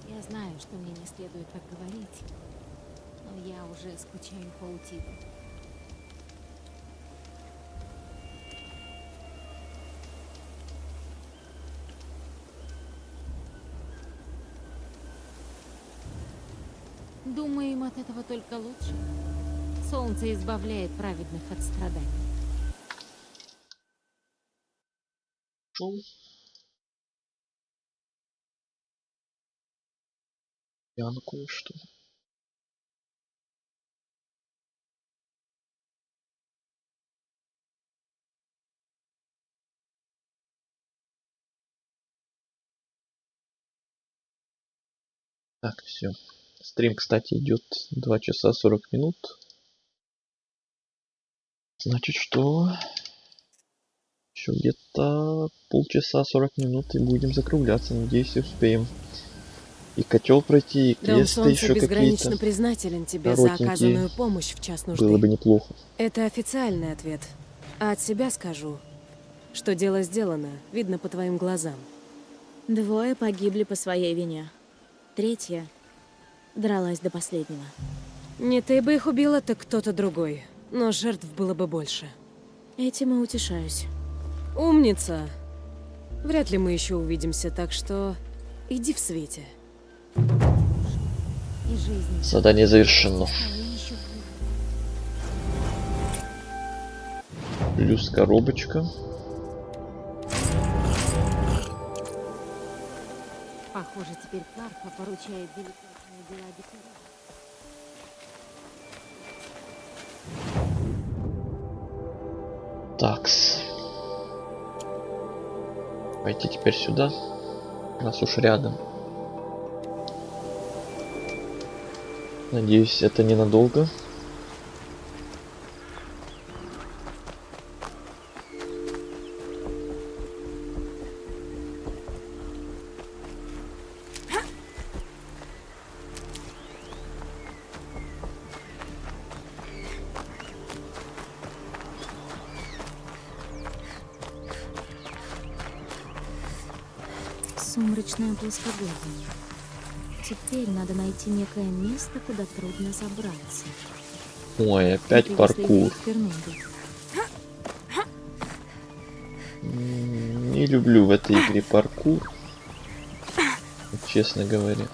Я знаю, что мне не следует так говорить, Я уже скучаю по утику. Думаю, им от этого только лучше. Солнце избавляет праведных от страданий. Я ну кое-что. Так, все. Стрим, кстати, идет 2 часа 40 минут. Значит, что еще где-то полчаса 40 минут и будем закругляться. Надеюсь, успеем. И котел пройти, и Дом квесты Солнца еще безгранично какие-то. признателен тебе за коротенькие. оказанную помощь в час нужды. Было бы неплохо. Это официальный ответ. А от себя скажу, что дело сделано, видно по твоим глазам. 2 погибли по своей вине. 3 дралась до последнего. Не ты бы их убила, так кто-то другой. Но жертв было бы больше. Этим и утешаюсь. Умница! Вряд ли мы еще увидимся, так что иди в свете. И жизнь. Задание завершено. Плюс коробочка. Похоже, теперь Карха поручает деликатные дела дикаря. Такс. Пойти теперь сюда, раз уж рядом. Надеюсь, это ненадолго. Сумрачное плоскогорье. Теперь надо найти некое место, куда трудно забраться. Ой, опять Если паркур. верить Фернанду. Не люблю в этой игре паркур, честно говоря.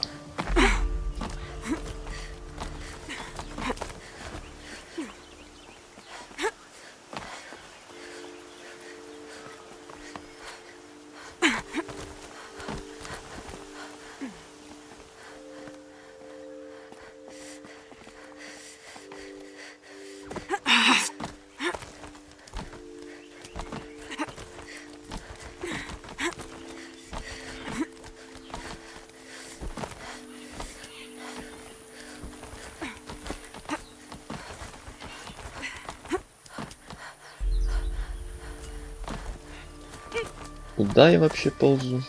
Куда я вообще ползу?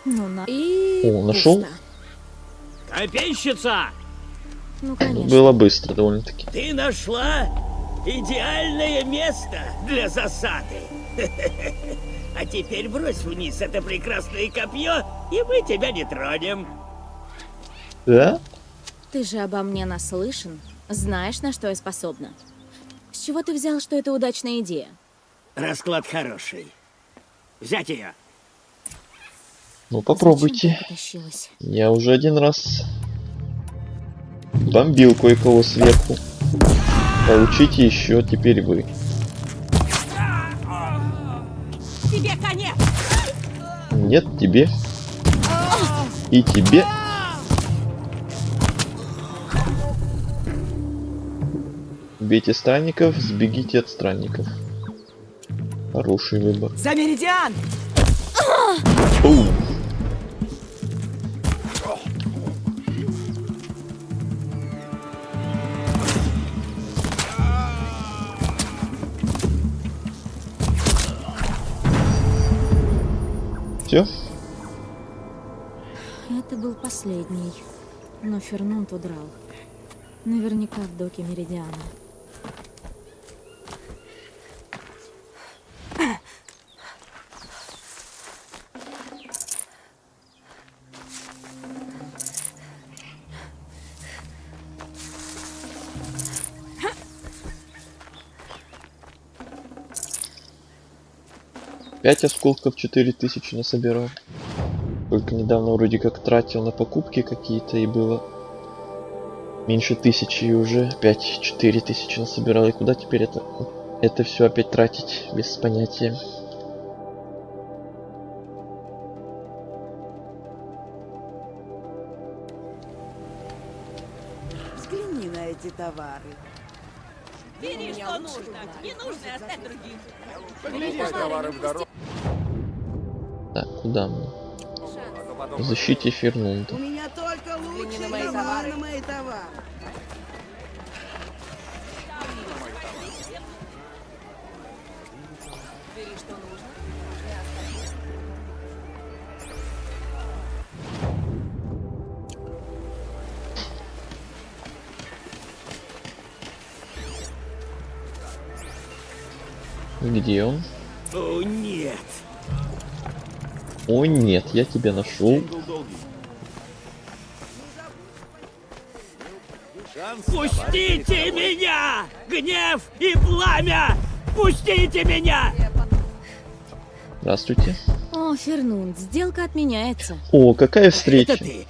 Ну, О, нашел? Копейщица! Ну, конечно. Было быстро довольно-таки. Ты нашла идеальное место для засады. А теперь брось вниз это прекрасное копье, и мы тебя не тронем. Да? Ты же обо мне наслышан. Знаешь, на что я способна. С чего ты взял, что это удачная идея? Расклад хороший. Взять ее. Ну попробуйте. Потащилась. Я уже один раз бомбил кое-кого сверху. Получите еще теперь вы. Тебе конец! Нет, тебе. И тебе. Бейте странников, сбегите от странников. Хороший выбор. За Меридиан! Бум. Все? Это был последний. Но Фернанд удрал. Наверняка в доке Меридиана. 5 осколков 4000 насобирал. Только недавно вроде как тратил на покупки какие-то и было меньше 1000 и уже опять 4000 насобирал. И куда теперь это все опять тратить? Без понятия. Взгляни на эти товары. Бери, что нужно. Не нужно оставь другим. Покупай товары в дорогу. Так, куда мне? В защите Фернунда. У меня только лучшие товары на мои товары. Бери, что нужно. Где он? О, нет. О нет, я тебя нашел. Пустите меня! Гнев и пламя! Пустите меня! Здравствуйте. О, Фернунд, сделка отменяется. О, какая встреча. Это ты.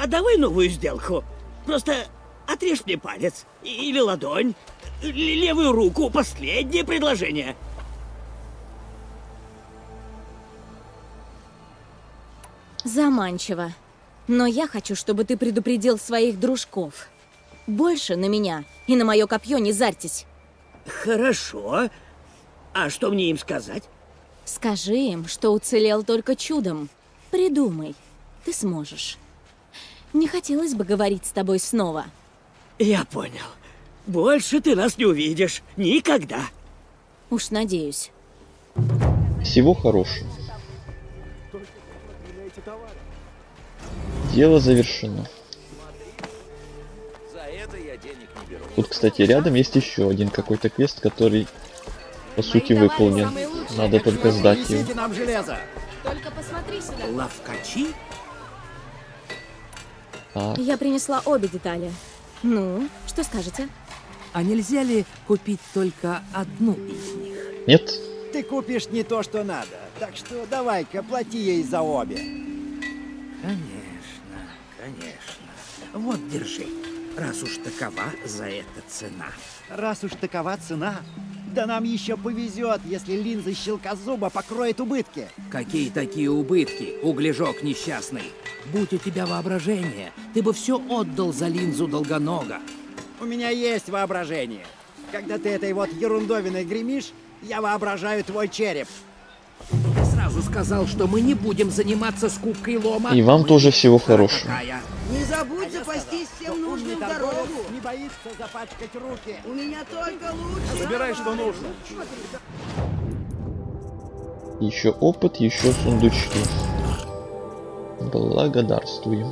А давай новую сделку. Просто отрежь мне палец. Или ладонь. Или левую руку. Последнее предложение. Заманчиво. Но я хочу, чтобы ты предупредил своих дружков. Больше на меня и на мое копье не зарьтесь. Хорошо. А что мне им сказать? Скажи им, что уцелел только чудом. Придумай. Ты сможешь. Не хотелось бы говорить с тобой снова. Я понял. Больше ты нас не увидишь. Никогда. Уж надеюсь. Всего хорошего. Дело завершено. За это я денег не беру. Тут, кстати, рядом есть еще один какой-то квест, который по сути выполнен. Надо только сдать его. нам железо. Только посмотри сюда. Ловкачи? Так. Я принесла обе детали. Ну, что скажете? А нельзя ли купить только одну из них? Нет? Ты купишь не то, что надо. Так что давай-ка плати ей за обе. Конечно, конечно. Вот, держи. Раз уж такова за это цена. Раз уж такова цена, да нам еще повезет, если линза щелкозуба покроет убытки. Какие такие убытки, углежок несчастный? Будь у тебя воображение, ты бы все отдал за линзу долгонога. У меня есть воображение. Когда ты этой вот ерундовиной гремишь, я воображаю твой череп. Ты сразу сказал, что мы не будем заниматься скупкой лома. И вам тоже всего хорошего. Не забудь запастись всем нужным в дорогу. Не боится запачкать руки. У меня только лучше. Забирай, что нужно. Еще опыт, еще сундучки. Благодарствую.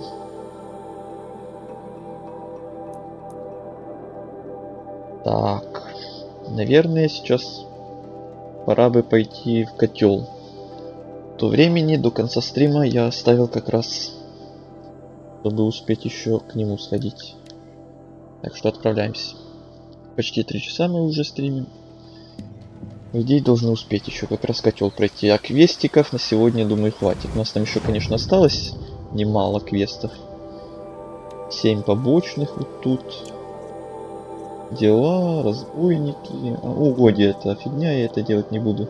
Так. Наверное, сейчас пора бы пойти в котел. То времени до конца стрима я оставил как раз, чтобы успеть еще к нему сходить. Так что отправляемся. Почти 3 часа мы уже стримим. По идее, должны успеть еще как раз котел пройти. А квестиков на сегодня, думаю, хватит. У нас там еще, конечно, осталось немало квестов. 7 побочных вот тут. Дела, разбойники. Угодья это фигня, я это делать не буду.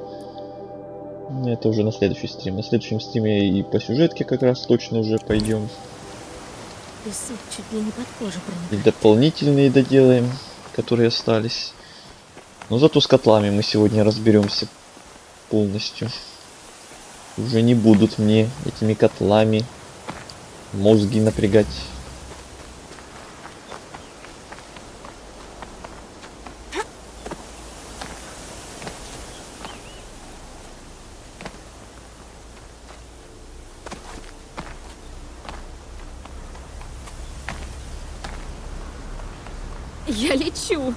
Это уже на следующий стрим. На следующем стриме и по сюжетке как раз точно уже пойдем. Песок чуть ли не под кожу проник. И дополнительные доделаем, которые остались. Но зато с котлами мы сегодня разберемся полностью. Уже не будут мне этими котлами мозги напрягать. Я лечу.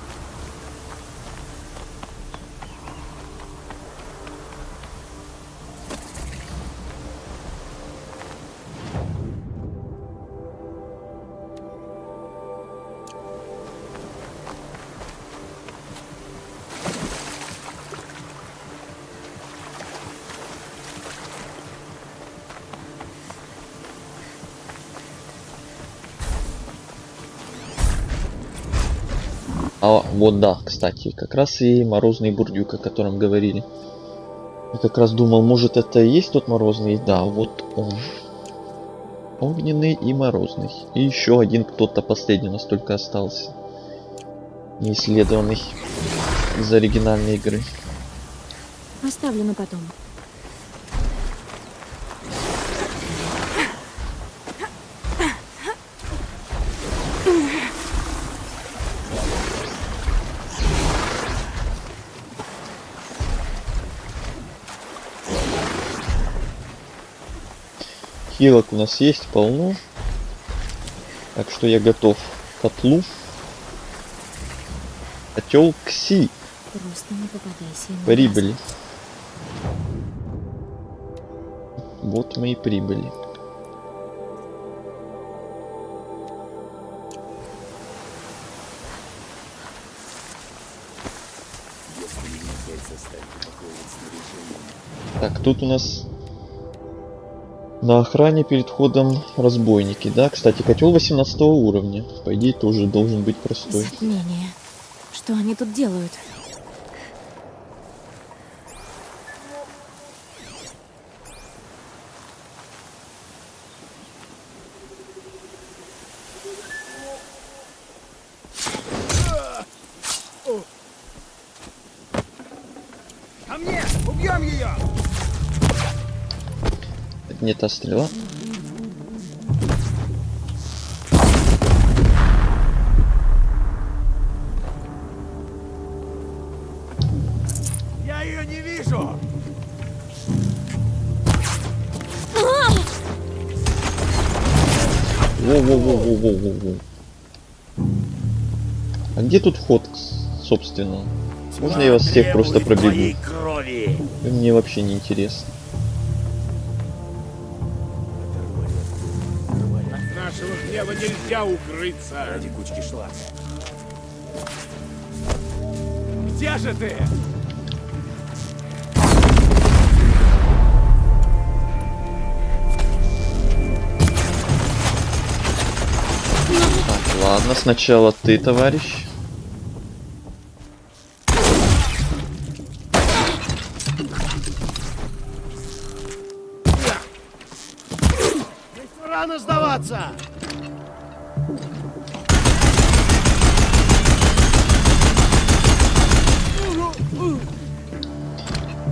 А, вот да, кстати, как раз и морозный бурдюк, о котором говорили. Я как раз думал, может это и есть тот морозный. Да, вот он. Огненный и морозный. И еще один кто-то последний настолько остался. Неисследованный из оригинальной игры. Оставлю на потом. Хилок у нас есть полно. Так что я готов к котлу. Котел Кси. Просто не попадайся ему. Прибыли. Вот мы и прибыли. Так, тут у нас на охране перед входом разбойники, да? Кстати, котел 18 уровня. По идее, тоже должен быть простой. Затмение. Что они тут делают? Ко мне! Убьем ее! Это не та стрела. Я ее не вижу! Во-во-во-во-во-во-во. А где тут вход, собственно? Можно я вас всех просто пробегу? Мне вообще не интересно. От нашего гнева нельзя укрыться. Ради кучки шлака. Где же ты? Так, ладно, сначала ты, товарищ. Рано сдаваться!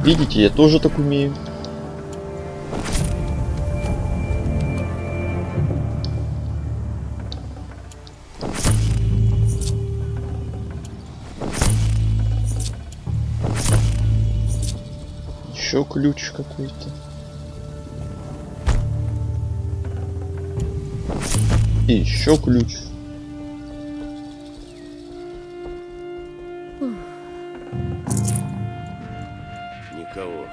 Видите, я тоже так умею. Еще ключ какой-то. И еще ключ. Никого.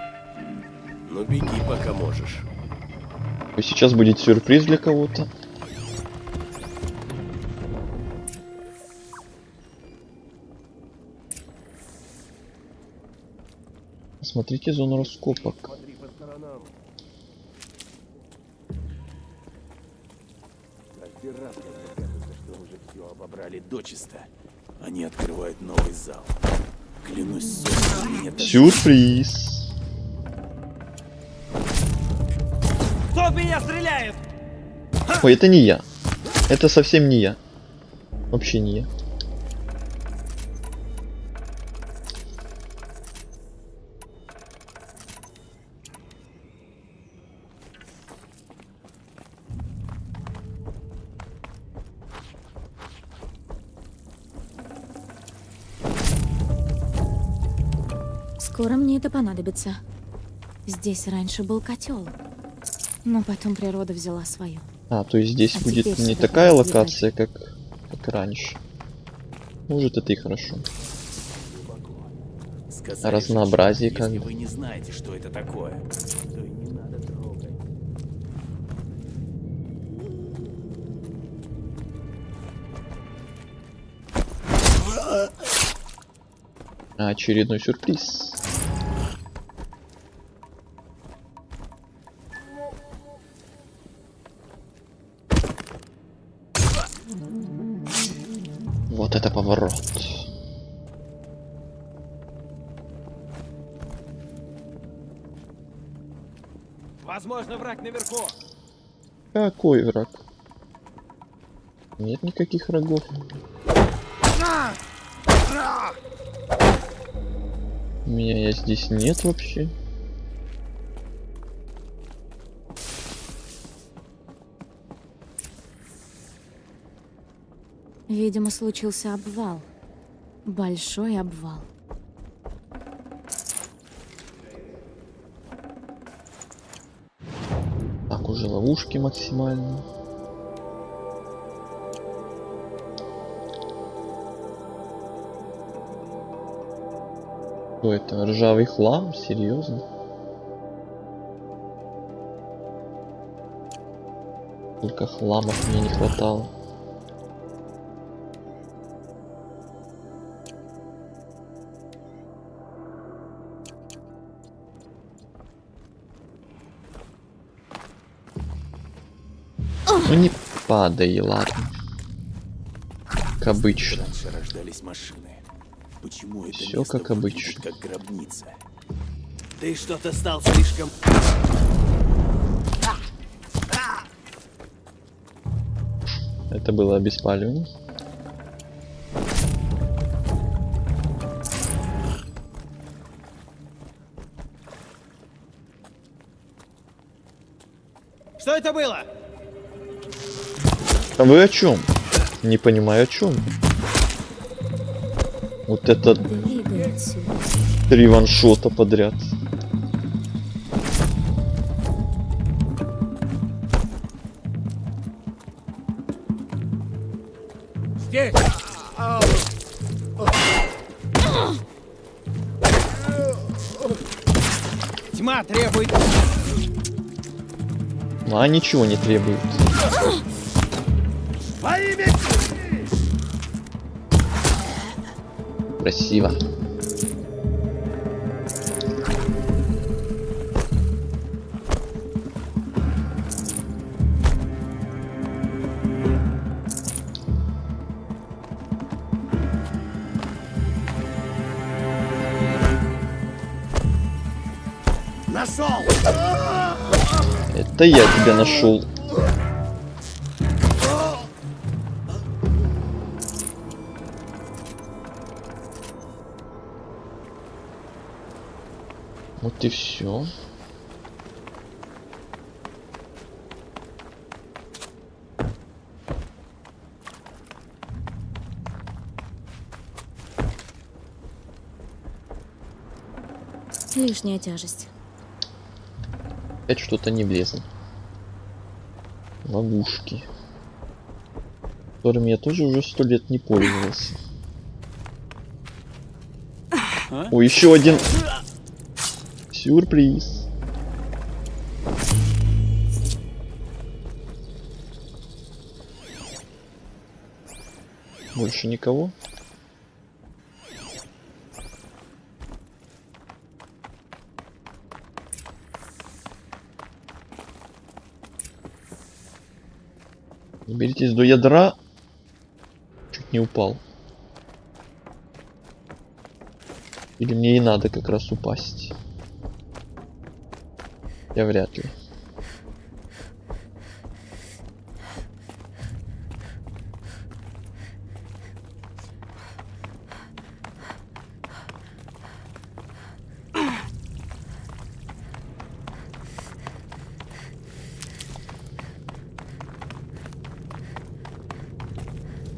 Ну беги, пока можешь. И сейчас будет сюрприз для кого-то. Смотрите зону раскопок. Каждый раз, когда кажется, что уже все обобрали дочисто, они открывают новый зал. Клянусь солнцем, мне даже... Сюрприз! Кто в меня стреляет? Ой, это не я. Это совсем не я. Вообще не я. Скоро мне это понадобится. Здесь раньше был котел, но потом природа взяла свое. А, то есть здесь А будет теперь не сюда такая подбегай. локация, как раньше. Может, это и хорошо. Сказали, Разнообразие что, как если бы. вы не знаете, что это такое, то и не надо трогать. Очередной сюрприз. Вот это поворот. Возможно, враг наверху. Какой враг? Нет никаких врагов. Меня здесь нет вообще. Видимо, случился обвал. Большой обвал. Так, уже ловушки максимально. Что это? Ржавый хлам? Серьезно? Только хламов мне не хватало. Ну не падай, ладно. Как обычно. Раньше рождались машины. Почему это Всё место как выглядит обычно. как гробница? Ты что-то стал слишком... Это было обеспаливание. Что это было? А вы о чем? Не понимаю о чем. Вот это Двигается. 3 ваншота подряд. Здесь! Тьма требует... А ничего не требует. Во имя... Красиво. Нашел! Это я тебя нашел. Вот и все. Лишняя тяжесть. Опять что-то не влезло. Ловушки, которыми я тоже уже 100 лет не пользовался. О, еще один сюрприз. Больше никого. Доберитесь до ядра. Чуть не упал. Или мне и надо как раз упасть? Я вряд ли.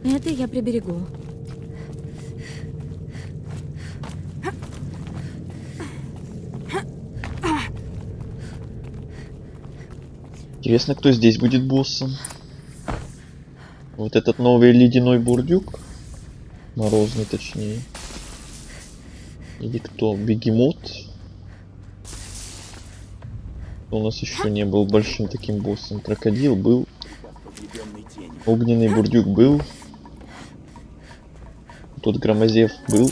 Это я приберегу. Интересно, кто здесь будет боссом? Вот этот новый ледяной бурдюк? Морозный, точнее. Или кто? Бегемот? У нас еще не был большим таким боссом. Крокодил был. Огненный бурдюк был. Тот Громозев был.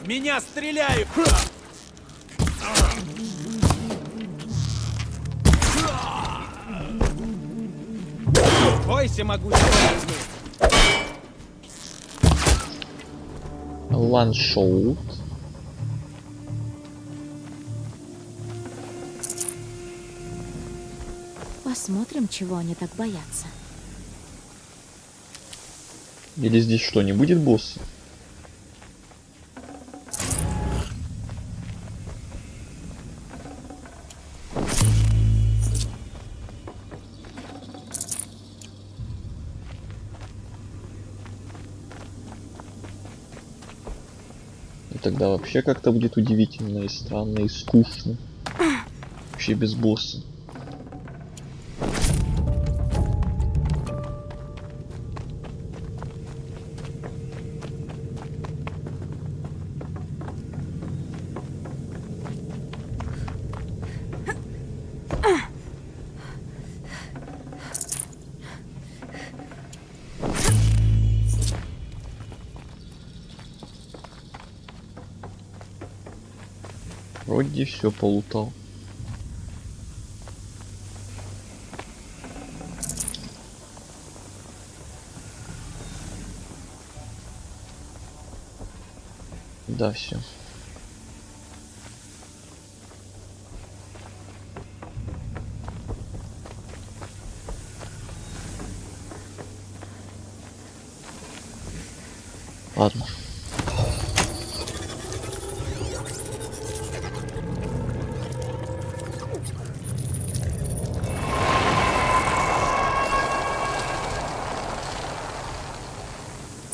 Меня стреляют! Бойся могущества. Ваншот. Посмотрим, чего они так боятся. Или здесь что, не будет босса? И тогда вообще как-то будет удивительно и странно и скучно. Вообще без босса. Вроде все полутал. Да, все. Ладно.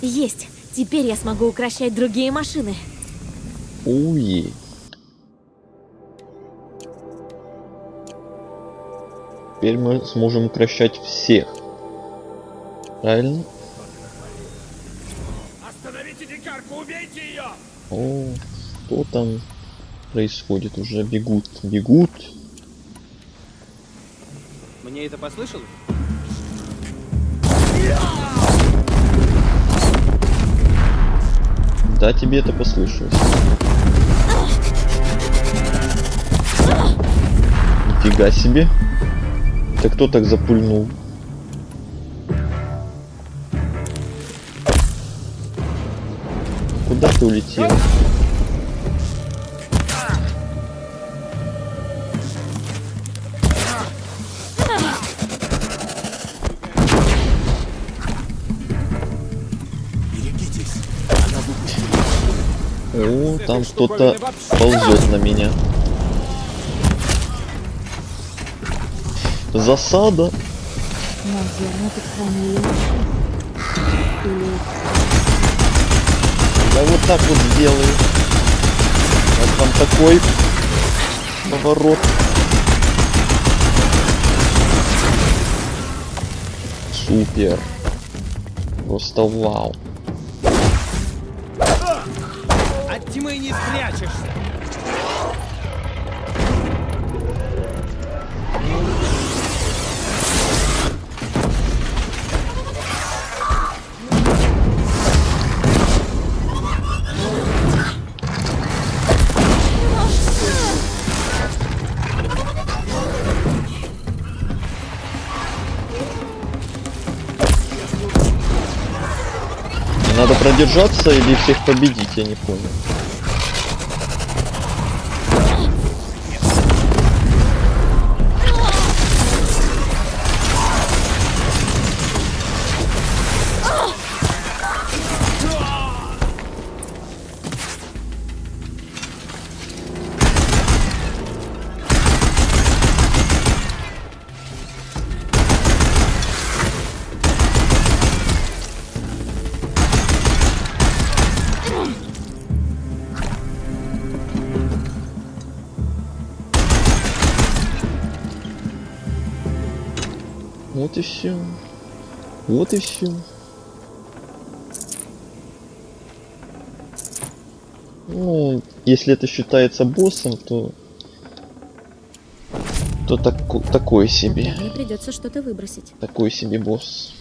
Есть! Теперь я смогу укращать другие машины. Уи. Теперь мы сможем укращать всех. Правильно? Остановите дикарку, убейте ее! О, что там происходит? Уже бегут, бегут. Мне это послышалось? Да, тебе это послышалось. Нифига себе. Это кто так запульнул? Куда ты улетел? О, там кто-то ползет на меня. Засада. Наверное, тут хранили. Или... Да вот так вот сделаю. Вот там такой поворот. Супер. Просто вау. От тьмы не спрячешься. Надо продержаться или всех победить, я не понял. Вот и все. Вот и все. Ну, если это считается боссом, то такой себе. Мне придется что-то выбросить. Такой себе босс.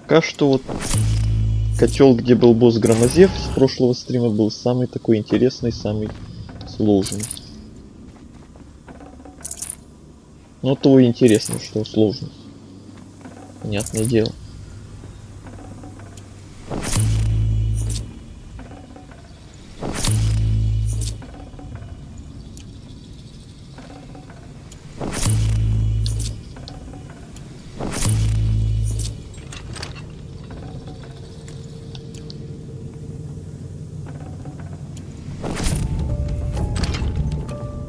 Пока что вот котел, где был босс Громозев с прошлого стрима, был самый такой интересный, самый сложный. Но то и интересно, что сложный. Понятное дело.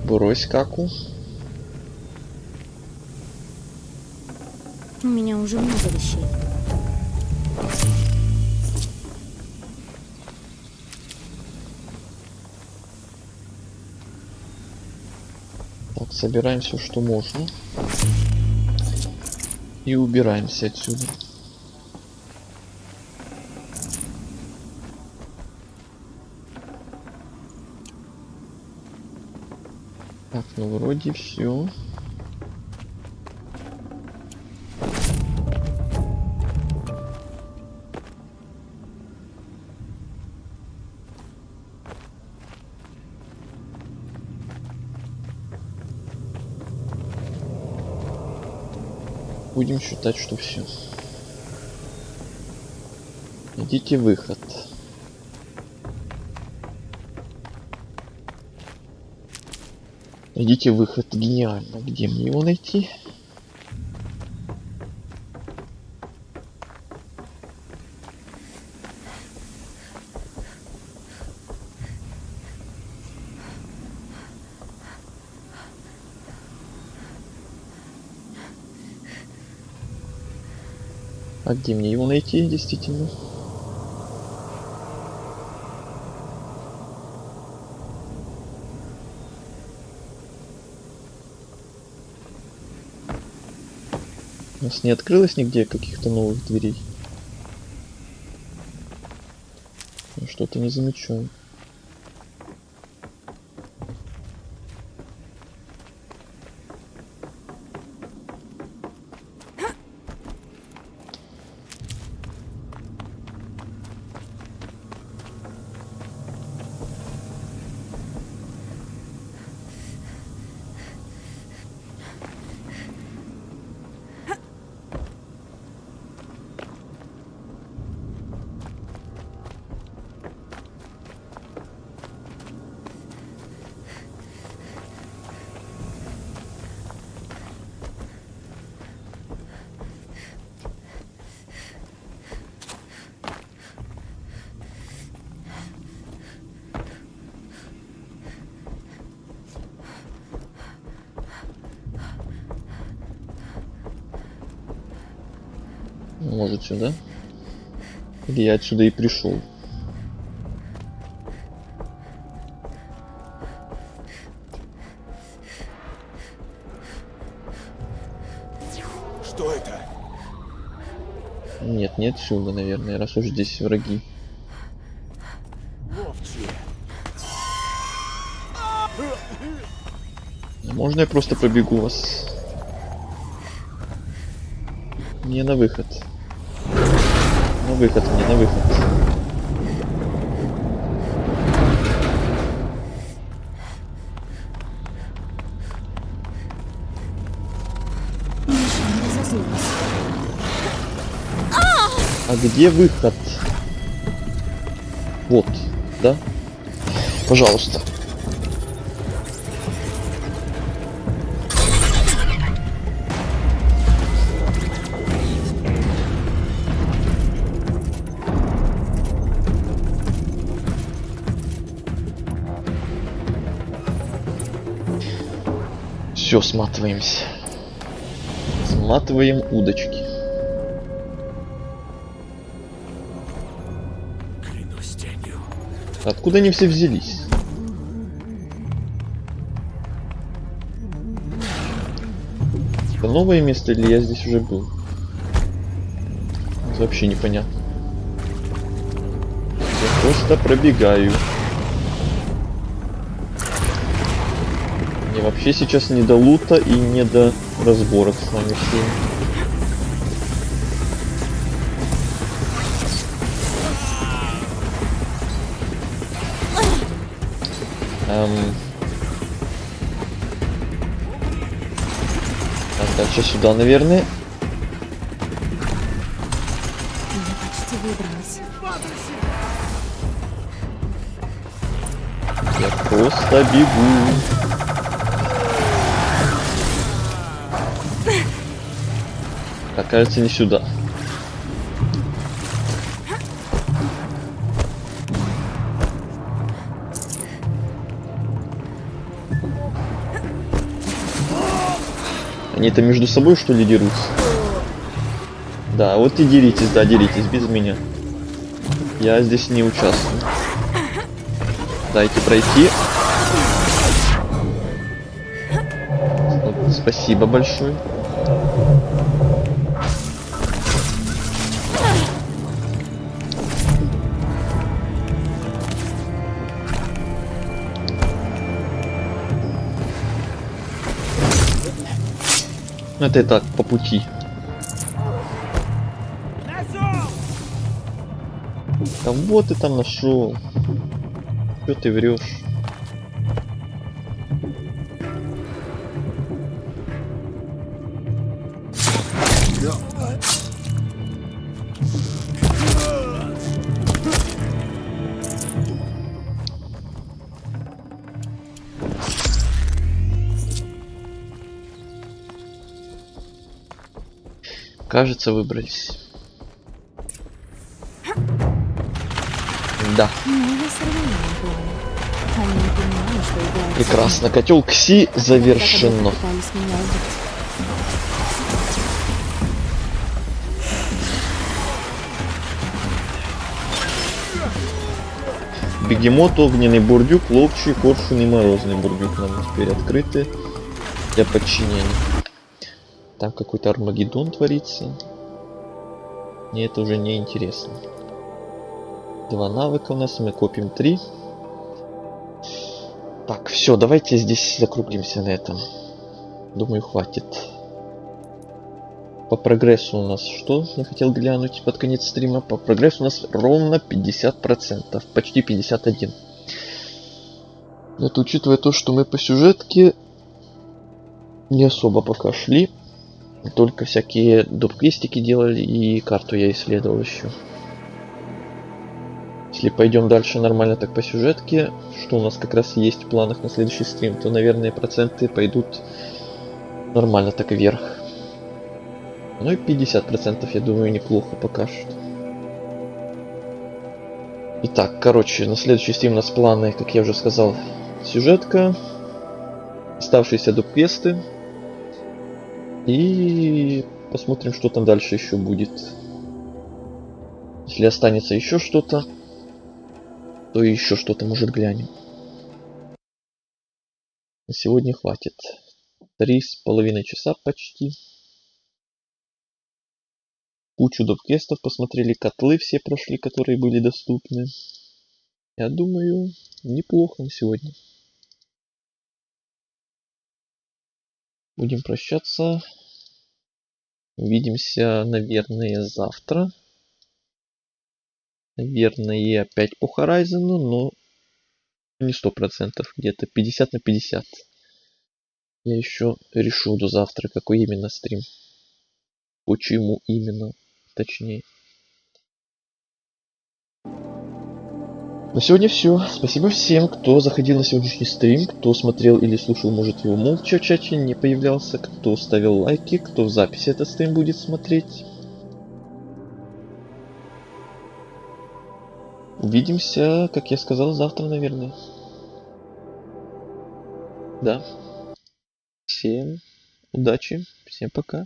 Брось каку. У меня уже много вещей. Так, собираем все, что можно. И убираемся отсюда. Так, ну вроде все. Будем считать, что все. Идите выход. Идите выход. Гениально. Где мне его найти? А где мне его найти, действительно? У нас не открылось нигде каких-то новых дверей. Я что-то не замечаю. Может сюда? Или я отсюда и пришел? Что это? Нет, не отсюда, наверное, раз уж здесь враги. Ловчие. Можно я просто пробегу вас? Не на выход. На выход, мне на выход. А где выход? Вот, да? Пожалуйста. Все, сматываемся. Сматываем удочки. Клянусь тенью. Откуда они все взялись? Это новое место или я здесь уже был? Это вообще непонятно. Я просто пробегаю. Мне вообще сейчас не до лута и не до разборок с вами всеми. Так, дальше сюда, наверное. Я почти выбралась. Я просто бегу. Так, кажется, не сюда. Они-то между собой, что ли, дерутся? Да, вот и деритесь, да, деритесь без меня. Я здесь не участвую. Дайте пройти. Вот, спасибо большое. Это и так, по пути. Кого ты там нашел? Что ты врешь? Кажется, выбрались. Да. Прекрасно. Котел Кси завершено. Бегемот, огненный бурдюк, ловчий, коршун и морозный бурдюк нам теперь открыты для подчинения. Там какой-то Армагеддон творится. Мне это уже не интересно. 2 навыка у нас, мы копим 3. Так, все, давайте здесь закруглимся на этом. Думаю, хватит. По прогрессу у нас что? Я хотел глянуть под конец стрима. По прогрессу у нас ровно 50%. Почти 51%. Это учитывая то, что мы по сюжетке не особо пока шли. Только всякие доп-квестики делали и карту я исследовал еще. Если пойдем дальше нормально так по сюжетке, что у нас как раз есть в планах на следующий стрим, то, наверное, проценты пойдут нормально так вверх. Ну и 50%, я думаю, неплохо пока что. Итак, короче, на следующий стрим у нас планы, как я уже сказал, сюжетка, оставшиеся доп-квесты. И посмотрим, что там дальше еще будет. Если останется еще что-то, то еще что-то, может, глянем. На сегодня хватит. 3,5 часа почти. Кучу доп-квестов посмотрели, котлы все прошли, которые были доступны. Я думаю, неплохо на сегодня. Будем прощаться. Увидимся, наверное, завтра. Наверное, опять по Horizon, но не 100%, где-то 50 на 50. Я еще решу до завтра, какой именно стрим. Почему именно, точнее. На сегодня все. Спасибо всем, кто заходил на сегодняшний стрим, кто смотрел или слушал, может, его молча в чате не появлялся, кто ставил лайки, кто в записи этот стрим будет смотреть. Увидимся, как я сказал, завтра, наверное. Да. Всем удачи, всем пока.